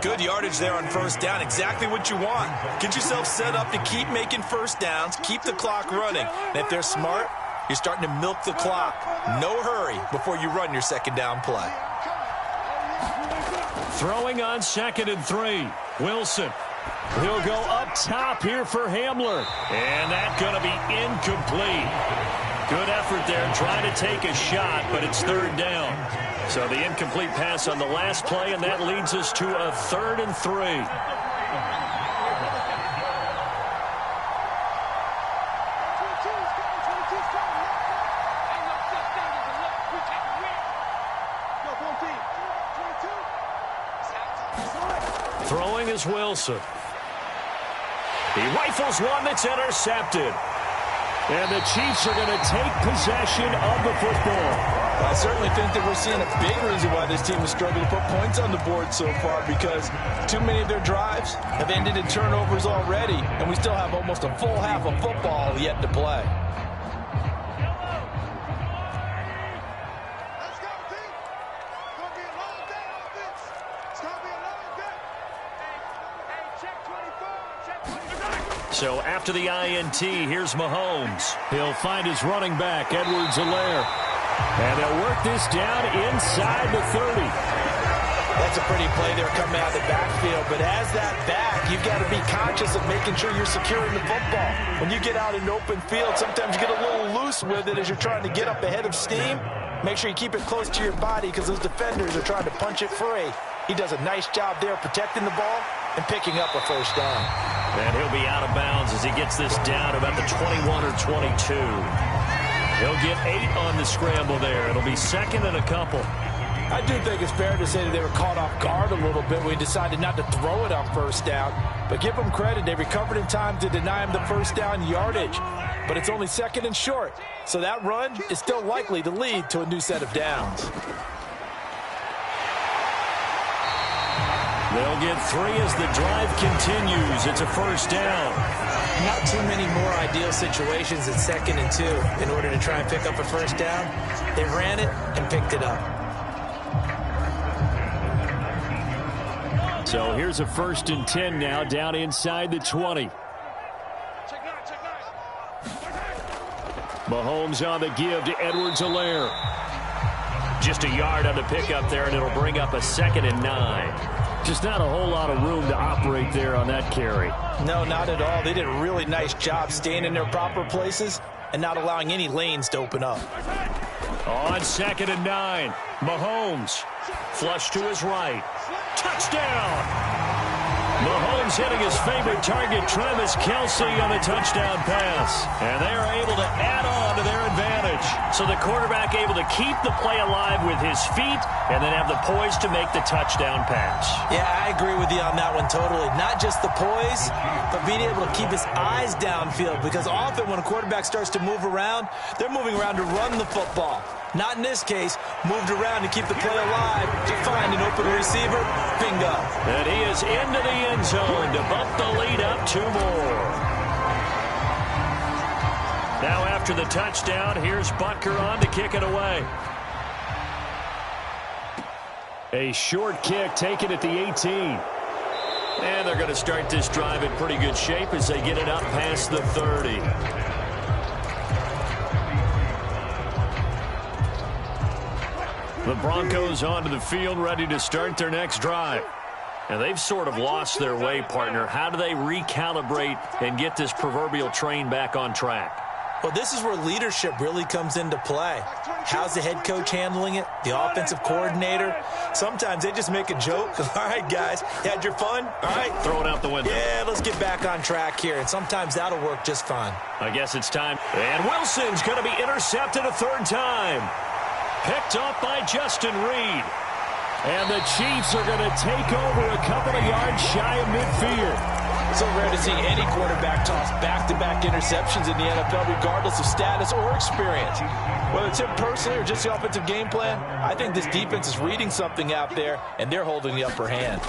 Good yardage there on first down. Exactly what you want. Get yourself set up to keep making first downs, keep the clock running. And if they're smart, you're starting to milk the clock. No hurry before you run your second down play. Throwing on 2nd and 3. Wilson. He'll go up top here for Hamler. And that's going to be incomplete. Good effort there trying to take a shot, but it's 3rd down. So the incomplete pass on the last play, and that leads us to a 3rd and 3. Throwing is Wilson. He rifles one that's intercepted. And the Chiefs are going to take possession of the football. I certainly think that we're seeing a big reason why this team has struggled to put points on the board so far, because too many of their drives have ended in turnovers already, and we still have almost a full half of football yet to play. So after the INT, here's Mahomes. He'll find his running back, Edwards-Helaire. And they'll work this down inside the 30. That's a pretty play there coming out of the backfield, but as that back, you've got to be conscious of making sure you're securing the football. When you get out in open field, sometimes you get a little loose with it as you're trying to get up ahead of steam. Make sure you keep it close to your body, because those defenders are trying to punch it free. He does a nice job there protecting the ball and picking up a first down. And he'll be out of bounds as he gets this down about the 21 or 22. He'll get 8 on the scramble there. It'll be 2nd and a couple. I do think it's fair to say that they were caught off guard a little bit. We decided not to throw it on first down. But give them credit. They recovered in time to deny him the first down yardage. But it's only 2nd and short. So that run is still likely to lead to a new set of downs. They'll get 3 as the drive continues. It's a first down. Not too many more ideal situations at 2nd and 2 in order to try and pick up a first down. They ran it and picked it up. So here's a 1st and 10 now, down inside the 20. Mahomes on the give to Edwards-Helaire. Just a yard on the pickup there, and it'll bring up a 2nd and 9. Just not a whole lot of room to operate there on that carry. No, not at all. They did a really nice job staying in their proper places and not allowing any lanes to open up. On 2nd and 9, Mahomes. Flush to his right. Touchdown! Mahomes hitting his favorite target, Travis Kelce, on the touchdown pass. And they are able to add on to their advantage. So the quarterback able to keep the play alive with his feet and then have the poise to make the touchdown pass. Yeah, I agree with you on that one totally. Not just the poise, but being able to keep his eyes downfield, because often when a quarterback starts to move around, they're moving around to run the football. Not in this case. Moved around to keep the play alive, to find an open receiver. Bingo. And he is into the end zone to bump the lead up 2 more. Now after the touchdown, here's Butker on to kick it away. A short kick taken at the 18. And they're going to start this drive in pretty good shape as they get it up past the 30. The Broncos onto the field, ready to start their next drive. And they've sort of lost their way, partner. How do they recalibrate and get this proverbial train back on track? Well, this is where leadership really comes into play. How's the head coach handling it? The offensive coordinator? Sometimes they just make a joke. All right, guys, you had your fun? All right. Throw it out the window. Yeah, let's get back on track here. And sometimes that'll work just fine. I guess it's time. And Wilson's going to be intercepted a 3rd time. Picked up by Justin Reed. And the Chiefs are going to take over a couple of yards shy of midfield. So rare to see any quarterback toss back-to-back interceptions in the NFL, regardless of status or experience. Whether it's him personally or just the offensive game plan, I think this defense is reading something out there, and they're holding the upper hand.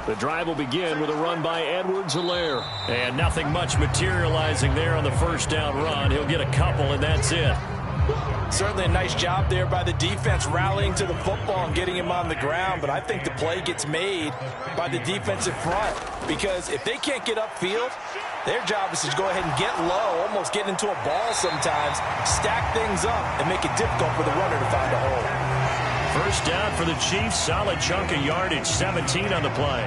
The drive will begin with a run by Edwards-Helaire. And nothing much materializing there on the first down run. He'll get a couple, and that's it. Certainly a nice job there by the defense rallying to the football and getting him on the ground, but I think the play gets made by the defensive front because if they can't get upfield, their job is to go ahead and get low, almost get into a ball sometimes, stack things up, and make it difficult for the runner to find a hole. First down for the Chiefs, solid chunk of yardage, 17 on the play.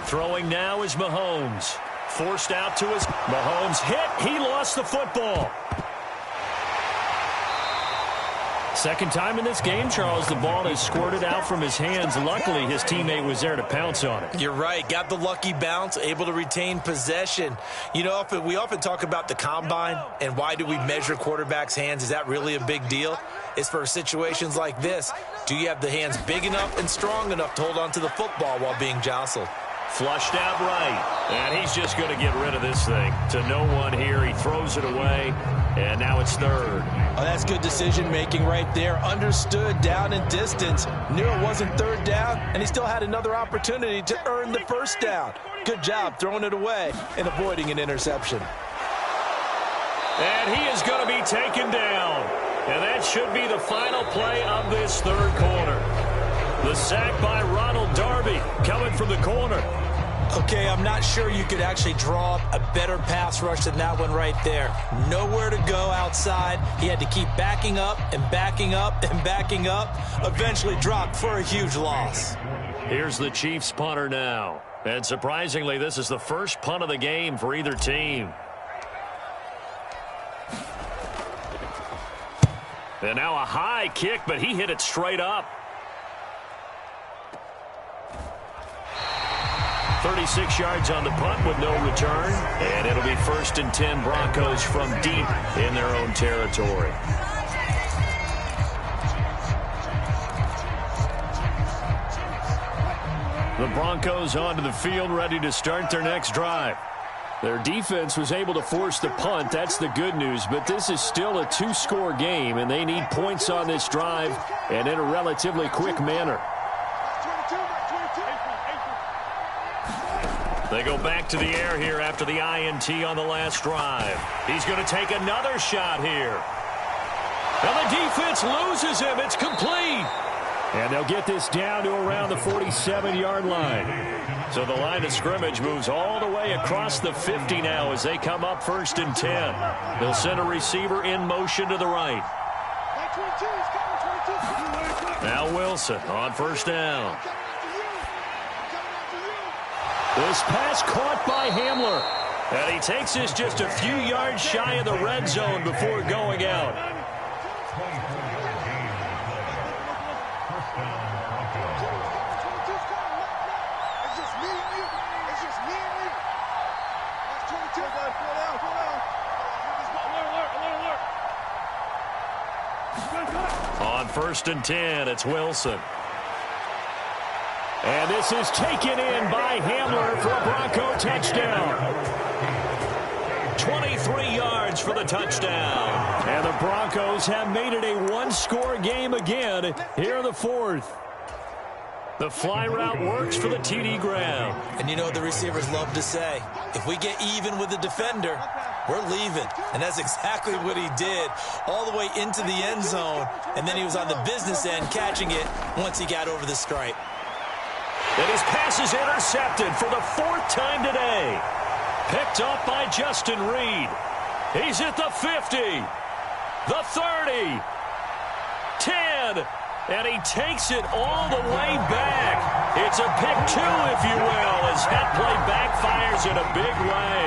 Throwing now is Mahomes. Forced out to his... Mahomes hit. He lost the football. Second time in this game, Charles, the ball has squirted out from his hands. Luckily, his teammate was there to pounce on it. You're right. Got the lucky bounce, able to retain possession. You know, we often talk about the combine and why do we measure quarterbacks' hands. Is that really a big deal? It's for situations like this. Do you have the hands big enough and strong enough to hold on to the football while being jostled? Flushed out right. And he's just going to get rid of this thing. To no one here. He throws it away. And now it's third. Oh, that's good decision-making right there. Understood down and distance. Knew it wasn't third down, and he still had another opportunity to earn the first down. Good job throwing it away and avoiding an interception. And he is going to be taken down. And that should be the final play of this third quarter. The sack by Ronald Darby coming from the corner. Okay, I'm not sure you could actually draw up a better pass rush than that one right there. Nowhere to go outside. He had to keep backing up and backing up and backing up. Eventually dropped for a huge loss. Here's the Chiefs punter now. And surprisingly, this is the first punt of the game for either team. And now a high kick, but he hit it straight up. 36 yards on the punt with no return. And it'll be 1st and 10 Broncos from deep in their own territory. The Broncos onto the field, ready to start their next drive. Their defense was able to force the punt. That's the good news. But this is still a two-score game, and they need points on this drive and in a relatively quick manner. They go back to the air here after the INT on the last drive. He's going to take another shot here. And the defense loses him. It's complete. And they'll get this down to around the 47-yard line. So the line of scrimmage moves all the way across the 50 now as they come up 1st and 10. They'll send a receiver in motion to the right. Now Wilson on 1st down. This pass caught by Hamler. And he takes this just a few yards shy of the red zone before going out. On 1st and 10, it's Wilson. And this is taken in by Hamler for a Bronco touchdown. 23 yards for the touchdown. And the Broncos have made it a one-score game again here in the fourth. The fly route works for the TD Graham. And you know what the receivers love to say? If we get even with the defender, we're leaving. And that's exactly what he did, all the way into the end zone. And then he was on the business end catching it once he got over the stripe. And his pass is intercepted for the 4th time today. Picked up by Justin Reed. He's at the 50, the 30, 10, and he takes it all the way back. It's a pick 2, if you will, as that play backfires in a big way.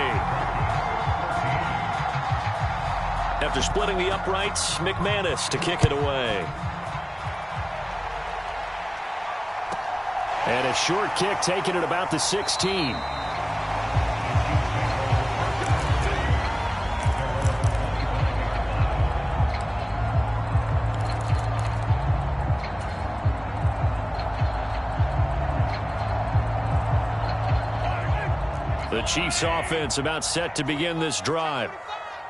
After splitting the uprights, McManus to kick it away. And a short kick taken at about the 16. The Chiefs offense about set to begin this drive.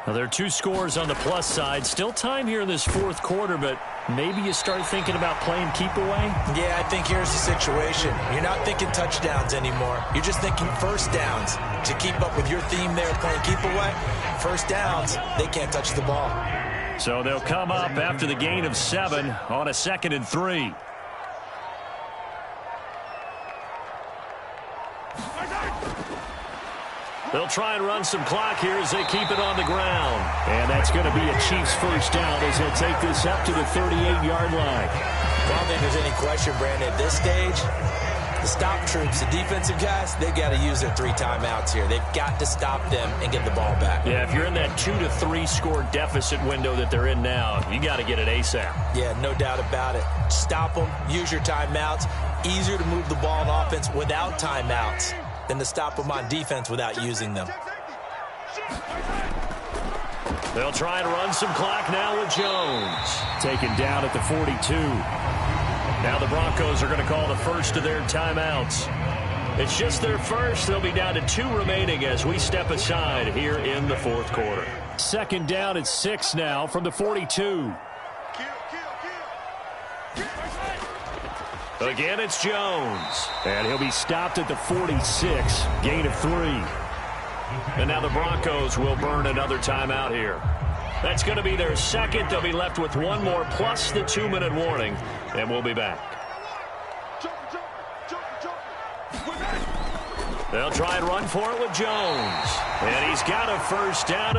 Now, there are 2 scores on the plus side. Still time here in this fourth quarter, but maybe you start thinking about playing keep away? Yeah, I think here's the situation. You're not thinking touchdowns anymore. You're just thinking first downs. To keep up with your theme there, playing keep away, first downs, they can't touch the ball. So they'll come up after the gain of 7 on a 2nd and 3. They'll try and run some clock here as they keep it on the ground. And that's going to be a Chiefs first down as they'll take this up to the 38-yard line. I don't think there's any question, Brandon, at this stage, the stop troops, the defensive guys, they've got to use their 3 timeouts here. They've got to stop them and get the ball back. Yeah, if you're in that 2 to 3 score deficit window that they're in now, you got to get it ASAP. Yeah, no doubt about it. Stop them, use your timeouts. Easier to move the ball on offense without timeouts than to stop them on defense without using them. They'll try and run some clock now with Jones. Taken down at the 42. Now the Broncos are going to call the first of their timeouts. It's just their first. They'll be down to 2 remaining as we step aside here in the fourth quarter. 2nd down at 6 now from the 42. Again, it's Jones. And he'll be stopped at the 46. Gain of 3. And now the Broncos will burn another timeout here. That's going to be their second. They'll be left with 1 more plus the 2-minute warning. And we'll be back. They'll try and run for it with Jones. And he's got a first down.